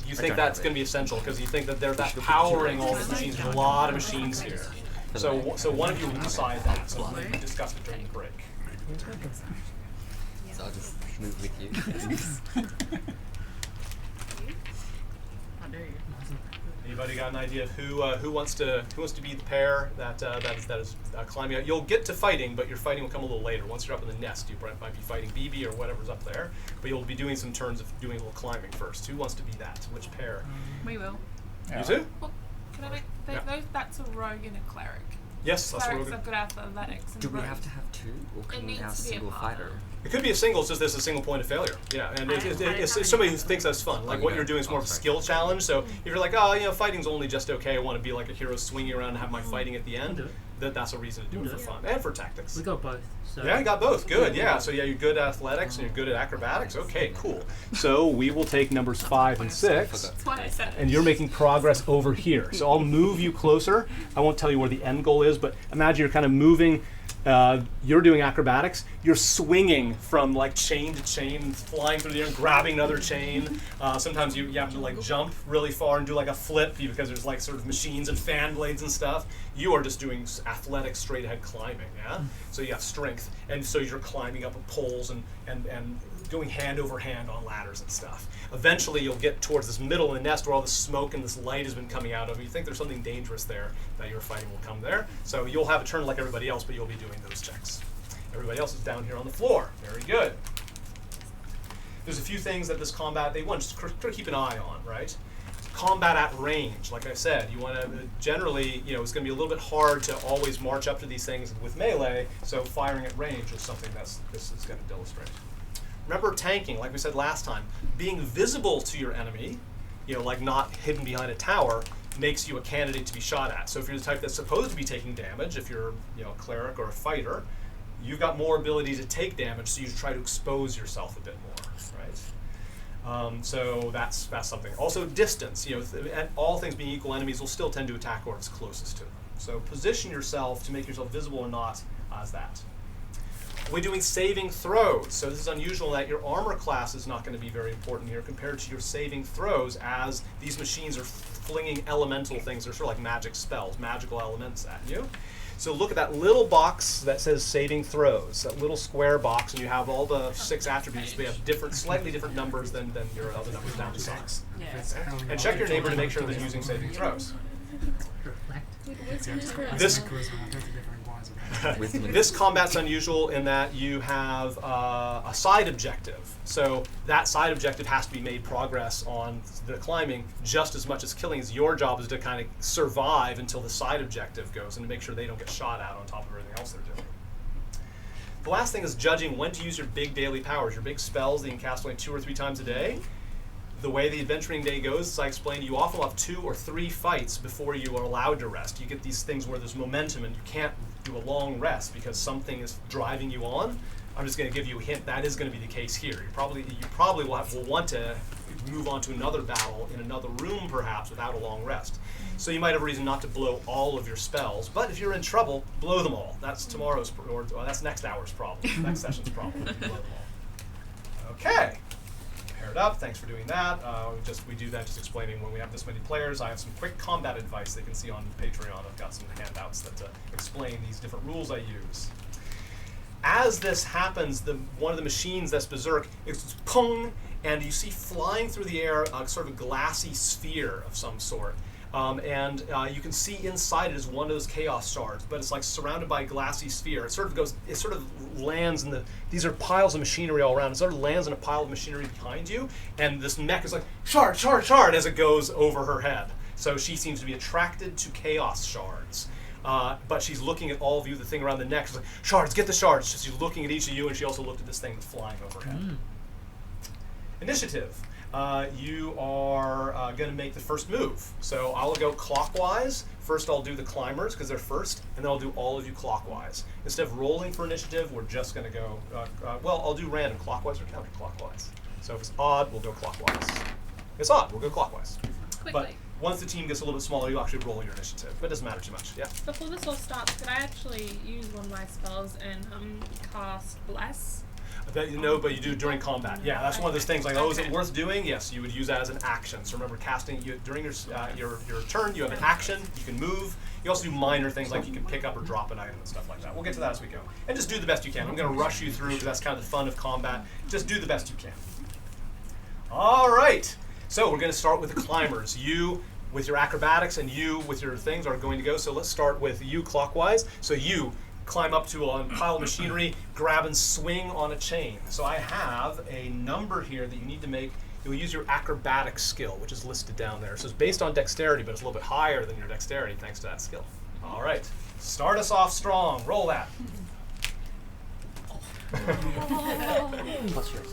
You think that's going to be essential because you think that that's powering all the machines. There's a lot of machines here. So one of you will decide that. So we discussed it during the break. So I'll just move with you. Anybody got an idea of who wants to be the pair that is climbing out? You'll get to fighting, but your fighting will come a little later. Once you're up in the nest, you might be fighting BB or whatever's up there, but you'll be doing some turns of doing a little climbing first. Who wants to be that? Which pair? We will. You too? Well, can I that's a rogue and a cleric. Yes, that's Clerics what are good athletics. And Do we rogues. have to have 2, or can we needs have to be a single partner. fighter? It could be a single, it's just there's a single point of failure. Yeah, and it's somebody who thinks that's fun. Like what you're doing is more of a skill challenge. So if you're like, fighting's only just okay. I want to be like a hero swinging around and have my fighting at the end. That's a reason to do it for fun and for tactics. We got both. So Yeah, you got both. Good. Yeah. So yeah, you're good at athletics and you're good at acrobatics. Okay, cool. So we will take numbers 5 and 6. That's why I said it. And you're making progress over here. So I'll move you closer. I won't tell you where the end goal is, but imagine you're kind of moving. You're doing acrobatics. You're swinging from like chain to chain, flying through the air and grabbing another chain. Sometimes you have to like jump really far and do like a flip because there's like sort of machines and fan blades and stuff. You are just doing athletic straight ahead climbing, yeah? So you have strength. And so you're climbing up poles and going hand over hand on ladders and stuff. Eventually you'll get towards this middle of the nest where all the smoke and this light has been coming out of. You think there's something dangerous there that you're fighting will come there. So you'll have a turn like everybody else, but you'll be doing those checks. Everybody else is down here on the floor. Very good. There's a few things that this combat, they want to keep an eye on, right? Combat at range, like I said, you want to generally, it's going to be a little bit hard to always march up to these things with melee, so firing at range is something this is going to illustrate. Remember tanking, like we said last time, being visible to your enemy, like not hidden behind a tower, makes you a candidate to be shot at. So if you're the type that's supposed to be taking damage, if you're a cleric or a fighter, you've got more ability to take damage, so you try to expose yourself a bit more, right? So that's something. Also distance, all things being equal, enemies will still tend to attack whoever's closest to them. So position yourself to make yourself visible or not as that. We're doing saving throws. So this is unusual in that your armor class is not going to be very important here compared to your saving throws, as these machines are flinging elemental things. They're sort of like magic spells, magical elements at you. So look at that little box that says saving throws, that little square box, and you have all the 6 attributes. They have slightly different numbers than your other numbers down the side. Yeah. And check your neighbor to make sure they're using saving throws. This combat's unusual in that you have a side objective. So that side objective has to be made progress on the climbing just as much as killing. Your job is to kind of survive until the side objective goes and to make sure they don't get shot at on top of everything else they're doing. The last thing is judging when to use your big daily powers, your big spells that you can cast only 2 or 3 times a day. The way the adventuring day goes, as I explained, you often will have 2 or 3 fights before you are allowed to rest. You get these things where there's momentum and you can't do a long rest because something is driving you on. I'm just going to give you a hint. That is going to be the case here. You probably will want to move on to another battle in another room, perhaps, without a long rest. So you might have a reason not to blow all of your spells, but if you're in trouble, blow them all. That's that's next hour's problem, next session's problem. Blow them all. Okay. Paired up. Thanks for doing that. We do that just explaining when we have this many players. I have some quick combat advice they can see on Patreon. I've got some handouts that explain these different rules I use. As this happens, one of the machines that's berserk, it's pung, and you see flying through the air sort of a glassy sphere of some sort. You can see inside it is one of those chaos shards, but it's like surrounded by a glassy sphere. It sort of lands in these are piles of machinery all around. It sort of lands in a pile of machinery behind you, and this mech is like, shard, shard, shard, as it goes over her head. So she seems to be attracted to chaos shards. But she's looking at all of you, the thing around the neck. She's like, shards, get the shards. She's looking at each of you, and she also looked at this thing that's flying overhead. Initiative. You are going to make the first move. So I'll go clockwise. First I'll do the climbers because they're first, and then I'll do all of you clockwise. Instead of rolling for initiative, we're just going to go, I'll do random, clockwise or counterclockwise. So if it's odd, we'll go clockwise. If it's odd, we'll go clockwise. Quickly. But once the team gets a little bit smaller, you actually roll your initiative. But it doesn't matter too much. Yeah. Before this all starts, could I actually use one of my spells and cast Bless? But you do during combat. Yeah, that's one of those things like, is it worth doing? Yes, you would use that as an action. So remember, casting during your turn, you have an action. You can move. You also do minor things like you can pick up or drop an item and stuff like that. We'll get to that as we go. And just do the best you can. I'm going to rush you through because that's kind of the fun of combat. Just do the best you can. All right. So we're going to start with the climbers. You with your acrobatics and you with your things are going to go. So let's start with you clockwise. So you climb up to a pile of machinery, grab and swing on a chain. So I have a number here that you need to make. You'll use your acrobatic skill, which is listed down there. So it's based on dexterity, but it's a little bit higher than your dexterity thanks to that skill. All right. Start us off strong. Roll that.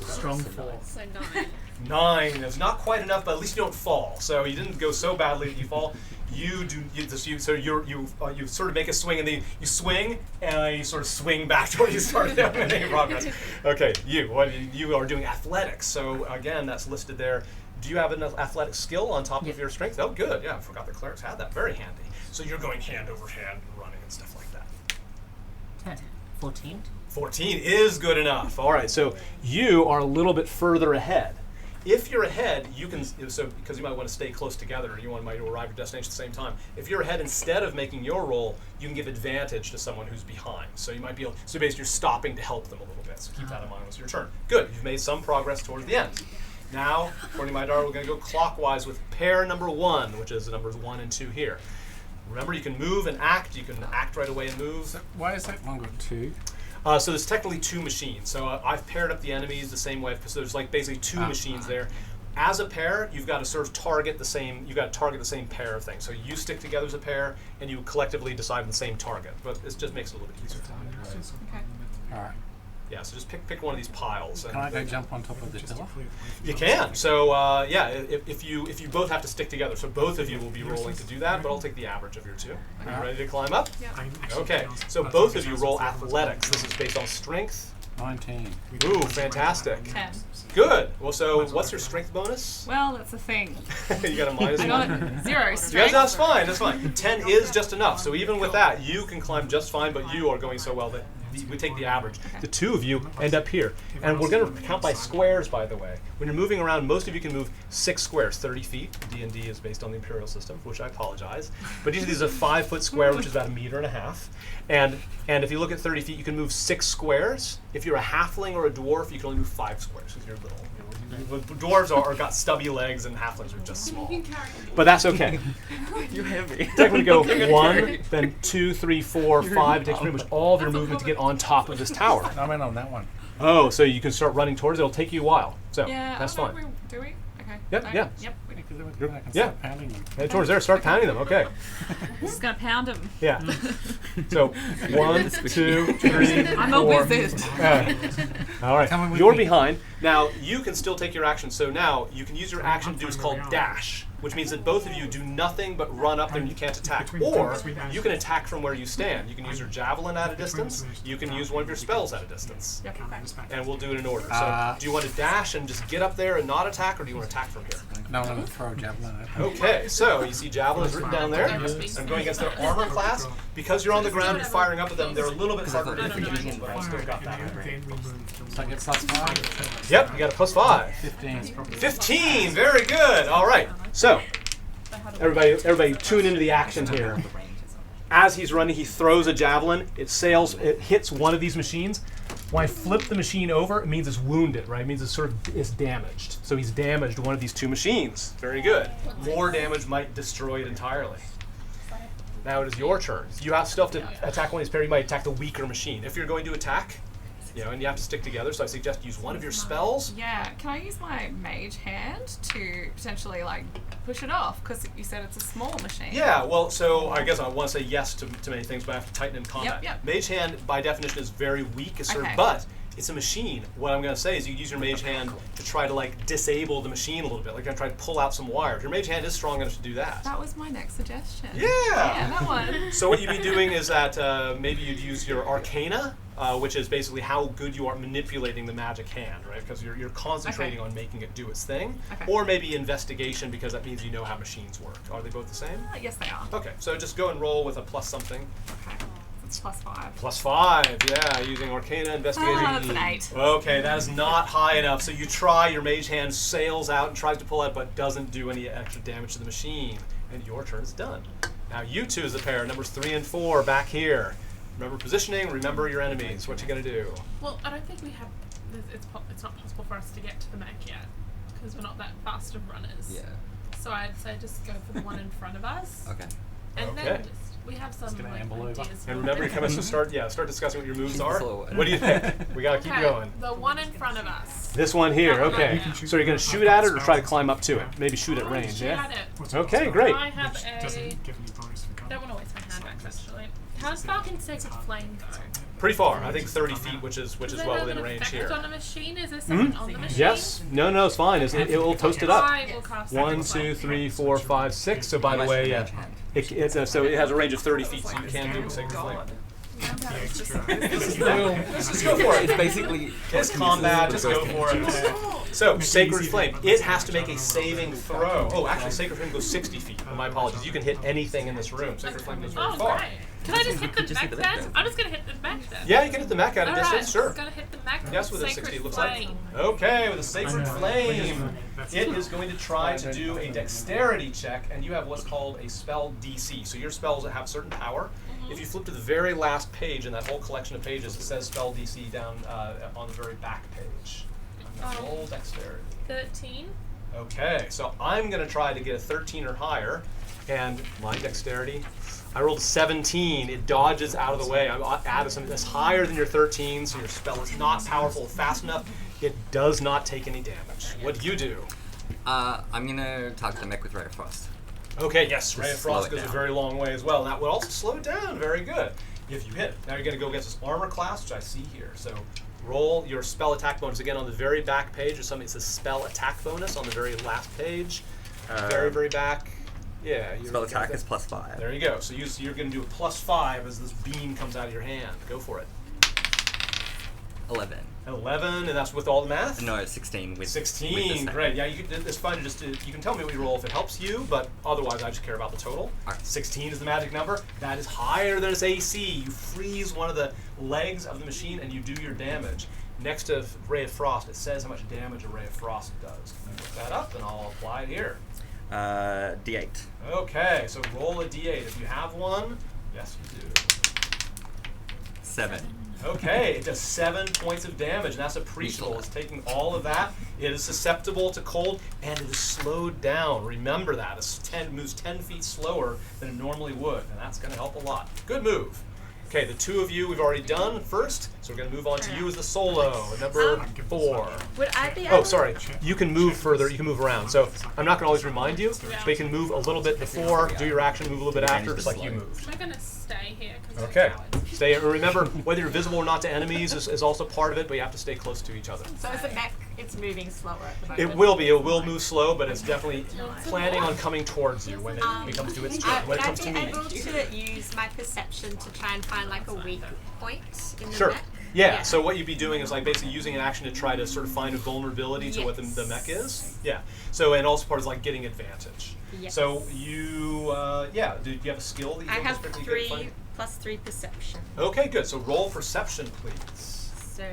Strong 4. So 9. 9. That's not quite enough, but at least you don't fall. So you didn't go so badly that you fall. You sort of make a swing, and then you swing, and you sort of swing back to where you started out in any progress. Okay, you are doing athletics. So again, that's listed there. Do you have an athletic skill on top of your strength? Oh, good. Yeah, I forgot the clerics had that. Very handy. So you're going hand over hand and running and stuff like that. 10. 14. 14 is good enough. All right, so you are a little bit further ahead. If you're ahead, you can, because you might want to stay close together and you might arrive at your destination at the same time. If you're ahead, instead of making your roll, you can give advantage to someone who's behind. So you might be able, so basically you're stopping to help them a little bit. So keep that in mind when it's your turn. Good, you've made some progress towards the end. Now, according to my dart, we're going to go clockwise with pair number 1, which is the numbers 1 and 2 here. Remember, you can move and act. You can act right away and move. So why is that one got 2? So there's technically 2 machines. So I've paired up the enemies the same way because there's like basically 2 machines there. As a pair, you've got to sort of target the same. You've got to target the same pair of things. So you stick together as a pair, and you collectively decide on the same target. But it just makes it a little bit easier. Okay. All right. Yeah, so just pick one of these piles. Can I go jump on top of the pillar? You can. So yeah, if you both have to stick together, so both of you will be rolling to do that. But I'll take the average of your two. Are you ready to climb up? Okay. So both of you roll athletics. This is based on strength. 19. Ooh, fantastic. 10. Good. Well, so what's your strength bonus? Well, that's the thing. You got a minus I got one. 0 Yeah, strength. that's fine. That's fine. 10 is just enough. So even with that, you can climb just fine. But you are going so well that we take the average. The two of you end up here, and we're going to count by squares. By the way, when you're moving around, most of you can move 6 squares, 30 feet. D&D is based on the imperial system, for which I apologize. But usually there's a 5-foot square, which is about 1.5 meters. And if you look at 30 feet, you can move 6 squares. If you're a halfling or a dwarf, you can only move 5 squares because you're little. Dwarves are got stubby legs, and halflings are just small. But that's okay. You're heavy. Technically go 1, then 2, 3, 4, 5. It takes pretty much all of your movement to get on top of this tower. I'm in on that one. Oh, so you can start running towards it. It'll take you a while. So Yeah, that's oh, no, fine. Do we? Okay. Yep, No, yeah. Yep. I can Yeah. start pounding them. Head towards there. Start pounding them. Okay. Just gonna pound him. Yeah. So 1, 2, 3, I'm a 4. wizard. All right. Come with You're me. behind. Now you can still take your action. So now you can use your action to do what's called dash, which means that both of you do nothing but run up there and you can't attack. Or you can attack from where you stand. You can use your javelin at a distance. You can use one of your spells at a distance. And we'll do it in order. So do you want to dash and just get up there and not attack, or do you want to attack from here? No, I'm going to throw a javelin at it. Okay, so you see javelin is written down there. I'm going against their armor class. Because you're on the ground and firing up at them, they're a little bit harder to defeat, but I've still got that. So I get +5. Yep, you got a +5. 15. 15, very good. All right, so everybody tune into the action here. As he's running, he throws a javelin. It hits one of these machines. When I flip the machine over, it means it's wounded, right? It means it's it's damaged. So he's damaged one of these two machines. Very good. More damage might destroy it entirely. Now it is your turn. You still have to attack one of these pairs. You might attack the weaker machine. If you're going to attack, and you have to stick together, so I suggest use one of your spells. Yeah, can I use my mage hand to potentially push it off? Because you said it's a small machine. Yeah, well, so I guess I want to say yes to many things, but I have to tighten in combat. Yep. Mage hand, by definition, is very weak, Okay. but it's a machine. What I'm going to say is you use your mage hand to try to disable the machine a little bit. Like you're going to try to pull out some wires. Your mage hand is strong enough to do that. That was my next suggestion. Yeah! Yeah, that one. So what you'd be doing is that maybe you'd use your arcana, which is basically how good you are manipulating the magic hand, right? Because you're concentrating on making it do its thing. Okay. Or maybe investigation, because that means you know how machines work. Are they both the same? Yes, they are. Okay, so just go and roll with a plus something. Okay. It's +5. +5, yeah, using Arcana investigation. That's an 8. Okay, that is not high enough. So you try, your mage hand sails out and tries to pull out, but doesn't do any extra damage to the machine. And your turn is done. Now you two as a pair, numbers 3 and 4, back here. Remember positioning, remember your enemies. What you gonna do? Well, I don't think we have. It's not possible for us to get to the mech yet because we're not that fast of runners. Yeah. So I'd say just go for the one in front of us. Okay. And Okay. then we have some gonna amble over. ideas. And remember, you come us to start discussing what your moves are. Slow one. What do you think? We gotta keep Okay, going. the one in front of us. This one here, That one okay. right now. So you're gonna shoot at it or try to climb up to it? Maybe shoot at range, Shoot yeah? at it. Okay, great. I have Which a. doesn't give any bonus for I cover. don't want to waste my hand axe actually. How far can Sacred Flame go? Pretty far. I think 30 feet, which is Does it well have within an range effect here. on a machine? Is there someone on the machine? Yes. No, it's fine. It will toast it up. I will cast 1, Sacred 2, Flame. 3, 4, 5, 6. So by the way, so it has a range of 30 feet, so you can do a Sacred Flame. Let's just go for it. It's basically It's combat, just go for it. So, Sacred Flame. It has to make a saving throw. Oh, actually, Sacred Flame goes 60 feet. My apologies. You can hit anything in this room. Sacred Flame goes very Oh, far. great. Can I just hit the just hit mech the mech then? then. I'm just going to hit the mech then. Yeah, you can hit the mech at a distance, sure. Gonna hit the mech. Yes, with a Sacred 60 it looks Flame. like. Okay, with a Sacred Flame, it is going to try to do a dexterity check, and you have what's called a spell DC. So your spells have certain power. If you flip to the very last page in that whole collection of pages, it says spell DC down on the very back page. Roll dexterity. 13. Okay, so I'm going to try to get a 13 or higher, and my dexterity, I rolled a 17. It dodges out of the way. I added something that's higher than your 13, so your spell is not powerful fast enough. It does not take any damage. What do you do? I'm gonna target the mech with Ray of Frost. Okay, yes, Ray of slow Frost it goes a down. very long way as well. That would also slow it down. Very good. If you hit. Now you're going to go against this armor class, which I see here. So Roll your spell attack bonus again on the very back page. Or something. It says spell attack bonus on the very last page. Very back. Yeah. Spell attack is +5. There you go. So you're going to do a +5 as this beam comes out of your hand. Go for it. 11. 11, and that's with all the math? No, 16 with 16, with the second. great. Yeah, it's fun to just, you can tell me what you roll if it helps you, but otherwise I just care about the total. Alright. 16 is the magic number. That is higher than its AC. You freeze one of the legs of the machine and you do your damage. Next to Ray of Frost, it says how much damage a Ray of Frost does. Can you look that up, and I'll apply it here. D8. Okay, so roll a D8. If you have one, yes you do. 7. Okay, it does 7 points of damage, and that's appreciable. It's taking all of that. It is susceptible to cold, and it is slowed down. Remember that. It moves 10 feet slower than it normally would, and that's going to help a lot. Good move. Okay, the two of you we've already done first, so we're going to move on to you as the solo, number 4. Would I be able Oh, sorry. You can move further. You can move around. So I'm not going to always remind you, but you can move a little bit before, do your action, move a little bit after, just like you moved. We're gonna stay here because Okay. Stay. Remember, whether you're visible or not to enemies is also part of it, but you have to stay close to each other. So is the mech, it's moving slower at the moment? It will be. It will move slow, but it's definitely planning on coming towards you when it becomes to its turn. When it comes to Would I me. be able to use my perception to try and find like a weak point in the Sure. mech? Yeah, so what you'd be doing is like basically using an action to try to sort of find a vulnerability to what the mech is. Yeah. So, and also part is like getting advantage. Yes. So you, do you have a skill that you I think is have particularly good at 3 finding? plus 3 perception. Okay, good. So roll perception, please. So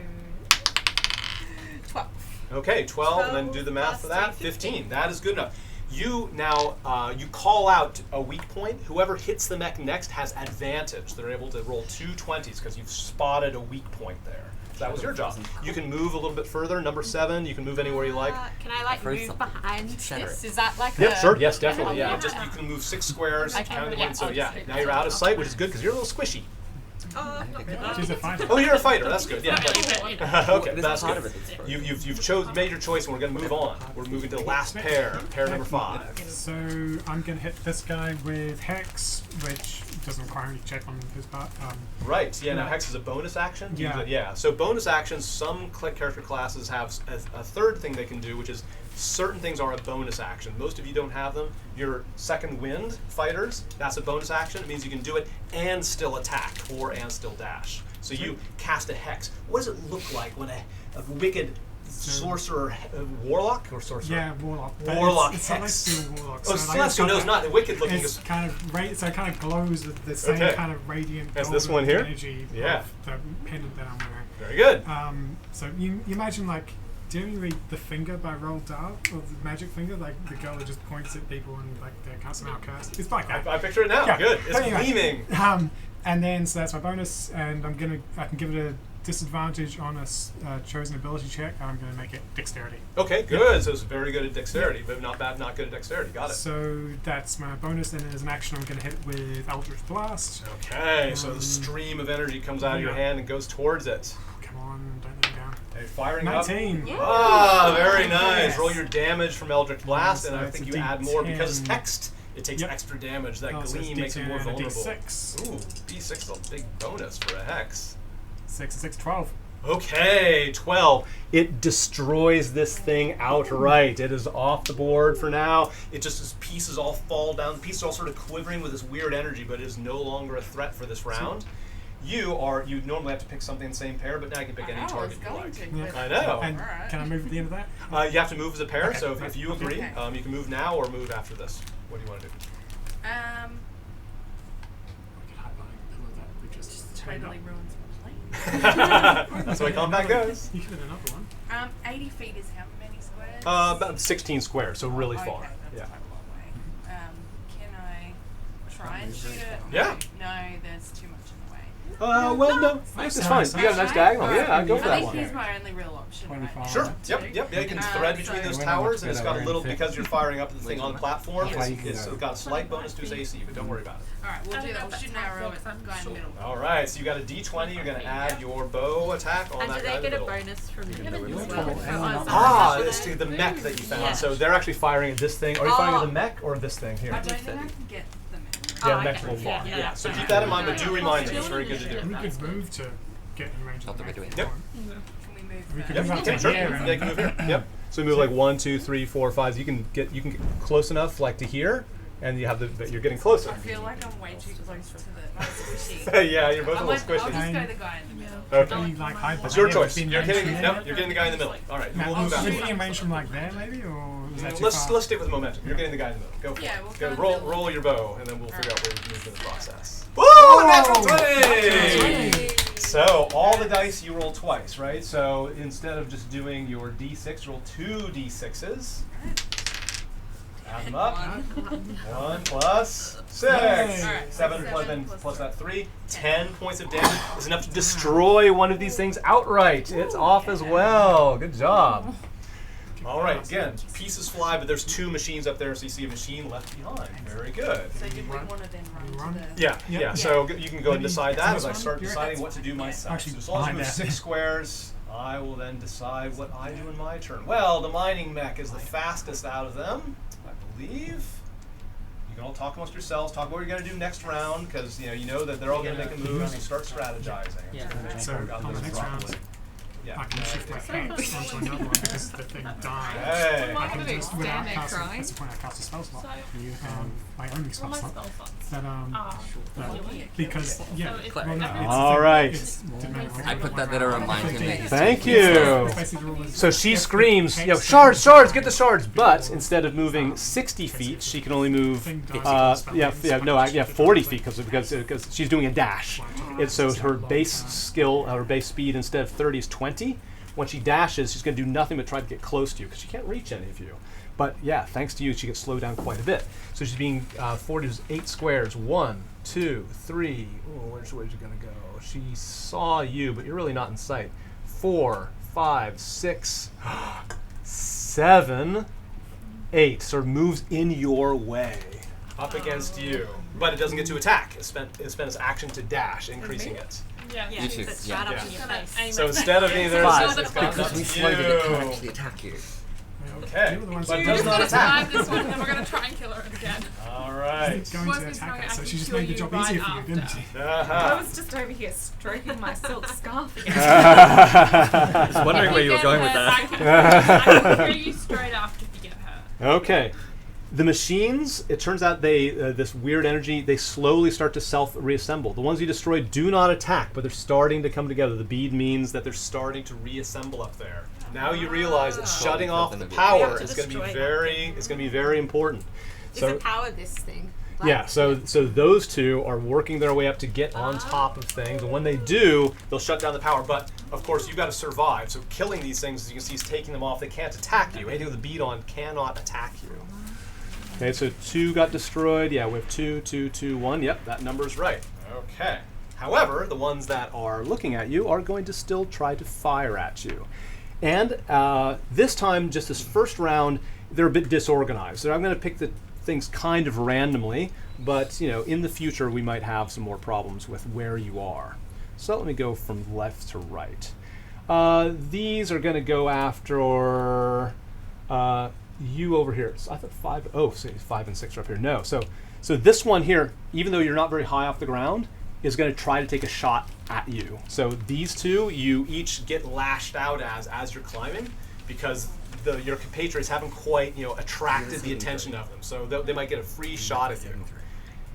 12. Okay, 12, and then do the math plus for that. 3, 15. That is good enough. You now, you call out a weak point. Whoever hits the mech next has advantage. They're able to roll 2 20s because you've spotted a weak point there. So that was your job. You can move a little bit further. Number 7, you can move anywhere you like. Can I like First move something. behind Center this? it. Is that like Yep, a... sure. Yes, definitely. Yeah, Yeah. just you can move 6 squares. Okay, Kind of yeah, so I'll yeah, just now you're out of sight, which is good because you're a little squishy. Oh, She's a fighter. Oh, you're a fighter. That's good. Yeah. Okay, This that's part good. of it is for You've made your choice, and we're going to move on. We're moving to the last pair, pair number 5. So I'm going to hit this guy with Hex, which doesn't require any check on his part. Right. Yeah. Now Hex is a bonus action. Yeah. Yeah. So bonus actions. Some character classes have a third thing they can do, which is certain things are a bonus action. Most of you don't have them. Your second wind fighters, that's a bonus action. It means you can do it and still attack or and still dash. So you cast a Hex. What does it look like when a wicked sorcerer, warlock or sorcerer? Yeah, warlock. But Warlock it's Hex. celestial warlock. Oh, celestial. No, it's not the wicked looking. It's kind of so it kind of glows with the same Okay. kind of radiant That's this golden one here? energy Yeah. of the pendant that I'm wearing. Very good. So you imagine like, do you read The Finger by Roald Dahl, or the Magic Finger, like the girl that just points at people and like they're somehow cursed? It's like that. I picture it now. Yeah. Good. It's But anyway, gleaming. And then so that's my bonus, and I can give it a disadvantage on a chosen ability check, and I'm going to make it dexterity. Okay, good. So it's very good at dexterity, but not bad, not good at dexterity. Got it. So that's my bonus, and then as an action, I'm going to hit it with Eldritch Blast. Okay, so the stream of energy comes out of your hand and goes towards it. Come on, don't let me down. Hey, firing 19. Yeah. Ah, very nice. Yes. Roll your damage from Eldritch Blast, and So I it's think a you add more because it's D10. hexed. It takes Yep. extra damage. That So it's gleam makes it D10 more and a vulnerable. D6. Ooh, D6 is a big bonus for a hex. 6 and 6, 12. Okay, 12. It destroys this thing outright. It is off the board for now. It just, as pieces all fall down. Pieces are all sort of quivering with this weird energy, but it is no longer a threat for this round. You normally have to pick something in the same pair, but now you can pick any target you like. Yeah. I know. And Alright. can I move at the end of that? You have to move as a pair, Okay. so if you agree, Okay. you can move now or move after this. What do you want to do? Totally ruins my plan. That's the way combat goes. You could have another one. 80 feet is how many squares? About 16 squares, so really Okay, far. that's Yeah. quite a long way. Can I try and shoot it? Yeah. No, there's too much in the way. Well, no, it's fine. You got a nice diagonal. Yeah, I'd go for I that think one. he's my only real option. 25. Right? Sure. now. Yep. Yeah, you can thread between those so- towers, and it's got a little, We're in because you're firing up the thing on the platform, Yeah. it's got a slight bonus to his AC, but don't worry about it. Alright, we'll do that. We'll shoot an arrow at the guy in the middle. All right, so you got a D20. You're going to add your bow attack on And that do guy they in the get a middle. bonus from you You're as trouble. well? Ah, it's to the mech that you found. Yeah. So they're actually firing at this thing. Are you firing at Oh. the mech or this thing here? I don't think I can get them in. Yeah, Oh, the mech's a okay. little far. Yeah. Yeah. So keep that in mind, but do remind them. It's very good to do. We could move to get in range of Not the that we're mech. doing Yep. Can we move We that? could Yep, move up okay, to sure. here and They can move here. Yep. So we move like 1, 2, 3, 4, 5. You can get close enough like to here, and you have the you're getting closer. I feel like I'm way too close to the squishy. Yeah, you're both a I'll little just squishy. go the guy in the middle. Okay. Maybe like hide That's behind your it choice. within You're range getting from no, there. you're getting the guy in the middle. All right, Matt, we'll move out. would you be in range from like there, maybe, or is that too Let's far? stick with momentum. You're getting the guy in the middle. Go for Yeah, it. we'll Go, go in the roll middle. roll your bow, and then we'll figure out where we can move in the process. Woo! Whoa! Natural 20! Natural 20! So all the dice you roll twice, right? So instead of just doing your d6, roll 2 d6s. Add them up. 1 plus 6. Alright, 7 plus, seven then plus plus that 3. 10 points of damage is enough to destroy one of these things outright. It's off as well. Good job. All right, again, pieces fly, but there's 2 machines up there, so you see a machine left behind. Very good. So did we want to then run to the... Yeah, Yep. yeah. So you can go and Maybe decide it's that this as I one? start You're- deciding what to do myself. Actually, So as long as I behind move that. 6 squares, I will then decide what I do in my turn. Well, the mining mech is the fastest out of them, I believe. You can all talk amongst yourselves, talk about what you're going to do next round, because you know that they're all going to make a move, so start strategizing. Yeah. So on the next round, Yeah. I can shift my hands onto another one because the thing dies. Hey. I can just, without Stand there casting, crying. that's the point I cast a spell slot. So, My only what spell are my slot. spell slots? That, because, yeah. So it's Well, no, it's- All right. it's depending on I put that to remind him that he's Thank It's you. basically the rule is So she if screams, the you know, text shards, thing- shards, get the shards. But instead of moving 60 feet, she can only move, 40 feet because she's doing a dash. And so her base skill, her base speed instead of 30 is 20. When she dashes, she's going to do nothing but try to get close to you because she can't reach any of you. But yeah, thanks to you, she gets slowed down quite a bit. So she's being 40 is 8 squares. 1, 2, 3. Oh, where's she going to go? She saw you, but you're really not in sight. 4, 5, 6, 7, 8. Sort of moves in your way. Up against you. But it doesn't get to attack. It spent its action to dash, increasing it. Yeah. Yeah, You too, it's yeah. right up Yeah. in your Gonna face. aim So it instead of back. being So there, it's it's not gone gonna up Because we to slowed it, it can't you. actually attack you. Okay. You were the ones But who it does did not it. attack. This one, and then we're gonna try and kill her again. All right. Going Worst to case attack scenario, her, I so can she just kill made the you job right easier for you, didn't after. she? I Uh-huh. was just over here stroking my silk scarf again. I was wondering where you were Get going with her, that. I can hear you straight after if you get her. Okay. The machines, it turns out they this weird energy, they slowly start to self-reassemble. The ones you destroyed do not attack, but they're starting to come together. The bead means that they're starting to reassemble up there. Now you realize that shutting off the We power have to is going to be destroy very important. Is So it power this thing? yeah, so those two are working their way up to get on top of things, and when they do, they'll shut down the power. But of course, you've got to survive. So killing these things, as you can see, is taking them off. They can't attack you. Anything with a bead on cannot attack you. Okay, so 2 got destroyed. Yeah, we have 2, 2, 2, 1. Yep, that number's right. Okay. However, the ones that are looking at you are going to still try to fire at you. And this time, just this first round, they're a bit disorganized. So I'm going to pick the things kind of randomly, but you know, in the future we might have some more problems with where you are. So let me go from left to right. These are going to go after you over here. So I thought 5. Oh, so 5 and 6 are up here. No. So this one here, even though you're not very high off the ground, is going to try to take a shot at you. So these two, you each get lashed out as you're climbing, because your compatriots haven't quite attracted the attention of them. So they might get a free shot at you.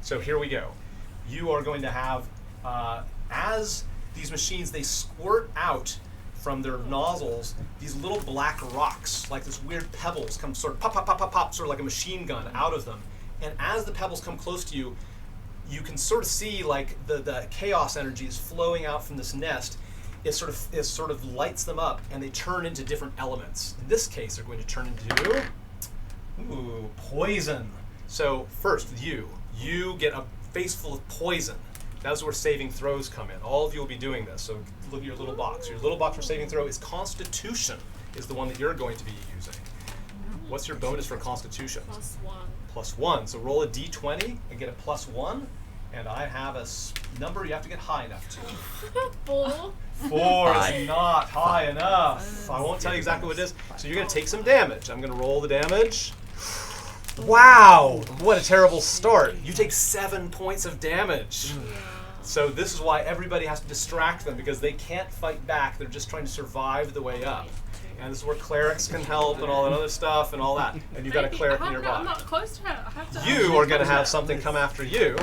So here we go. You are going to have, as these machines, they squirt out from their nozzles these little black rocks, like this weird pebbles, come sort of pop, pop, pop, pop, pop, sort of like a machine gun out of them. And as the pebbles come close to you, you can sort of see like the chaos energy is flowing out from this nest. It sort of lights them up, and they turn into different elements. In this case, they're going to turn into poison. So first, you get a face full of poison. That's where saving throws come in. All of you will be doing this. So look at your little box. Your little box for saving throw is Constitution, is the one that you're going to be using. What's your bonus for Constitution? +1. +1. So roll a d20 and get a +1. And I have a number you have to get high enough to. 4. 4 is not high enough. I won't tell you exactly what it is. So you're going to take some damage. I'm going to roll the damage. Wow! What a terrible start. You take 7 points of damage. So this is why everybody has to distract them, because they can't fight back. They're just trying to survive the way up. And this is where clerics can help and all that other stuff and all that. And you've got a cleric nearby. I'm not close to her. I have to. You are going to have something come after you.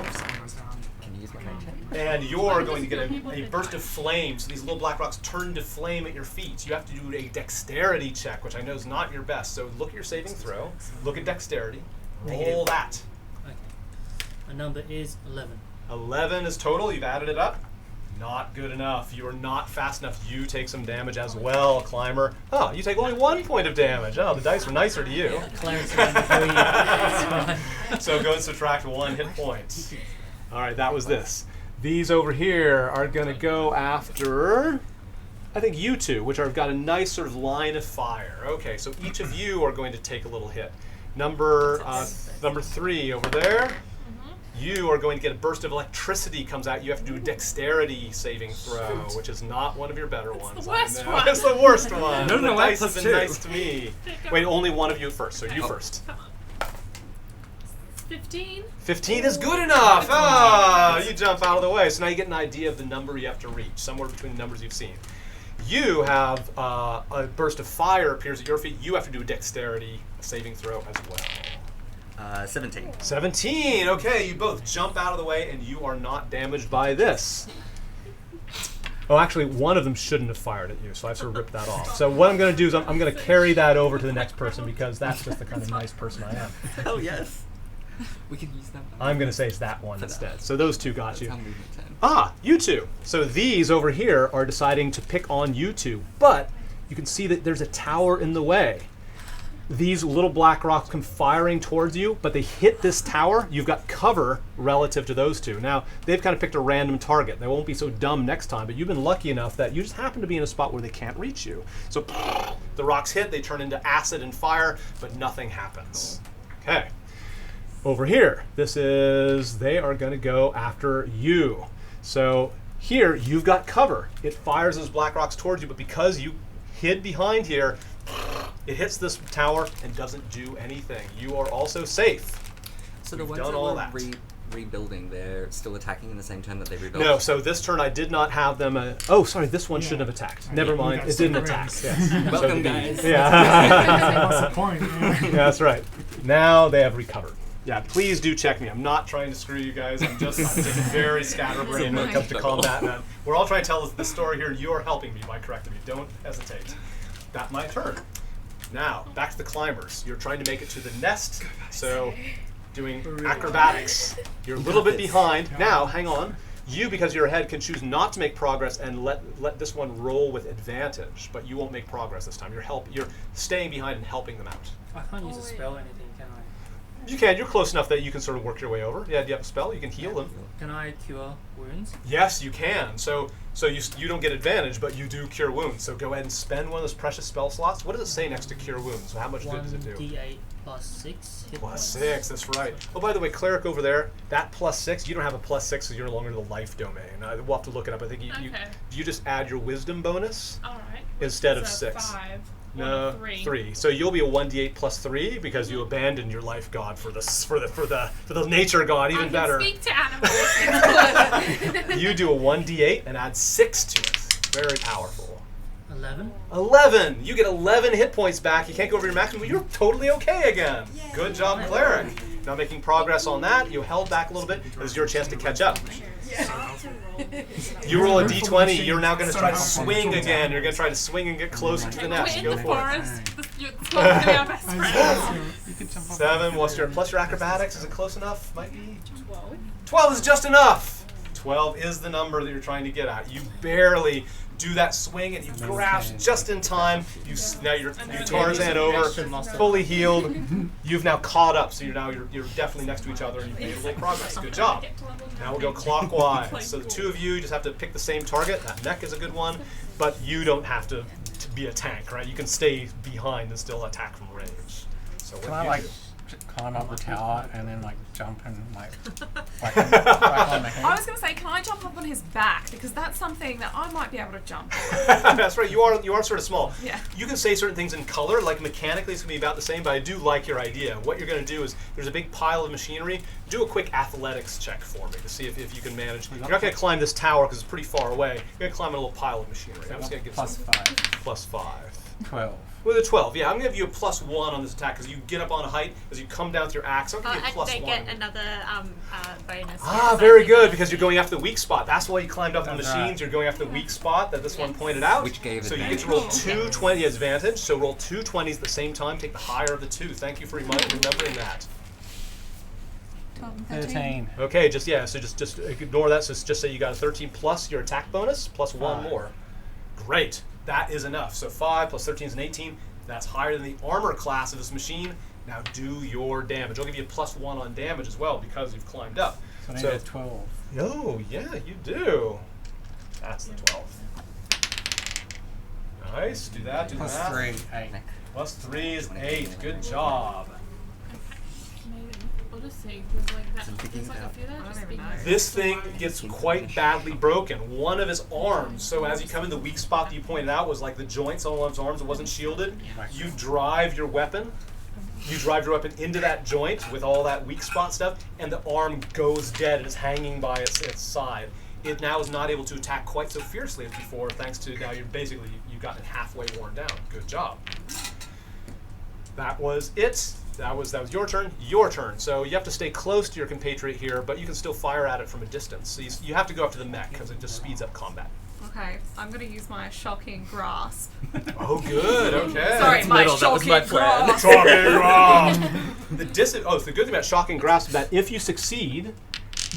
Can you use my nature? And you're going to get a burst of flame. So these little black rocks turn to flame at your feet. So you have to do a dexterity check, which I know is not your best. So look at your saving throw. Look at dexterity. Roll that. Okay. My number is 11. 11 is total. You've added it up. Not good enough. You are not fast enough. You take some damage as well, Climber. Oh, you take only 1 point of damage. Oh, the dice are nicer to you. Clarence ran before you. It's fine. So go and subtract 1 hit point. All right, that was this. These over here are going to go after, I think, you two, which have got a nice sort of line of fire. Okay, so each of you are going to take a little hit. Number 3 over there. You are going to get a burst of electricity comes out. You have to do a dexterity saving throw, which is not one of your better ones. The worst I know. one. It's the worst one. No, the dice have plus been 2. nice to me. Wait, only one of you first. So you first. Come on. 15. 15 is good enough. Ah, you jump out of the way. So now you get an idea of the number you have to reach, somewhere between the numbers you've seen. You have a burst of fire appears at your feet. You have to do a dexterity saving throw as well. 17. 17. Okay, you both jump out of the way, and you are not damaged by this. Oh, actually, one of them shouldn't have fired at you, so I sort of ripped that off. So what I'm going to do is I'm going to carry that over to the next person, because that's just the kind of nice person I am. Oh, yes. We can use that one. I'm going to say it's that one instead. So those two got That's you. how movement 10. Ah, you two. So these over here are deciding to pick on you two, but you can see that there's a tower in the way. These little black rocks come firing towards you, but they hit this tower. You've got cover relative to those two. Now, they've kind of picked a random target. They won't be so dumb next time, but you've been lucky enough that you just happen to be in a spot where they can't reach you. So the rocks hit, they turn into acid and fire, but nothing happens. Okay. Over here, they are going to go after you. So here, you've got cover. It fires those black rocks towards you, but because you hid behind here, it hits this tower and doesn't do anything. You are also safe. So the You've ones done that all were that. rebuilding, they're still attacking in the same turn that they rebuilt? No, so this turn I did not have them. Oh, sorry, this one shouldn't have attacked. Never mind, it didn't attack. Yes. Welcome, guys. Yeah. What's the point? Yeah, that's right. Now they have recovered. Yeah, please do check me. I'm not trying to screw you guys. I'm just very scatterbrained when it comes to combat. And we're all trying to tell this story here. You're helping me by correcting me. Don't hesitate. That's my turn. Now, back to the climbers. You're trying to make it to the nest, so doing acrobatics. You're a little bit behind. Now, hang on. You, because you're ahead, can choose not to make progress and let this one roll with advantage, but you won't make progress this time. You're staying behind and helping them out. I can't use a spell or anything, can I? You can. You're close enough that you can sort of work your way over. Yeah, do you have a spell? You can heal them. Can I cure wounds? Yes, you can. So you don't get advantage, but you do cure wounds. So go ahead and spend one of those precious spell slots. What does it say next to cure wounds? So how much good does it do? 1d8 plus 6 hit Plus points. 6, that's right. Oh, by the way, cleric over there, that plus 6, you don't have a plus 6 because you're no longer in the life domain. We'll have to look it up. I think you just add your wisdom bonus All right. instead of So 6. 5. No, 3. So you'll be a 1d8 plus 3 because you abandoned your life god for the nature god. Even better. I can speak to animals. You do a 1d8 and add 6 to it. Very powerful. 11. 11. You get 11 hit points back. You can't go over your maximum, but you're totally okay again. Good job, cleric. Now making progress on that. You held back a little bit. This is your chance to catch up. You roll a d20. You're now going to try to swing again. You're going to try to swing and get closer to the We're nest. in Go the for it. forest. It's going to be our best friend. 7. What's your plus your acrobatics? Is it close enough? Might be. 12 is just enough. 12 is the number that you're trying to get at. You barely do that swing and you grasp just in time. Now you Tarzan over, fully healed. You've now caught up, so you're definitely next to each other and you've made a little progress. Good job. Now we'll go clockwise. So the two of you just have to pick the same target. That neck is a good one, but you don't have to be a tank, right? You can stay behind and still attack from range. So what Can do I you like do? climb up the tower and then like jump and like whack on the head? I was going to say, can I jump up on his back? Because that's something that I might be able to jump. That's right. You are sort of small. Yeah. You can say certain things in color, like mechanically it's going to be about the same, but I do like your idea. What you're going to do is there's a big pile of machinery. Do a quick athletics check for me to see if you can manage. You're not going to climb this tower because it's pretty far away. You're going to climb a little pile of machinery. I'm just going to give plus some 5. plus 5. 12. With a 12, yeah, I'm going to give you a +1 on this attack because you get up on a height as you come down with your axe. I'll give you a And +1. they get another bonus. Ah, very good, because you're going after the weak spot. That's why you climbed up the That's machines. right. You're going after the weak spot that this one pointed out. Which gave so you get advantage. to roll 2 20 advantage. So roll 2 20s at the same time. Take the higher of the two. Thank you for remembering that. 12 and 13. 13. Okay, just ignore that. So just say you got a 13 plus your attack bonus plus 1 more. Great. That is enough. So 5 plus 13 is an 18. That's higher than the armor class of this machine. Now do your damage. I'll give you a +1 on damage as well because you've climbed up. So I need a 12. Oh, yeah, you do. That's the 12. Nice. Do that. Do Plus that. 3, 8. Plus 3 is 8. Good job. We'll just see. There's like that. So picking There's like it a up. few there. I don't Just even be know. This thing gets quite badly broken. One of his arms, so as you come in the weak spot that you pointed out was like the joints on one of his arms, it wasn't shielded. You drive your weapon into that joint with all that weak spot stuff, and the arm goes dead and is hanging by its side. It now is not able to attack quite so fiercely as before, thanks to now you've got it halfway worn down. Good job. That was it. That was your turn. Your turn. So you have to stay close to your compatriot here, but you can still fire at it from a distance. So you have to go up to the mech because it just speeds up combat. Okay, I'm going to use my shocking grasp. Oh, good. Okay. Sorry, my Middle, that was my shocking plan. grasp. So the good thing about shocking grasp is that if you succeed,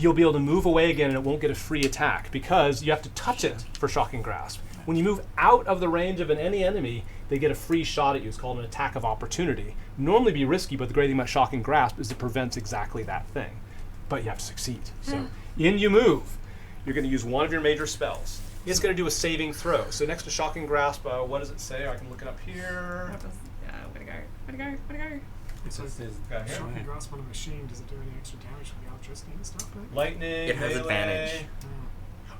you'll be able to move away again and it won't get a free attack because you have to touch it for shocking grasp. When you move out of the range of any enemy, they get a free shot at you. It's called an attack of opportunity. Normally be risky, but the great thing about shocking grasp is it prevents exactly that thing. But you have to succeed. So in you move. You're going to use one of your major spells. It's going to do a saving throw. So next to shocking grasp, what does it say? I can look it up here. Where'd it go? It says Got here. shocking grasp on a machine. Does it do any extra damage from the electricity and stuff? Maybe? Lightning, It has melee. advantage.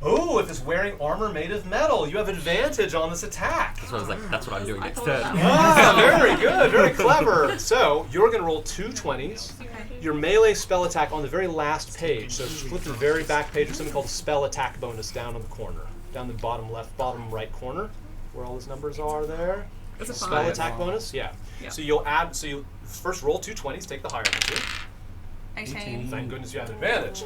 Oh, if it's wearing armor made of metal, you have advantage on this attack. That's what I was like. That's what I'm doing I next thought turn. that Ah, very good, very clever. So you're going to roll 2 20s. Your melee spell attack on the very last page. So flip to the very back page. There's something called a spell attack bonus down on the corner, down the bottom left, bottom right corner, where all those numbers are there. It's a Spell 5. attack bonus, yeah. Yeah. So you'll add. So you first roll 2 20s, take the higher of the two. 18. Thank goodness you have advantage.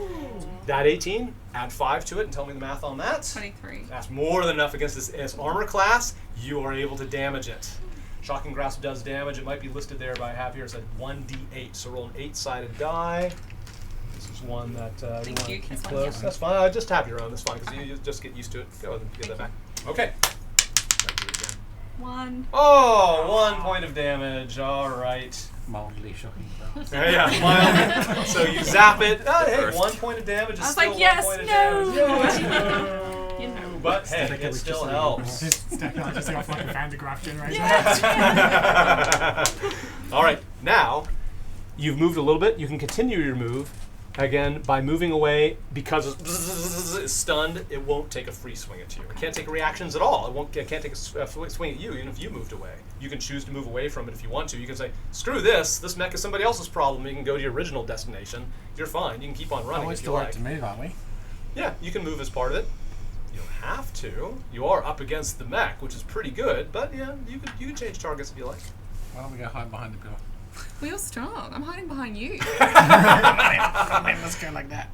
That 18, add 5 to it, and tell me the math on that. 23. That's more than enough against this armor class. You are able to damage it. Shocking grasp does damage. It might be listed there, but I have here it said 1d8. So roll an 8-sided die. This is one that you want to you. keep This one, close. yeah. That's fine. Just have your own. That's fine because you just get used to it. Go ahead and give that back. Okay. Thank you again. 1. Oh, 1 point of damage. All right. Mildly shocking. Yeah, mild. So you zap it. Oh, hey, First. 1 point of damage is I was still like, yes, 1 point of no. damage. Yes, You know. But hey, Static it still electricity. helps. Just stack out just off like a Van de Graaff generator. All right, now you've moved a little bit. You can continue your move again by moving away because it's stunned. It won't take a free swing at you. It can't take reactions at all. It can't take a swing at you even if you moved away. You can choose to move away from it if you want to. You can say, screw this. This mech is somebody else's problem. You can go to your original destination. You're fine. You can keep on running Oh, we're if you still like. up to move, aren't we? Yeah, you can move as part of it. You don't have to. You are up against the mech, which is pretty good. But yeah, you can change targets if you like. Why don't we go hide behind the pillar? Well, you're strong. I'm hiding behind you. Let's go like that.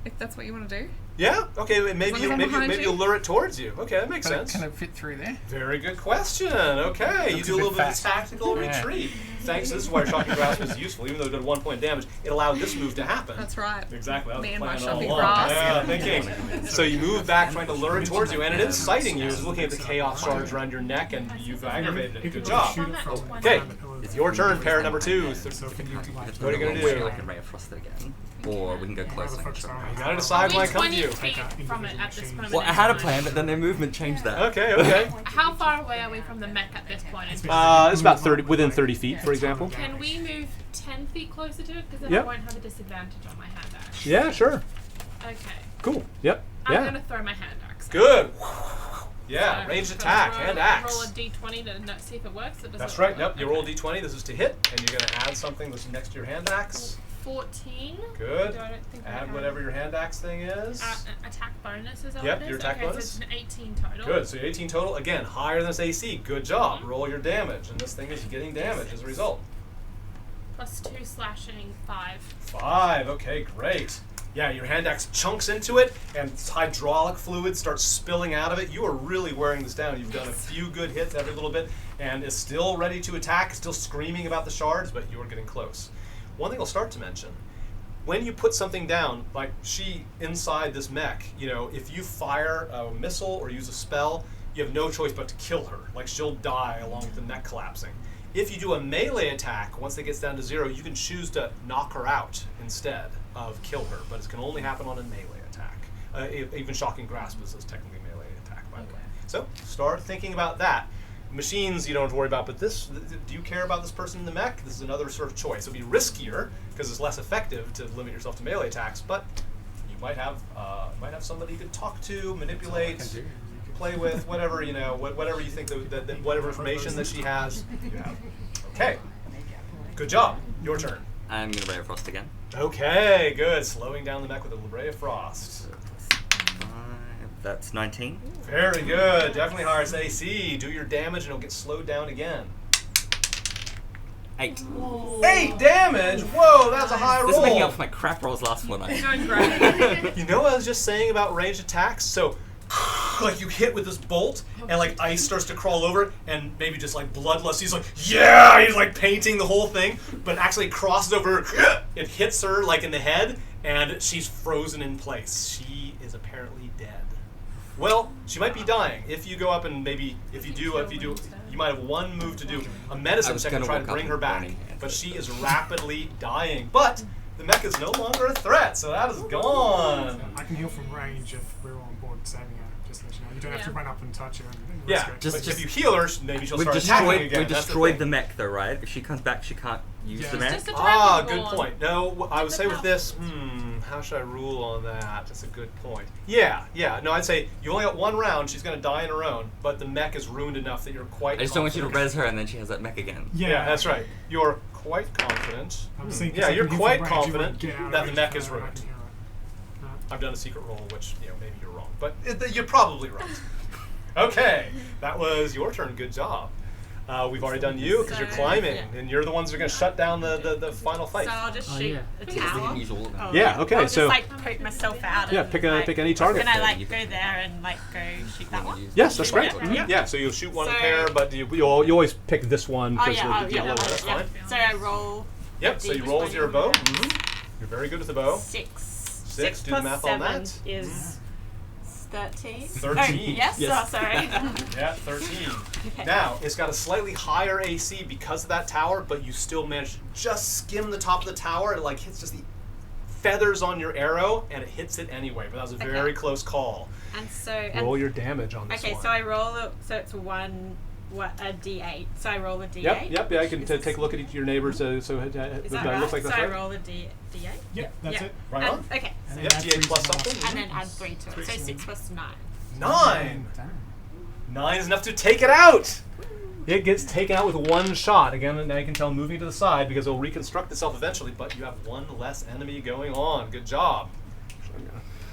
If that's what you want to do. Yeah. Okay. Maybe long as I'm behind maybe you. you'll lure it towards you. Okay, that makes sense. Can it fit through there? Very good question. Okay, you Looks do a a bit little bit of fast. tactical Yeah. retreat. Thanks. This is why shocking grasp is useful. Even though it did 1 point damage, it allowed this move to happen. That's right. Exactly. That was Me the and my plan all shocking along. grasp. Yeah, thinking. So you move back, trying to lure it towards you, and it is sighting you. It's looking at the chaos shards around your neck, and you've aggravated it. Good job. Shoot it from Okay. behind the pillar. Your turn, pair number 2. So can you like What are you gonna do? I can Ray of Frost it again. Or we can go closer. You gotta decide when I come to you. 20 feet from it at this moment. Well, I had a plan, but then their movement changed that. Okay. How far away are we from the mech at this point? It's about within 30 feet, for example. Can we move 10 feet closer to it? Because then Yep. I won't have a disadvantage on my hand axe. Yeah, sure. Okay. Cool. Yep. I'm Yeah. gonna throw my hand axe. Good. Yeah, So ranged I'm attack, gonna hand roll axe. a d20 to see if it works. It doesn't That's right. work. Yep. You roll a d20. This is to hit, and you're gonna add something that's next to your hand axe. 14. Good. I don't think I Add have- whatever your hand axe thing is. Attack bonus is that Yep, what it is? your attack okay, bonus. So it's an 18 total. Good. So 18 total. Again, higher than this AC. Good job. Roll your damage, and this thing is getting damage as a result. Plus 2 slashing, 5. 5. Okay, great. Yeah, your hand axe chunks into it, and hydraulic fluid starts spilling out of it. You are really wearing this down. You've done a few good hits every little bit, and is still ready to attack, still screaming about the shards, but you are getting close. One thing I'll start to mention, when you put something down, like she inside this mech, you know, if you fire a missile or use a spell, you have no choice but to kill her. Like, she'll die along with the mech collapsing. If you do a melee attack, once it gets down to 0, you can choose to knock her out instead of kill her, but it can only happen on a melee attack. Even Shocking Grasp is technically a melee attack, by the way. So start thinking about that. Machines you don't have to worry about, but this, do you care about this person in the mech? This is another sort of choice. It'll be riskier because it's less effective to limit yourself to melee attacks, but you might have somebody you can talk to, manipulate, play with, whatever, you know, whatever you think that whatever information that she has, you have. Okay. Good job. Your turn. I'm gonna Ray of Frost again. Okay, good. Slowing down the mech with a Ray of Frost. 5, that's 19. Very good. Definitely higher as AC. Do your damage and it'll get slowed down again. 8. 8 damage? Whoa, that's a high roll. This is making up for my crap rolls last one. You're doing great. You know what I was just saying about ranged attacks? So, like, you hit with this bolt, and like ice starts to crawl over it, and maybe just like bloodlust. He's like, yeah! He's like painting the whole thing, but actually crosses over, it hits her like in the head, and she's frozen in place. She is apparently dead. Well, she might be dying. If you go up and maybe, if you do, you might have one move to do a medicine check to try to bring her back. But she is rapidly dying. But the mech is no longer a threat, so that is gone. I can heal from range if we're on board saving her. Just to let you know. You don't have to run up and touch her. And Yeah, risk it. but if you heal her, maybe she'll start attacking again. We That's destroyed the the mech, though, right? If she comes back, she can't use the mech. Just a Ah, dragon good born. point. No, I would say with this, how should I rule on that? That's a good point. Yeah. No, I'd say you only got one round. She's going to die on her own, but the mech is ruined enough that you're quite I just don't want you to confident. res her and then she has that mech again. Yeah, that's right. You're quite confident. I'm just thinking Yeah, if you're I can quite hit from range, you confident won't get out of that the range mech for is her, I ruined. can heal her. I've done a secret roll, which, you know, maybe you're wrong. But you're probably right. Okay, that was your turn. Good job. We've already done you because you're So, climbing, yeah. and you're the ones who are going to shut down the final fight. So I'll just Oh, shoot yeah. the Because we tower. can use all of them. Oh, Yeah, okay, I'll just so- like poke myself out. Yeah, and, pick like, any target. Can I Yeah, like you go there and like go shoot that one? Yes, that's great. Yeah. Yeah, so you'll shoot one So- pair, but you always pick this one Oh because yeah, the yellow one. That's yeah. fine. So I roll. Yep, so you roll with your bow. You're very good with the bow. 6. 6, do the plus math on 7 that. is 13. 13. Oh, yes. Yes. Oh, sorry. Yeah, 13. Okay. Now, it's got a slightly higher AC because of that tower, but you still manage to just skim the top of the tower. It like hits just the feathers on your arrow, and it hits it anyway. But that was a very close call. And so. Roll your damage on this Okay, one. so I roll. So it's a D8. So I roll a D8. Yep. Yeah, I can take a look at your neighbors. Is that it right? looks like so that's I right. roll a D8. Yeah, that's it. Right And- on. Okay. And Yep, then add D8 3 plus to the something. And then add 3 to it. So 6 plus 9. 9. Damn. 9 is enough to take it out. It gets taken out with one shot. Again, now you can tell moving to the side because it'll reconstruct itself eventually, but you have one less enemy going on. Good job. Can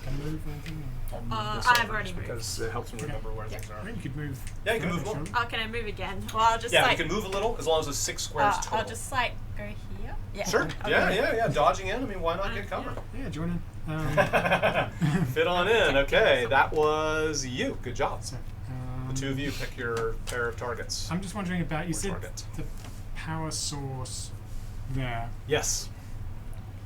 I move or anything? I've already moved. Because it helps me remember where things are. I mean, you could move. Yeah, you can move further, more. sure. Oh, can I move again? Well, I'll just Yeah, like. you can move a little as long as it's 6 squares total. I'll just like go here. Yeah. Sure. I'll Yeah, go. yeah. Dodging in. I mean, why not get cover? Yeah, join in. Fit on in. Okay, that was you. Good job. So, The two of you pick your pair of targets. I'm just wondering about, you Or said target. the power source there. Yes.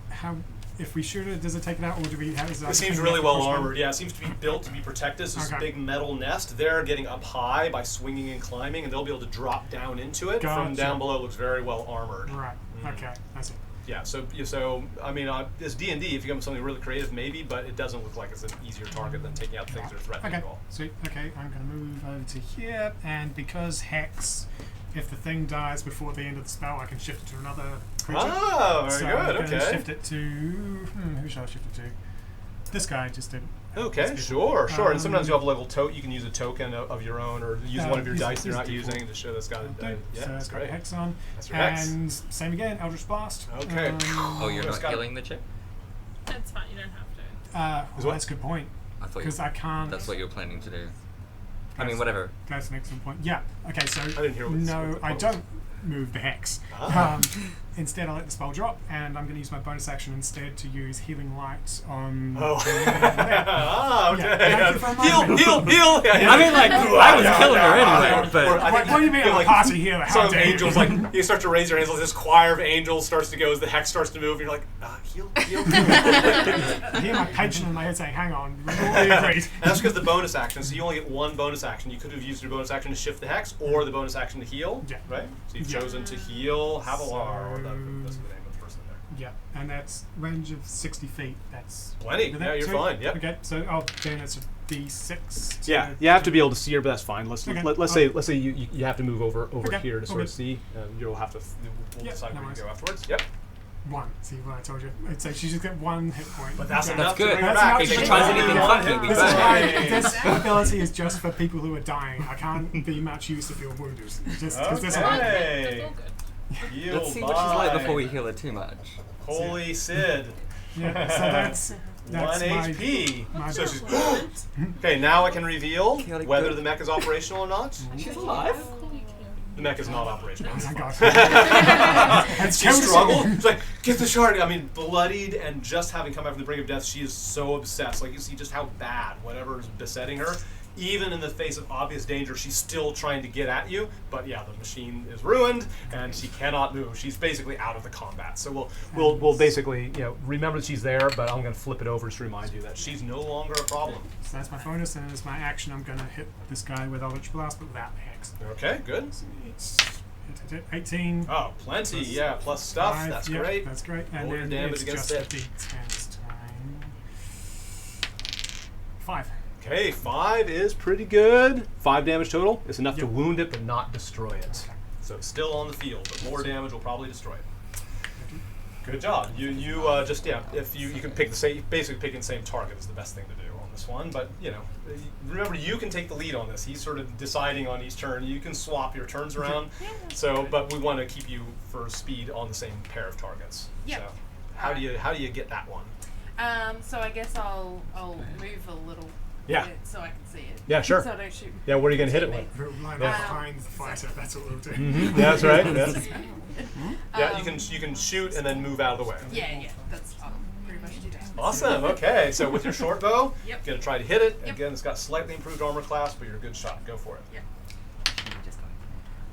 How if we shoot it, does it take it out, or do we have? It seems really well armored. Yeah, it seems to be built to be protected. This is a big metal nest. They're getting up high by swinging and climbing, and they'll be able to drop down into it. From down below, it looks very well armored. Right. Okay. That's it. Yeah. So I mean, it's D&D. If you come with something really creative, maybe, but it doesn't look like it's an easier target than taking out things that are threatening Okay. at all. Sweet. Okay. I'm going to move over to here, and because Hex, if the thing dies before the end of the spell, I can shift it to another creature. Oh, very so good. I'm going Okay. to shift it to who shall I shift it to? This guy just did. Okay, sure. And sometimes you have a level you can use a token of your own, or use one of your dice you're not using to show that's got yeah, that's it's got great. a Hex on. That's your Hex. And same again, Eldritch Blast. Okay. Oh, you're not killing the chip? It's fine. You don't have to. That's a good point. I thought Because I can't. that's what you were planning to do. I mean, whatever. That's an excellent point. Yeah. Okay. So I didn't hear what no, I don't move the Hex. Instead, I let the spell drop, and I'm going to use my bonus action instead to use Healing Light on. Oh. okay. Heal! Yeah, I mean, like, I was killing her anyway, but... What do you mean I'm a party healer? How Some dare you? angels, you start to raise your hands, like this choir of angels starts to go as the Hex starts to move, and you're like, heal. I hear my patron in my head saying, hang on, we agreed. And that's because the bonus action, so you only get one bonus action. You could have used your bonus action to shift the Hex, or the bonus action to heal, right? So you've chosen to heal Havilar. That's the name of the person there. Yeah, and that's range of 60 feet. That's plenty. Yeah, you're fine. Yep. Okay, so then it's a D6. Yeah, you have to be able to see her, but that's fine. Let's Okay. say you have to move over Okay, here to sort okay. of see. You'll have to we'll decide where you go afterwards. Yep. 1. See what I told you? So she just got 1 hit point. But that's Okay. enough good. to bring her That's back. enough If to she bring tries her anything back. funky, we This better. this ability is just for people who are dying. I can't be much use if you're wounded. Just because this Okay. It's all good. Heal Let's see what she's like before we heal her too much. Holy Sid. Yeah, so that's 1 my- HP. my So bad. she's okay. Now I can reveal Chaotic whether good. the mech is operational or not. She's alive? The mech is not operational. Oh my god. She struggled. She's like, get the shard. I mean, bloodied and just having come back from the brink of death, she is so obsessed. Like, you see just how bad whatever is besetting her. Even in the face of obvious danger, she's still trying to get at you. But yeah, the machine is ruined and she cannot move. She's basically out of the combat. So we'll basically remember that she's there, but I'm going to flip it over just to remind you that she's no longer a problem. So that's my bonus, and as my action, I'm going to hit this guy with Eldritch Blast, but without the Hex. Okay, good. So it's 18. Oh, plenty. Yeah, plus stuff. 5, That's yep, great. That's great. And Roll your then damage it's against just it. a D10 this time. 5. Okay, 5 is pretty good. 5 damage total. It's enough to Yep. wound it, but not destroy it. Okay. So it's still on the field, but more damage will probably destroy it. Good job. You if you can pick the same, basically picking the same target is the best thing to do on this one. But remember you can take the lead on this. He's sort of deciding on each turn. You can swap your turns around. So, but we want to keep you for speed on the same pair of targets. Yep. So, how do you get that one? So I guess I'll move a little Yeah. bit so I can see it. Yeah, sure. So I don't shoot. Yeah, what are you gonna hit it with? We'll line Yeah. up behind the fighter, that's what we'll do. Mm-hmm. Yeah, that's right. Yeah, you can shoot and then move out of the way. Yeah, that's I'll pretty much do that. Awesome. Okay, so with your short bow, Yep. gonna try to hit it. Yep. Again, it's got slightly improved armor class, but you're a good shot. Go for it. Yep.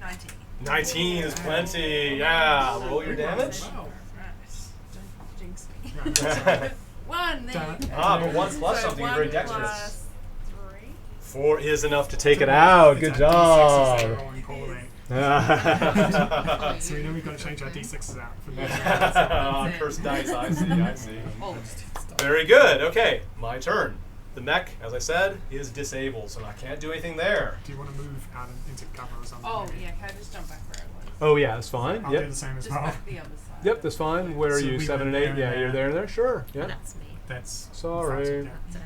19. 19 is plenty. Yeah. Roll your damage. Wow. Right. Don't jinx me. 1 then. But 1 plus So something. You're very 1 dexterous. plus 3. 4 is enough to take it out. Good job. So we know we've got to change our D6s out. For the Cursed dice. I see. Oh, Very good. Okay, my turn. The mech, as I said, is disabled, so I can't do anything there. Do you want to move out into cover or something? oh yeah, can I just jump back where I was? Oh yeah, that's fine. I'll do the same as Just well. back the other side. Yep, that's fine. Where are So you? we 7 and went 8? there Yeah, and you're there and there. Sure. Yeah. That's me. That's Sorry. That's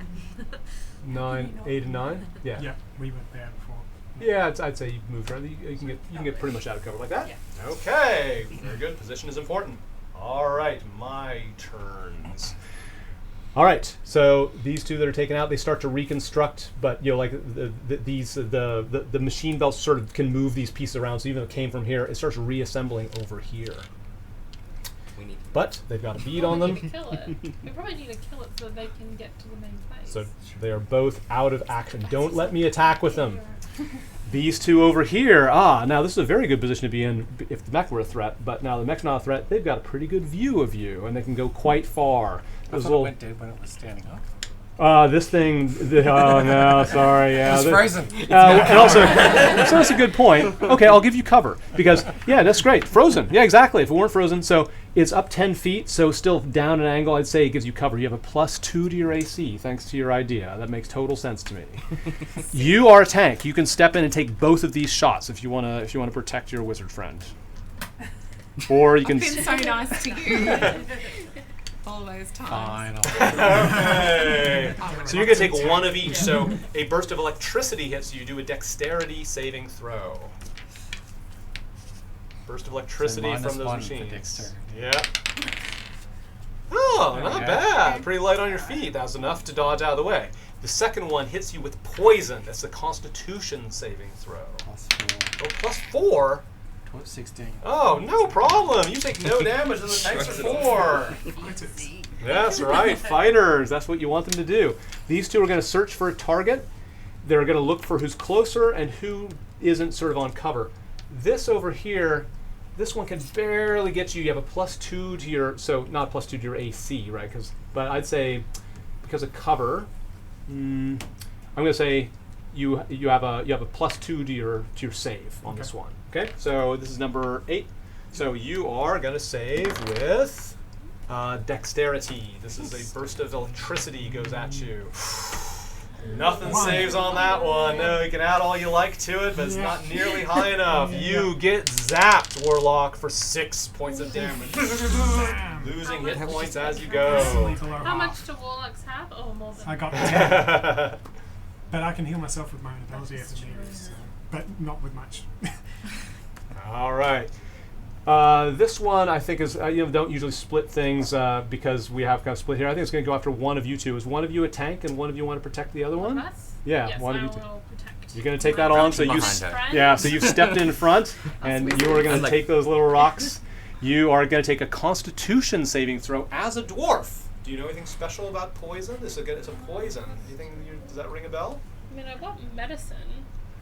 it. 9, 8, and 9. Yeah. Yeah, we went there before. Yeah, I'd say you moved around. You can get pretty much out of cover like that. Yeah. Okay, very good. Position is important. All right, my turns. All right, so these two that are taken out, they start to reconstruct, but like the machine belts sort of can move these pieces around. So even though it came from here, it starts reassembling over here. We need to but they've got a bead Well, on we them. need to kill it. We probably need to kill it so they can get to the main place. So they are both out of action. Don't let me attack with them. These two over here, now this is a very good position to be in if the mech were a threat, but now the mech's not a threat, they've got a pretty good view of you, and they can go quite far. I thought it went dead when it was standing up. This thing, oh no, sorry, yeah. It's frozen. And also, so that's a good point. Okay, I'll give you cover, because, yeah, that's great. Frozen, yeah, exactly, if it weren't frozen. So it's up 10 feet, so still down an angle, I'd say it gives you cover. You have a +2 to your AC, thanks to your idea. That makes total sense to me. You are a tank. You can step in and take both of these shots if you wanna protect your wizard friend. Or you can. I've been so nice to you. All those times. Fine. Okay. So you're going to take one of each. So a burst of electricity hits you. Do a dexterity saving throw. Burst of electricity So from those -1 for machines. dexterity. Yeah. Oh, not Yeah. bad. Pretty light on your feet. That was enough to dodge out of the way. The second one hits you with poison. That's a Constitution saving throw. +4. Oh, +4? 16. Oh, no problem. You take no damage and the tanks are 4. That's right, fighters. That's what you want them to do. These two are going to search for a target. They're going to look for who's closer and who isn't sort of on cover. This over here, this one can barely get you. You have a +2 to your, so not +2 to your AC, right? But I'd say because of cover, I'm going to say you have a +2 to your save on this one. Okay, so this is number 8. So you are going to save with dexterity. This is a burst of electricity goes at you. Nothing saves on that one. No, you can add all you like to it, but it's not nearly high enough. You get zapped, Warlock, for 6 points of damage. Losing hit points as you go. How much do warlocks have? Oh, more than I got 10. But I can heal myself with my own ability if it needs, but not with much. All right. This one I think is don't usually split things because we have kind of split here. I think it's going to go after one of you two. Is one of you a tank and one of you want to protect the other one? us? Yeah, Yes, one of I you two. will protect. You're going to take that on, so you so you've stepped in front and you are going to take those little rocks. You are going to take a Constitution saving throw as a dwarf. Do you know anything special about poison? It's a poison. Does that ring a bell? I mean, I've got medicine.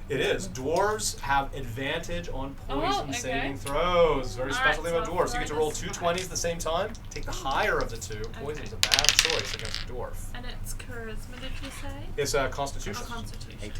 It is. Dwarves have advantage on poison okay. saving throws. Very special Alright, thing about so dwarves. You get to roll this 2 20s at the same time. Take the higher of the two. Poison is a bad choice against a dwarf. And it's charisma, did you say? It's a constitution. Or constitution. 18.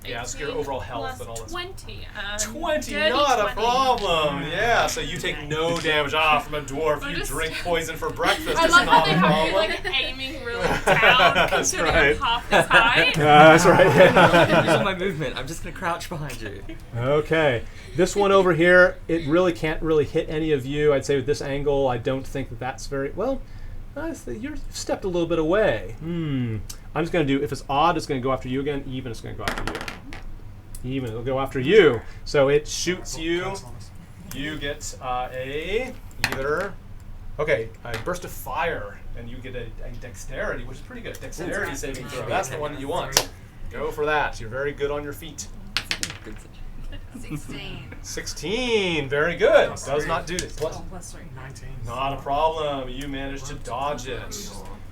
Yeah, it's your overall health plus and all that. 20. 20, dirty not 20. a problem. Yeah, so you take no damage from a dwarf. I You just- drink poison for breakfast. I It's love how not they a have you problem. like aiming really down, That's considering right. I'm half this height. That's right. Use all my movement. I'm just going to crouch behind you. Okay. This one over here, it really can't really hit any of you. I'd say with this angle, I don't think that's very well. You're stepped a little bit away. I'm just going to do, if it's odd, it's going to go after you again. Even, it's going to go after you. Even, it'll go after you. So it shoots you. You get a burst of fire, and you get a dexterity, which is pretty good. Dexterity saving throw. That's the one that you want. Go for that. You're very good on your feet. 16. 16. Very good. Does not do this. Oh, +3. 19. Not a problem. You managed to dodge it.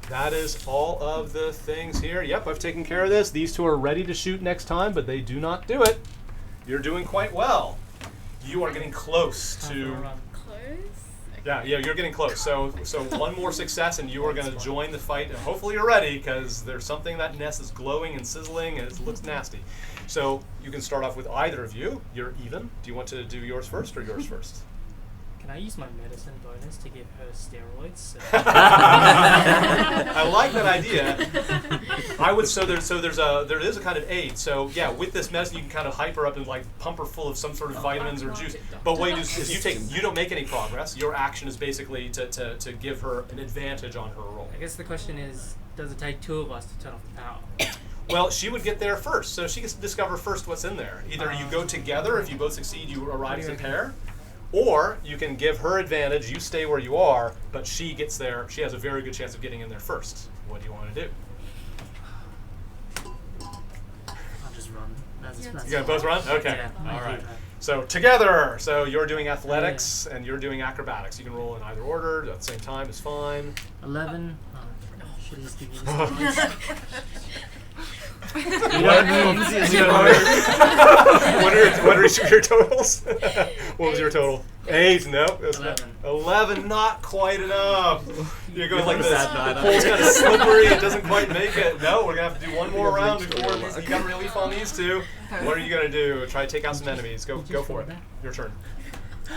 That is all of the things here. Yep, I've taken care of this. These two are ready to shoot next time, but they do not do it. You're doing quite well. You are getting close to... Yeah, you're getting close. So one more success, and you are going to join the fight. And hopefully you're ready, because there's something that nest is glowing and sizzling, and it looks nasty. So you can start off with either of you. You're even. Do you want to do yours first or yours first? Can I use my medicine bonus to give her steroids? I like that idea. I would. There is a kind of aid. So yeah, with this medicine you can kind of hype her up and like pump her full of some sort of vitamins or juice. But what you do is you don't make any progress. Your action is basically to give her an advantage on her roll. I guess the question is, does it take 2 of us to turn off the power? Well, she would get there first, so she gets to discover first what's in there. Either you go together. If you both succeed, you arrive as a pair. Or you can give her advantage, you stay where you are, but she gets there. She has a very good chance of getting in there first. What do you want to do? I'll just run. You gonna both run? Okay. Yeah, All right. So together. So you're doing athletics and you're doing acrobatics. You can roll in either order at the same time. Is fine. 11. Should I just give you this What are your totals? What was your total? 8. Nope. 11. Not quite enough. You're going like this. The pole's kind of slippery. It doesn't quite make it. No, we're gonna have to do one more round before these. You got relief on these two. What are you gonna do? Try to take out some enemies. Go for it. Your turn.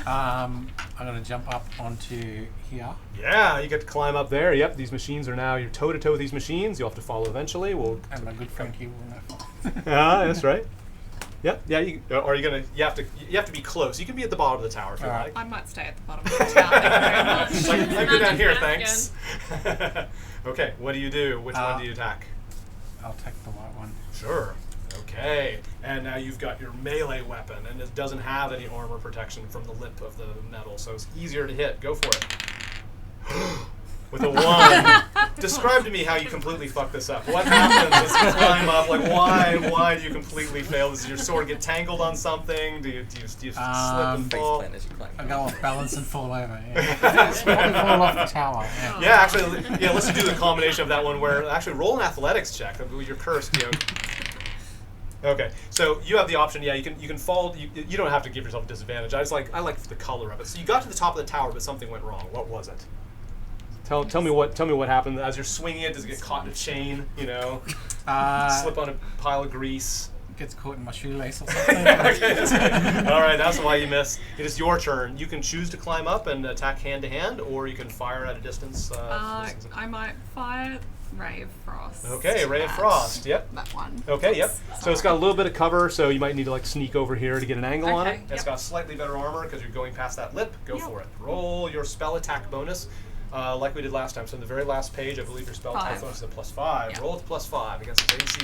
I'm gonna jump up onto here. Yeah, you get to climb up there. Yep, these machines are now, you're toe to toe with these machines. You'll have to follow eventually. And my good friend here will know. That's right. Yep. Yeah. You have to be close. You can be at the bottom of the tower if you like. I might stay at the bottom of the tower. Thank you very much. It's like, I go down here, thanks. Okay. What do you do? Which one do you attack? I'll take the white one. Sure. Okay. And now you've got your melee weapon, and it doesn't have any armor protection from the lip of the metal, so it's easier to hit. Go for it. With a 1. Describe to me how you completely fuck this up. What happens as you climb up? Like, why do you completely fail? Does your sword get tangled on something? Do you slip and fall? I go off balance and fall over. Yeah. Fall off the tower. Yeah. Yeah, actually, let's do the combination of that one where actually roll an athletics check. You're cursed, Okay, so you have the option. Yeah, you can fall. You don't have to give yourself a disadvantage. I like the color of it. So you got to the top of the tower, but something went wrong. What was it? Tell me what happened as you're swinging it. Does it get caught in a chain? Slip on a pile of grease. Gets caught in my shoelace or something. Okay, that's good. All right, that's why you missed. It is your turn. You can choose to climb up and attack hand to hand, or you can fire at a distance. I might fire Ray of Frost. Okay, Ray of Frost. Yep. That one. Okay, yep. So it's got a little bit of cover, so you might need to sneak over here to get an angle on it. Yep. It's got slightly better armor because you're going past that lip. Go for it. Roll your spell attack bonus. Like we did last time. So on the very last page, I believe your spell attack bonus is a +5. Yep. Roll it to +5 against the AC.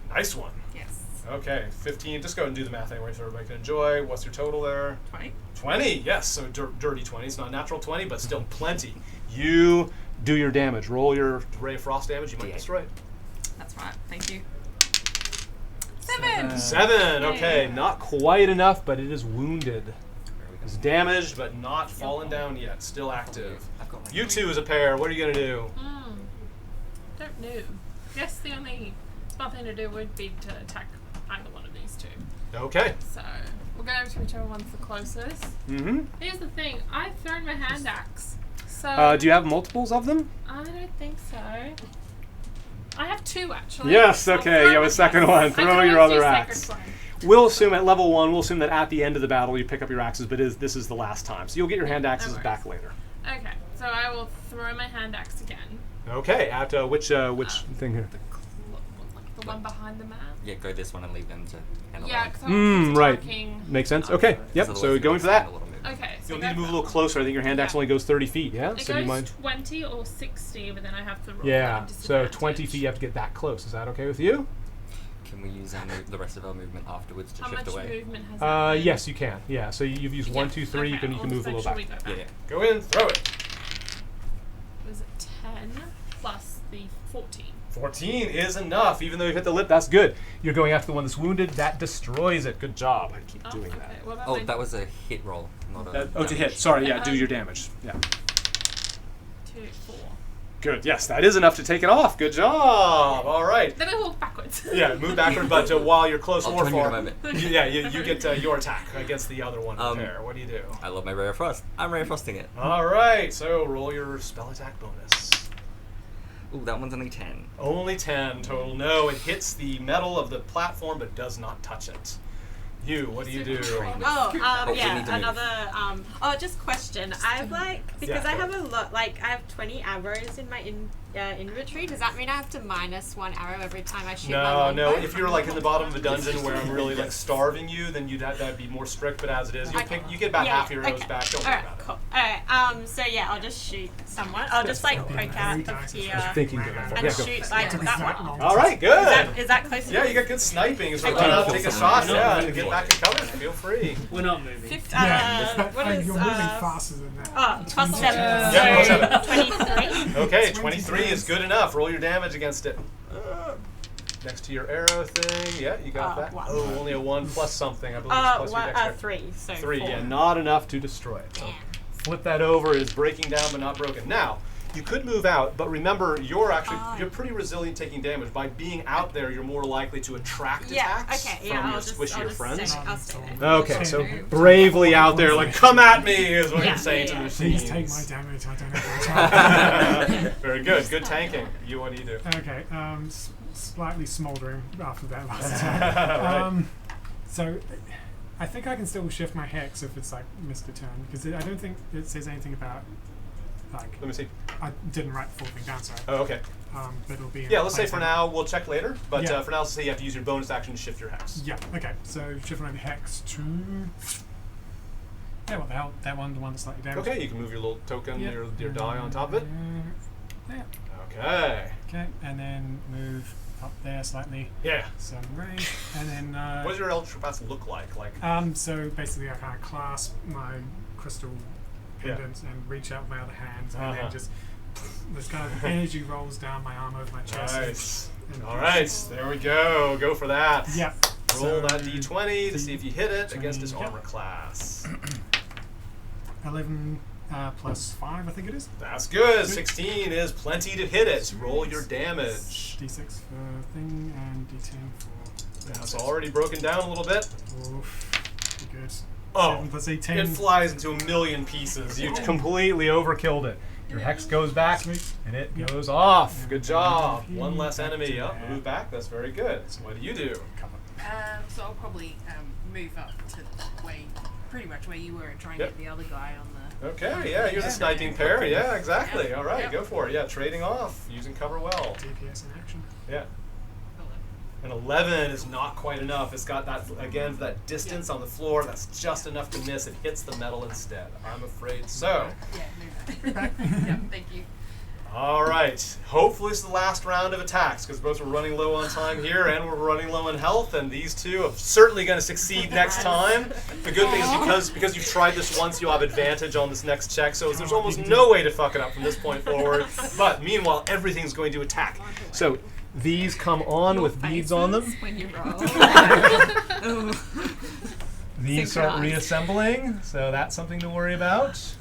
Nice one. Yes. Okay, 15. Just go ahead and do the math anyway so everybody can enjoy. What's your total there? 20. 20, yes. So dirty 20. It's not natural 20, but still plenty. You do your damage. Roll your Ray of Frost damage. You might destroy it. That's right. Thank you. 7. 7. Okay, not quite enough, but it is wounded. It's damaged, but not fallen down yet. Still active. You two as a pair, what are you going to do? Don't know. Guess the only smart thing to do would be to attack either one of these two. Okay. So we'll go over to whichever one's the closest. Mm-hmm. Here's the thing. I've thrown my hand axe. So Do you have multiples of them? I don't think so. I have 2 actually. Yes, okay, you have a second one. Throw your other axe. Sacred Flame. We'll assume at level 1, we'll assume that at the end of the battle you pick up your axes, but this is the last time. So you'll get your hand axes back later. Okay, so I will throw my hand axe again. Okay, at which thing here? The one behind the map. Yeah, go this one and leave them to handle Yeah, that. because right. attacking. Makes sense. Okay, yep, so going for that. Okay, so You'll need to move a little closer. I think your hand axe only goes 30 feet, yeah? It So do you goes mind? 20 or 60, but then I have to roll. Yeah, at a so 20 disadvantage. feet you have to get that close. Is that okay with you? Can we use the rest of our movement afterwards to How shift much away? movement has that been? Yes, you can. Yeah, so you've used 1, 2, 3. You can I'll move a just little make back. sure we go back. Yeah. Go in, throw it. Was it 10 plus the 14? 14 is enough. Even though you hit the lip, That's good. You're going after the one that's wounded. That destroys it. Good job. I keep doing okay. that. What about Oh, my that was a hit roll, not a. To hit. Sorry, yeah, do your damage. Yeah. 2, 4? Good. Yes, that is enough to take it off. Good job. All right. Then I walk backwards. Yeah, move backward, but while you're close I'll or join you in a far, moment. you get your attack against the other one pair. What do you do? I love my Ray of Frost. I'm Ray of Frosting it. All right, so roll your spell attack bonus. Ooh, that one's only 10. Only 10 total. No, it hits the metal of the platform but does not touch it. You, what do you do? Just question. I've because I have a lot, I have 20 arrows in my inventory. Does that mean I have to minus 1 arrow every time I shoot my longbow? No. If you're in the bottom of a dungeon where I'm really starving you, then that'd be more strict. But as it is, you get about half your arrows back. Don't worry about it. Cool. Alright, so yeah, I'll just shoot someone. I'll just poke out of here and shoot that one. All right, good. Is that close enough? Yeah, you got good sniping. So run out, take a shot. Yeah, and get back in cover. Feel free. We're not moving. You're moving faster than that. Oh, +7. Yeah, so 23. Okay, 23 is good enough. Roll your damage against it. next to your arrow thing. Yeah, you got that. 1. Oh, only a 1 plus something. I believe it's plus your dexterity. 3. So 3, 4. yeah, not enough to destroy it. So flip that over. It is breaking down but not broken. Now, you could move out, but remember, you're pretty resilient taking damage. By being out there, you're more likely to attract attacks from your squishier friends. I'll stay there. Okay, so bravely out there, like, come at me, is what you're saying to the machines. Please take my damage. I don't know. Very good. Good tanking. What do you do? Okay, slightly smouldering after that last time. So, I think I can still shift my hex if it's like missed a turn, because I don't think it says anything about, like... Let me see. I didn't write the full thing down, sorry. Oh, okay. But it'll be... Yeah, let's say for now, we'll check later, but Yeah. for now, let's say you have to use your bonus action to shift your hex. Yeah, okay, so shift my hex to... Yeah, what the hell, that one, the one that's slightly damaged. Okay, you can move your little token, Yep. your die on top of it. Yeah. Okay. Okay, and then move up there slightly. Yeah. Some range, and then... What does your Eldritch Blast look like? So basically I kind of clasp my crystal pendant and reach out with my other hand, and then just... This kind of energy rolls down my arm over my chest. Nice. All right, there we go. Go for that. Yeah. Roll that d20 to see if you hit it against his armor class. 11 plus 5, I think it is. That's good. 16 is plenty to hit it. Roll your damage. D6 for thing and D10 for... That's already broken down a little bit. Oof. Good. Oh, 7 plus 8, 10. it flies into a million pieces. You completely overkilled it. Your hex goes back, and it goes off. Good job. One less enemy. Oh, move back. That's very good. So what do you do? So I'll probably move up to pretty much where you were, and try and get the other guy on the... Okay, yeah, you're the sniping pair. Yeah, exactly. All right, go for it. Yeah, trading off, using cover well. DPS in action. Yeah. An 11 is not quite enough. It's got that, again, that distance on the floor. That's just enough to miss. It hits the metal instead. I'm afraid so. Yeah, yeah, thank you. All right. Hopefully this is the last round of attacks, because both we're running low on time here and we're running low in health, and these two are certainly going to succeed next time. The good thing is because you've tried this once, you'll have advantage on this next check, so there's almost no way to fuck it up from this point forward. But meanwhile, everything's going to attack. So these come on with beads on them. When you roll. These start reassembling, so that's something to worry about.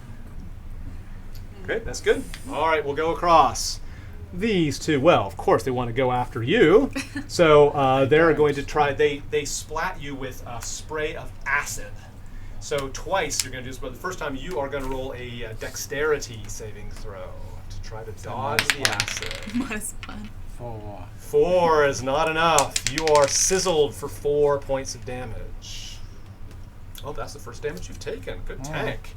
Great, that's good. All right, we'll go across. These two, well, of course they want to go after you. So they're going to try, they splat you with a spray of acid. So twice you're going to do this, but the first time you are going to roll a dexterity saving throw to try to dodge the acid. -1. 4. 4 is not enough. You are sizzled for 4 points of damage. Oh, that's the first damage you've taken. Good tank.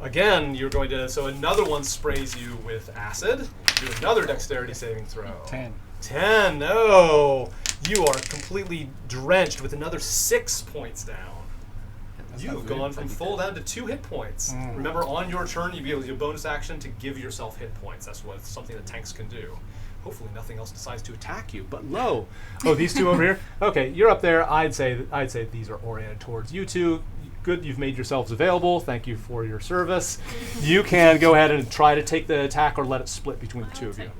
Again, you're going to, so another one sprays you with acid. Do another dexterity saving throw. 10. 10, no. You are completely drenched with another 6 points down. You've gone from full down to 2 hit points. Remember, on your turn, you'll be able to use a bonus action to give yourself hit points. That's something that tanks can do. Hopefully nothing else decides to attack you, but lo. Oh, these two over here? Okay, you're up there. I'd say these are oriented towards you two. Good, you've made yourselves available. Thank you for your service. You can go ahead and try to take the attack or let it split between the two of you.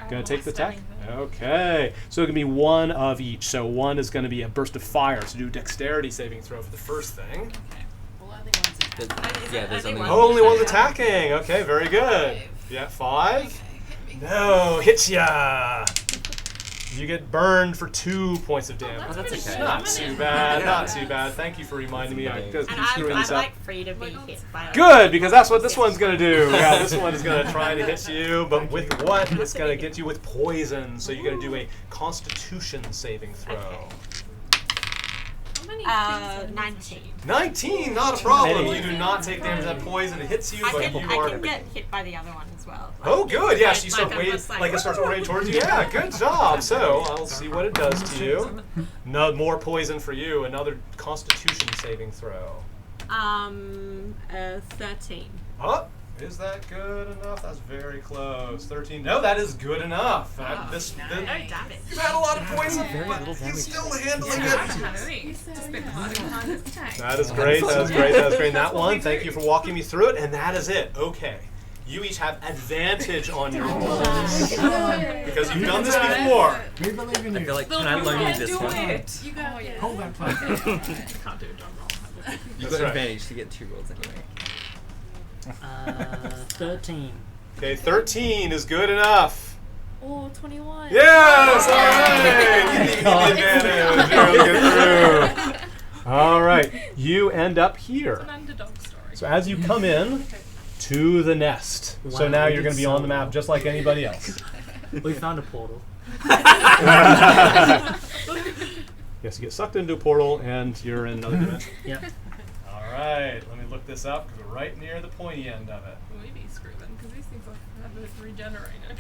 Gonna take the attack? Okay. So it can be one of each. So one is going to be a burst of fire. So do dexterity saving throw for the first thing. Well, only one's attacking. Yeah, there's only Only one's attacking. Okay, very good. Yeah, 5. No, hits ya. You get burned for 2 points of damage. Oh, that's okay. Not too bad. Not too bad. Thank you for reminding me. I keep screwing I'm this up. like free to be hit by Good, because that's what this one's going to do. Yeah, this one is going to try to hit you, but with what? It's going to get you with poison. So you're going to do a Constitution saving throw. How many 19. 19, not a problem. You do not take damage. That poison hits you, I but can, you are. I can get hit by the other one as well. Oh, good. Yeah, so you start I'm waiting, just like it starts orienting towards you. Yeah, good job. So I'll see what it does to you. No more poison for you. Another Constitution saving throw. 13. Oh, is that good enough? That's very close. 13. No, that is good enough. No damage. You've had a lot of poison, but you're still handling it. That is great. That is great. That is great. And that one, thank you for walking me through it. And that is it. Okay. you each have advantage on your rolls. Because you've done this before. We believe in you. I feel like, can I loan you this one? You got it. Hold that plan. You can't do a drum roll. You That's got right. advantage to get 2 rolls anyway. 13. Okay, 13 is good enough. Oh, 21. Yes! All right! You need the advantage. You'll get through. All right. You end up It's here. an underdog story. So as you come in to the nest, so Wow, now we you're did going to be so on the map well. just like anybody else. We found a portal. Yes, you get sucked into a portal and you're in another dimension. Yep. All right, let me look this up because we're right near the pointy end of it. We be screwed then, because these things have regenerated.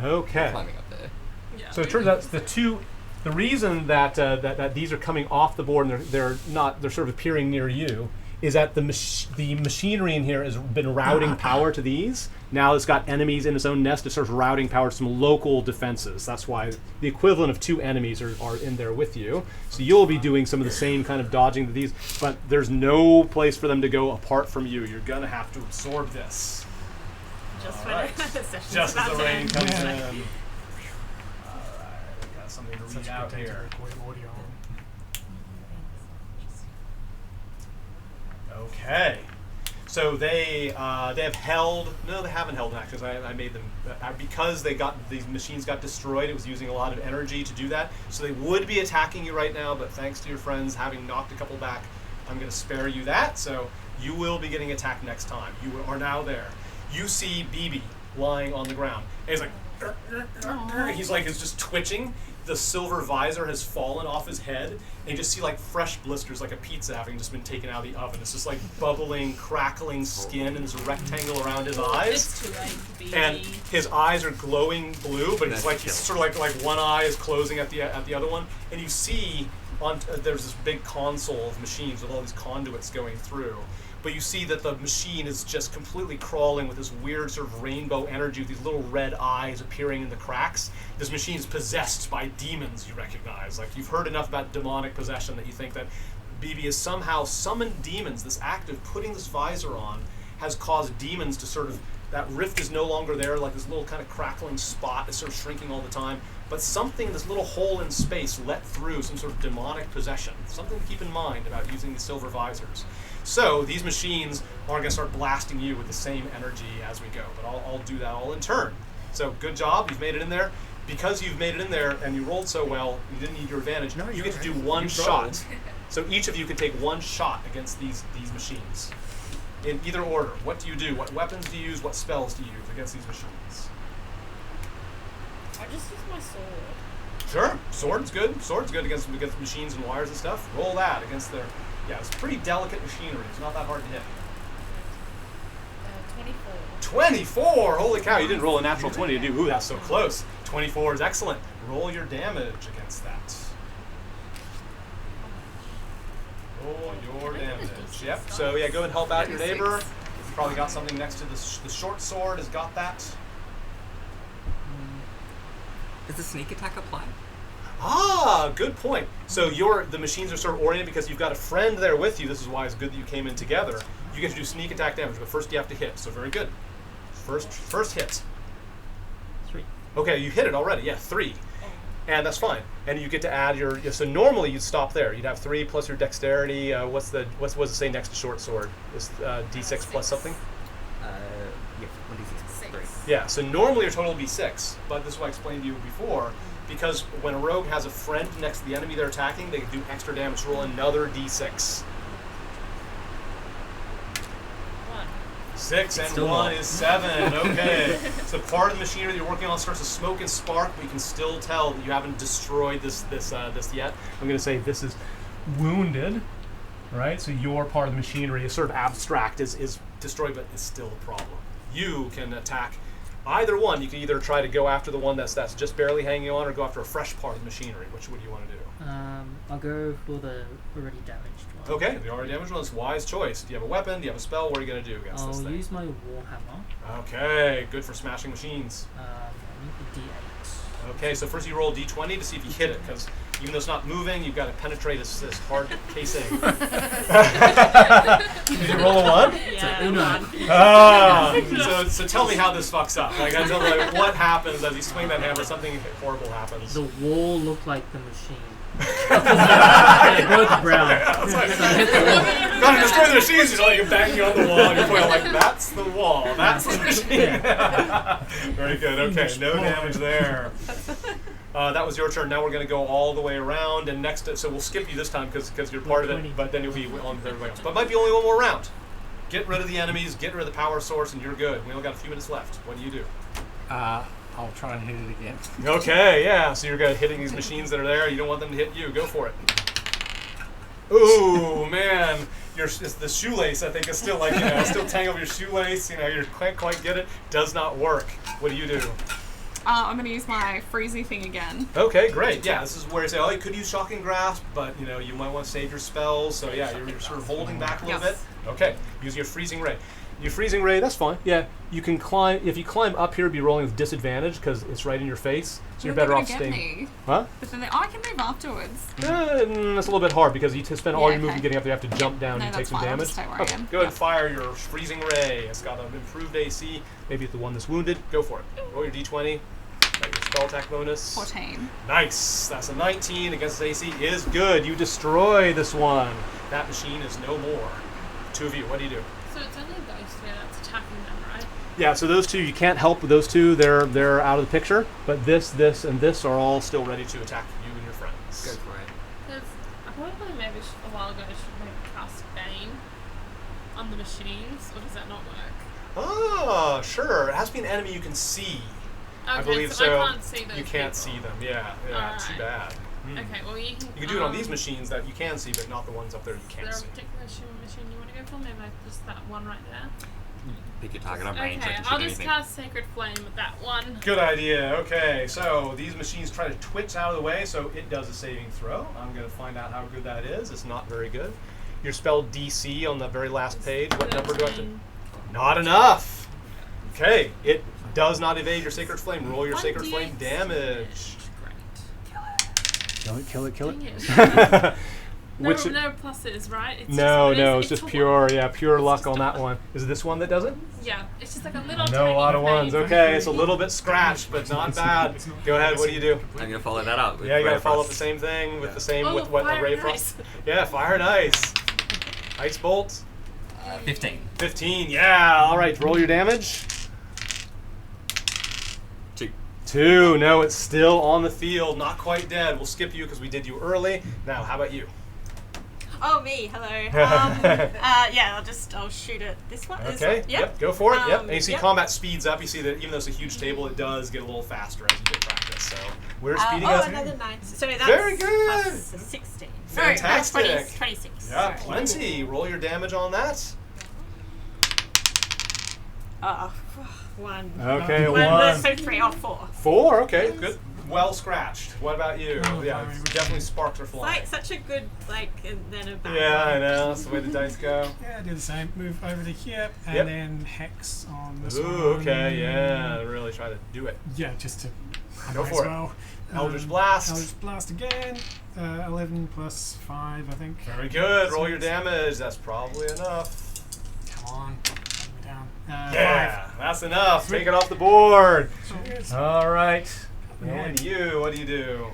Okay. Climbing up there. Yeah. So it turns out the reason that that these are coming off the board and they're sort of appearing near you is that the machinery in here has been routing power to these. Now it's got enemies in its own nest. It starts routing power to some local defenses. That's why the equivalent of 2 enemies are in there with you. So you'll be doing some of the same kind of dodging to these, but there's no place for them to go apart from you. You're gonna have to absorb this. Just All when right. the session's Just about as the to rain end. comes Yeah. in. All right, we got something to read Such a out good day to here. record audio. Okay. So they have held. No, they haven't held an action. 'Cause I made them because these machines got destroyed. It was using a lot of energy to do that. So they would be attacking you right now, but thanks to your friends having knocked a couple back, I'm going to spare you that. So you will be getting attacked next time. You are now there. You see BB lying on the ground. And he's like is just twitching. The silver visor has fallen off his head, and you just see like fresh blisters, like a pizza having just been taken out of the oven. It's just like bubbling, crackling skin, and there's a rectangle around his eyes. It's too late to be. And his eyes are glowing blue, but That's he's sort of like one eye is closing at the other one, and you see there's this big console of machines with all these conduits going through. But you see that the machine is just completely crawling with this weird sort of rainbow energy with these little red eyes appearing in the cracks. This machine is possessed by demons you recognize. Like you've heard enough about demonic possession that you think that BB has somehow summoned demons. This act of putting this visor on has caused demons to sort of, that rift is no longer there, like this little kind of crackling spot is sort of shrinking all the time. But something in this little hole in space let through some sort of demonic possession. Something to keep in mind about using the silver visors. So these machines are going to start blasting you with the same energy as we go. But I'll do that all in turn. So good job, you've made it in there. Because you've made it in there and you rolled so well, you didn't need your advantage. No, you you're get to do right. one You shot. rolled. So each of you can take one shot against these machines. In either order. What do you do? What weapons do you use? What spells do you use against these machines? I just use my sword. Sure, sword's good. Sword's good against machines and wires and stuff. Roll that against their. Yeah, it's pretty delicate machinery. It's not that hard to hit. 24. 24! Holy cow! You didn't roll a natural 20 to do. Ooh, that's so close. 24 is excellent. Roll your damage against that. Roll your damage. Yep. So yeah, go and help out your neighbor. Probably got something next to the short sword. Has got that. Does the sneak attack apply? Ah, good point. So the machines are sort of oriented because you've got a friend there with you. This is why it's good that you came in together. You get to do sneak attack damage, but first you have to hit. So very good. First hit. 3. Okay, you hit it already. Yeah, 3. And that's fine. And you get to add your. So normally you'd stop there. You'd have 3 plus your dexterity. What does it say next to short sword? Is d6 plus something? Yeah, 1d6. Great. Yeah. So normally your total would be 6, but this is what I explained to you before. Because when a rogue has a friend next to the enemy they're attacking, they can do extra damage. Roll another d6. 6 and Still 1 not. is 7. Okay. So part of the machinery you're working on starts to smoke and spark, but you can still tell that you haven't destroyed this yet. I'm going to say this is wounded, right? So your part of the machinery is sort of abstract, is destroyed, but it's still a problem. You can attack either one. You can either try to go after the one that's just barely hanging on, or go after a fresh part of the machinery. Which would you want to do? I'll go for the already damaged one. Okay, the already damaged one is wise choice. Do you have a weapon? Do you have a spell? What are you going to do against this I'll thing? use my warhammer. Okay, good for smashing machines. I need the d8. Okay, so first you roll d20 to see if you hit it, because Even though it's not moving, you've got to penetrate this hard casing. Did you roll a 1? Yeah. So tell me how this fucks up. Like, I tell like what happens as you swing that hammer. Something horrible happens. The wall looked like the machine. They're both brown. That's like, gotta destroy the machines. You're like banging on the wall. And you're pointing like, that's the wall. That's the machine. Very good. Okay, no damage there. That was your turn. Now we're going to go all the way around, and next, so we'll skip you this time because you're part of it, but then you'll be on with everybody else. But it might be only one more round. Get rid of the enemies, get rid of the power source, and you're good. We only got a few minutes left. What do you do? I'll try and hit it again. Okay, yeah. So you're going to hitting these machines that are there. You don't want them to hit you. Go for it. Ooh, man. It's the shoelace, I think, is still like, still tangled with your shoelace. You can't quite get it. Does not work. What do you do? I'm going to use my freezy thing again. Okay, great. Yeah, this is where you say, oh, you could use Shocking Grasp, but, you might want to save your spells. So, yeah, you're sort of holding back a little bit. Okay, use your Freezing Ray. Your Freezing Ray, that's fine. Yeah, you can climb. If you climb up here, be rolling with disadvantage because it's right in your face. So you're better off staying. Huh? But then I can move afterwards. That's a little bit hard because you spend all your movement getting up there. You have to jump down and take some damage. Stay where I am. Go ahead and fire your Freezing Ray. It's got an improved AC. Maybe it's the one that's wounded. Go for it. Roll your D20. Got your spell attack bonus. 14. Nice. That's a 19 against AC is good. You destroy this one. That machine is no more. Two of you. What do you do? So it's only those two that's attacking them, right? Yeah, so those two, you can't help with those two. They're out of the picture. But this, and this are all still ready to attack you and your friends. Go for it. Because I probably maybe a while ago should maybe cast Bane on the machines, or does that not work? Oh, sure. It has to be an enemy you can see. Okay, I believe so. I can't see those You can't people. see them. Yeah. Alright. Too bad. Okay, well you can. You can do it on these machines that you can see, but not the ones up there you Is can't there a see. particular machine you want to go for? Maybe just that one right there. Pick your target on range. Okay, I can I'll shoot just anything. cast Sacred Flame with that one. Good idea. Okay, so these machines try to twitch out of the way, so it does a saving throw. I'm going to find out how good that is. It's not very good. Your spell DC on the very last page. What number do I have to? Not enough. Okay, it does not evade your Sacred Flame. Roll your Sacred Flame damage. Kill it. Dang it. No pluses, right? It's It's just pure luck on that one. Is it this one that does it? Yeah, it's just like a little. No, a lot of tiny ones. thing. Okay, it's a little bit scratched, but not bad. Go ahead. What do you do? I'm gonna follow that up. With Yeah, you gotta Ray follow up Frost. the same thing with the same Oh, with what fire Ray and Frost. ice. Yeah, fire and ice. Ice bolt. 15. 15. Yeah. All right. Roll your damage. 2. No, it's still on the field. Not quite dead. We'll skip you because we did you early. Now, how about you? Oh, me. Hello. I'll shoot at this one. This Okay. one. Yep. Go for it. Yep. And you see yep. combat speeds up. You see that even though it's a huge table, it does get a little faster as you get practice. So we're speeding up. Another 9. So that's Very good. plus 16. Fantastic. No, 26. Yeah, Sorry. plenty. Roll your damage on that. 1. Okay, 1. So 3 or 4. 4. Okay, good. Well scratched. What about you? Yeah, definitely sparks are It's flying. like such a good, and then a bad Yeah, I one. know. That's the way the dice go. Yeah, do the same. Move over to here, and Yep. then hex on this Ooh, one. okay, yeah. Really try to do it. Yeah, just to. Go might for as it. well. Eldritch Blast. Eldritch Blast again. 11 plus 5, I think. Very good. Roll your damage. That's probably enough. Come on. Bring me down. Yeah, that's enough. Take it off the board. 5. Cheers. All right. And you, what do you do?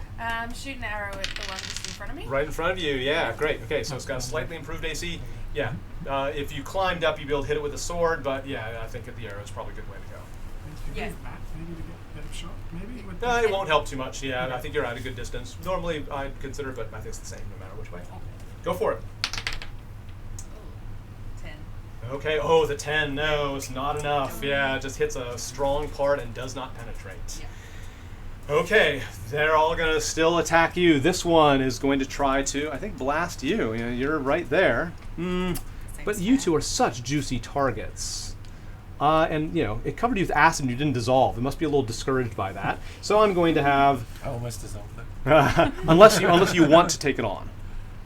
Shoot an arrow at the one just in front of me. Right in front of you. Yeah, great. Okay, so it's got a slightly improved AC. Yeah. If you climbed up, you'd be able to hit it with a sword, but yeah, I think at the arrow is probably a good way to go. Yeah. Back, maybe to get a better shot. Maybe. With It won't help too much. Yeah, I think you're at a good distance. Normally, I'd consider it, but I think it's the same no matter which way. Go for it. 10. Okay. Oh, the 10. No, it's not enough. Yeah, it just hits a strong part and does not penetrate. Yeah. Okay, they're all going to still attack you. This one is going to try to, I think, blast you. You're right there. But you two are such juicy targets. And, it covered you with acid and you didn't dissolve. It must be a little discouraged by that. So I'm going to have... I almost dissolved it. unless you want to take it on.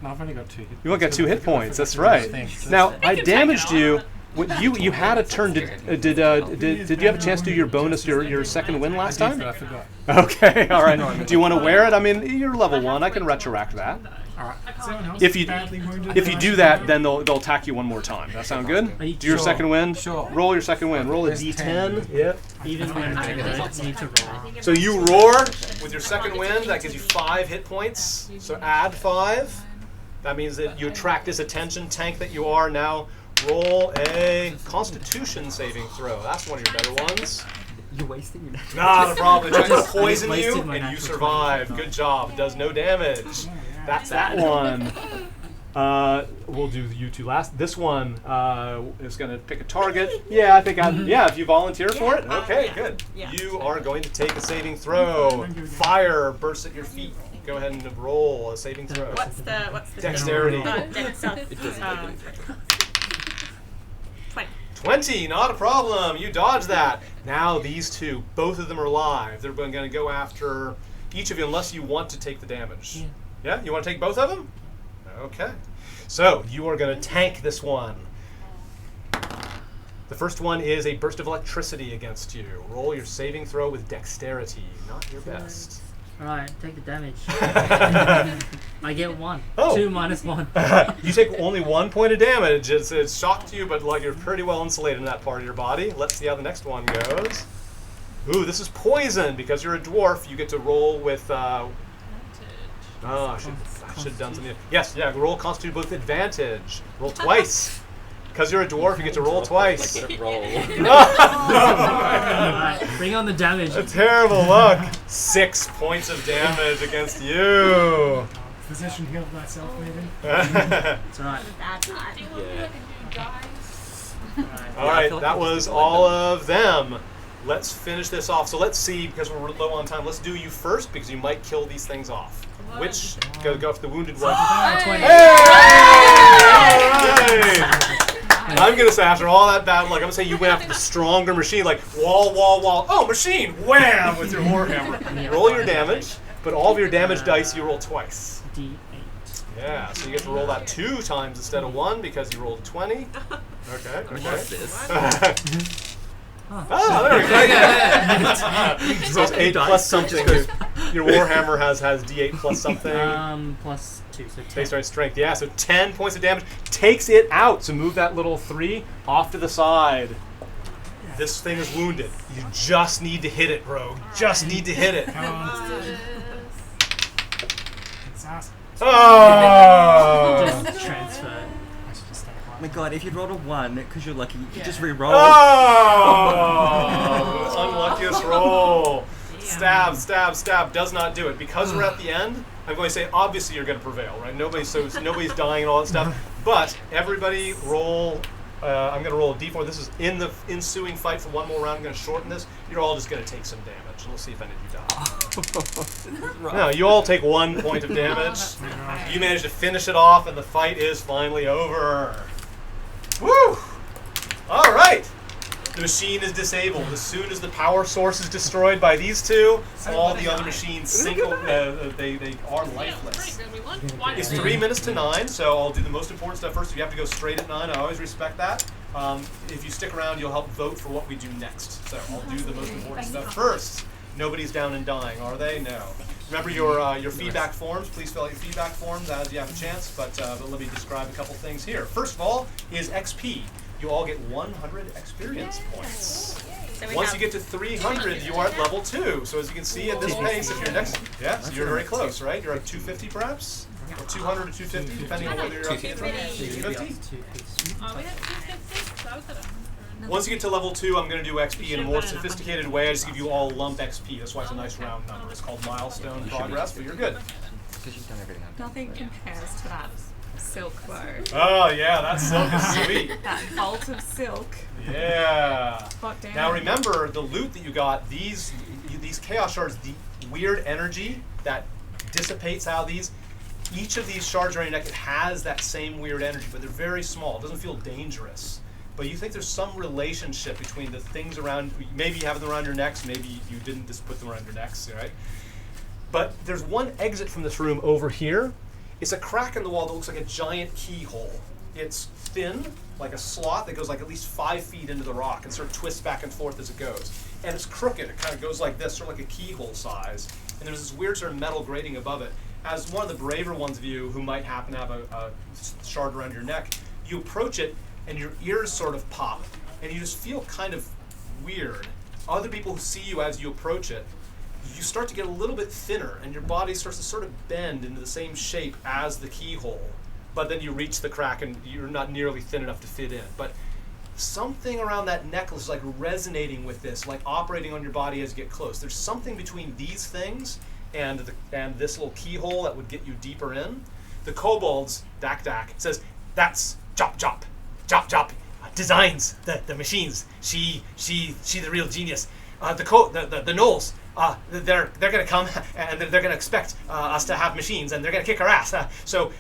No, I've only got 2 hit. You only got 2 hit points. That's right. Now, I damaged you. You had a turn. Did you have a chance to do your bonus, your second win last time? But I forgot. Okay, all right. Do you want to wear it? I mean, you're level 1. I can retroact that. All right. Someone else If you badly wounded if you do that, then they'll attack you one more time. That sound good? Do your Sure. second win. Sure. Roll your second win. Roll a There's d10. Yep. Even when I don't need to roll. So you roar with your second wind. That gives you 5 hit points. So add 5. That means that you attract this attention, tank that you are. Now roll a Constitution saving throw. That's one of your better ones. You're wasting your natural. Not a problem. They try to I just poison wasted you, my and you natural survive. 20. Good job. It does no damage. That's That that one. We'll do you two last. This one is going to pick a target. Yeah, I think if you volunteer for it. Okay, good. Yeah. You are going to take a saving throw. Fire bursts at your feet. Go ahead and roll a saving throw. What's the Dexterity. Dexterity. 20. 20, not a problem. You dodge that. Now these two, both of them are alive. They're going to go after each of you unless you want to take the damage. Yeah? You want to take both of them? Okay. So you are going to tank this one. The first one is a burst of electricity against you. Roll your saving throw with dexterity. Not your best. Alright, take the damage. I get 1. Oh. 2 minus 1. You take only 1 point of damage. It's shocked to you, but like you're pretty well insulated in that part of your body. Let's see how the next one goes. Ooh, this is poison. Because you're a dwarf, you get to roll with... I should have done something. Yes, yeah, roll Constitution with advantage. Roll twice. Because you're a dwarf, you get to roll twice. Roll. Alright, bring on the damage. A terrible look. 6 points of damage against you. Physician healed myself, maybe. It's alright. Bad time. All right, that was all of them. Let's finish this off. So let's see, because we're low on time, let's do you first because you might kill these things off. Which, go for the wounded one. Hey! I'm going to say, after all that battle, I'm going to say you went after the stronger machine, like wall. Oh, machine, wham, with your warhammer. Roll your damage, but all of your damage dice you roll twice. D8. Yeah, so you get to roll that 2 times instead of 1 because you rolled 20. Okay. What's this? Oh, there we go. So it's 8 plus something. Your warhammer has D8 plus something. Plus 2, so 10. Based on strength. Yeah, so 10 points of damage. Takes it out. So move that little 3 off to the side. This thing is wounded. You just need to hit it, Rogue. Just need to hit it. Come on. It's awesome. Oh! Just transfer. I should just stay Oh quiet. my god, if you rolled a 1, because you're lucky, you could just re-roll. Oh! Unluckiest roll. Stab. Does not do it. Because we're at the end, I'm going to say obviously you're going to prevail, right? Nobody's dying and all that stuff. But everybody roll. I'm going to roll a d4. This is in the ensuing fight for one more round. I'm going to shorten this. You're all just going to take some damage. We'll see if any of you die. No, you all take 1 point of damage. You manage to finish it off, and the fight is finally over. Woo! All right. The machine is disabled. As soon as the power source is destroyed by these two, all the other machines they are lifeless. It's 3 minutes to 9, so I'll do the most important stuff first. If you have to go straight at 9, I always respect that. If you stick around, you'll help vote for what we do next. So I'll do the most important stuff first. Nobody's down and dying, are they? No. Remember your feedback forms. Please fill out your feedback forms as you have a chance. But let me describe a couple things here. First of all is XP. You all get 100 experience points. So Once you get to 300, you are at level 2. So as you can see at this pace, if you're next, so you're very close, right? You're at 250 perhaps, or 200 or 250, depending on whether you're up to 250. Once you get to level 2, I'm going to do XP in a more sophisticated way. I just give you all lump XP. That's why it's a nice round number. It's called milestone progress, but you're good. Because you've done everything. Nothing compares to that silk bow. Oh yeah, that silk is sweet. That bolt of silk. Yeah. Hot damn. Now remember the loot that you got. These chaos shards, the weird energy that dissipates out of these. Each of these shards around your neck, it has that same weird energy, but they're very small. It doesn't feel dangerous. But you think there's some relationship between the things around. Maybe you have them around your necks. Maybe you didn't just put them around your necks, right? But there's one exit from this room over here. It's a crack in the wall that looks like a giant keyhole. It's thin, like a slot that goes like at least 5 feet into the rock and sort of twists back and forth as it goes. And it's crooked. It kind of goes like this, sort of like a keyhole size. And there's this weird sort of metal grating above it. As one of the braver ones of you who might happen to have a shard around your neck, you approach it and your ears sort of pop. And you just feel kind of weird. Other people who see you as you approach it, you start to get a little bit thinner and your body starts to sort of bend into the same shape as the keyhole. But then you reach the crack and you're not nearly thin enough to fit in. But something around that necklace is like resonating with this, like operating on your body as you get close. There's something between these things and this little keyhole that would get you deeper in. The kobolds, Dak says, that's Jop Jop. Jop Jop designs the machines. She the real genius. The gnolls, they're gonna come and they're gonna expect us to have machines and they're gonna kick our ass. So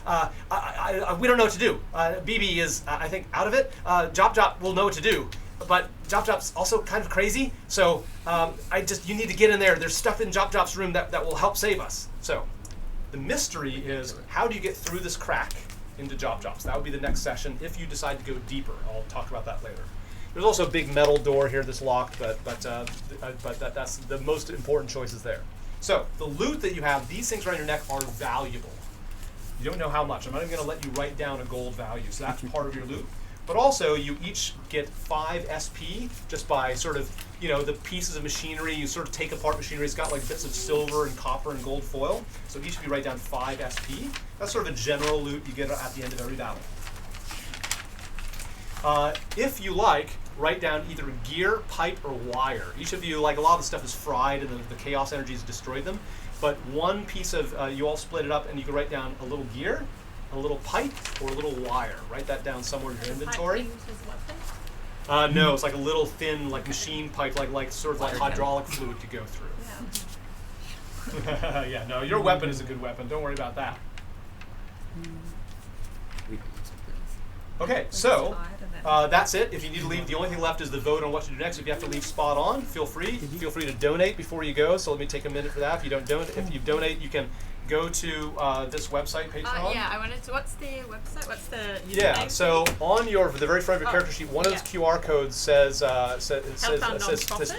we don't know what to do. BB is I think out of it. Jop Jop will know what to do, but Jop Jop's also kind of crazy. So you need to get in there. There's stuff in Jop Jop's room that will help save us. So the mystery is, how do you get through this crack into Jop Jop's? That would be the next session if you decide to go deeper. I'll talk about that later. There's also a big metal door here that's locked, but that's the most important choices there. So the loot that you have, these things around your neck are valuable. You don't know how much. I'm not even going to let you write down a gold value, so that's part of your loot. But also, you each get 5 SP just by sort of, the pieces of machinery. You sort of take apart machinery. It's got like bits of silver and copper and gold foil. So each of you write down 5 SP. That's sort of a general loot you get at the end of every battle. If you like, write down either gear, pipe, or wire. Each of you, like a lot of the stuff is fried and the chaos energy has destroyed them. But one piece of, you all split it up and you can write down a little gear, a little pipe, or a little wire. Write that down somewhere in your inventory. No, it's like a little thin, like machine pipe, like sort of like hydraulic fluid to go through. Yeah. Yeah, no, your weapon is a good weapon. Don't worry about that. Okay, so that's it. If you need to leave, the only thing left is the vote on what to do next. If you have to leave spot on, feel free. Feel free to donate before you go. So let me take a minute for that. If you don't donate, you can go to this website, Patreon. Yeah, I wanted to. What's the website? What's the username? Yeah, so on the very front of your character sheet, one of those QR codes says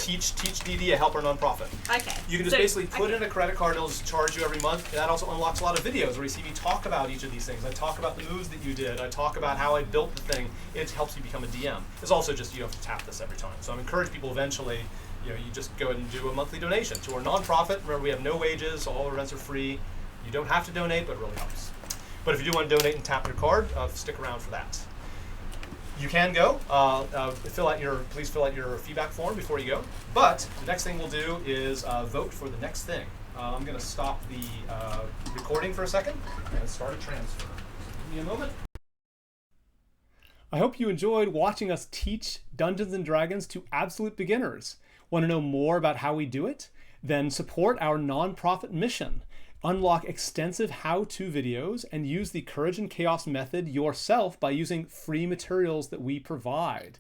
teach DD, a helper nonprofit. Okay. You can just basically put in a credit card, it'll just charge you every month. And that also unlocks a lot of videos where you see me talk about each of these things. I talk about the moves that you did. I talk about how I built the thing. It helps you become a DM. It's also just, you don't have to tap this every time. So I'm encouraging people eventually, you just go ahead and do a monthly donation to our nonprofit. Remember, we have no wages, all our rents are free. You don't have to donate, but it really helps. But if you do want to donate and tap your card, stick around for that. You can go. Please fill out your feedback form before you go. But the next thing we'll do is vote for the next thing. I'm going to stop the recording for a second and start a transfer. Give me a moment. I hope you enjoyed watching us teach Dungeons & Dragons to absolute beginners. Want to know more about how we do it? Then support our nonprofit mission. Unlock extensive how-to videos and use the Courage and Chaos method yourself by using free materials that we provide.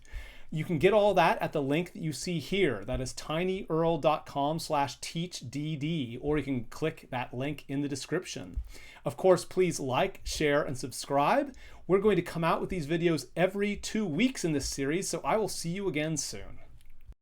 You can get all that at the link that you see here. That is tinyurl.com/teachdd, or you can click that link in the description. Of course, please like, share, and subscribe. We're going to come out with these videos every 2 weeks in this series, so I will see you again soon.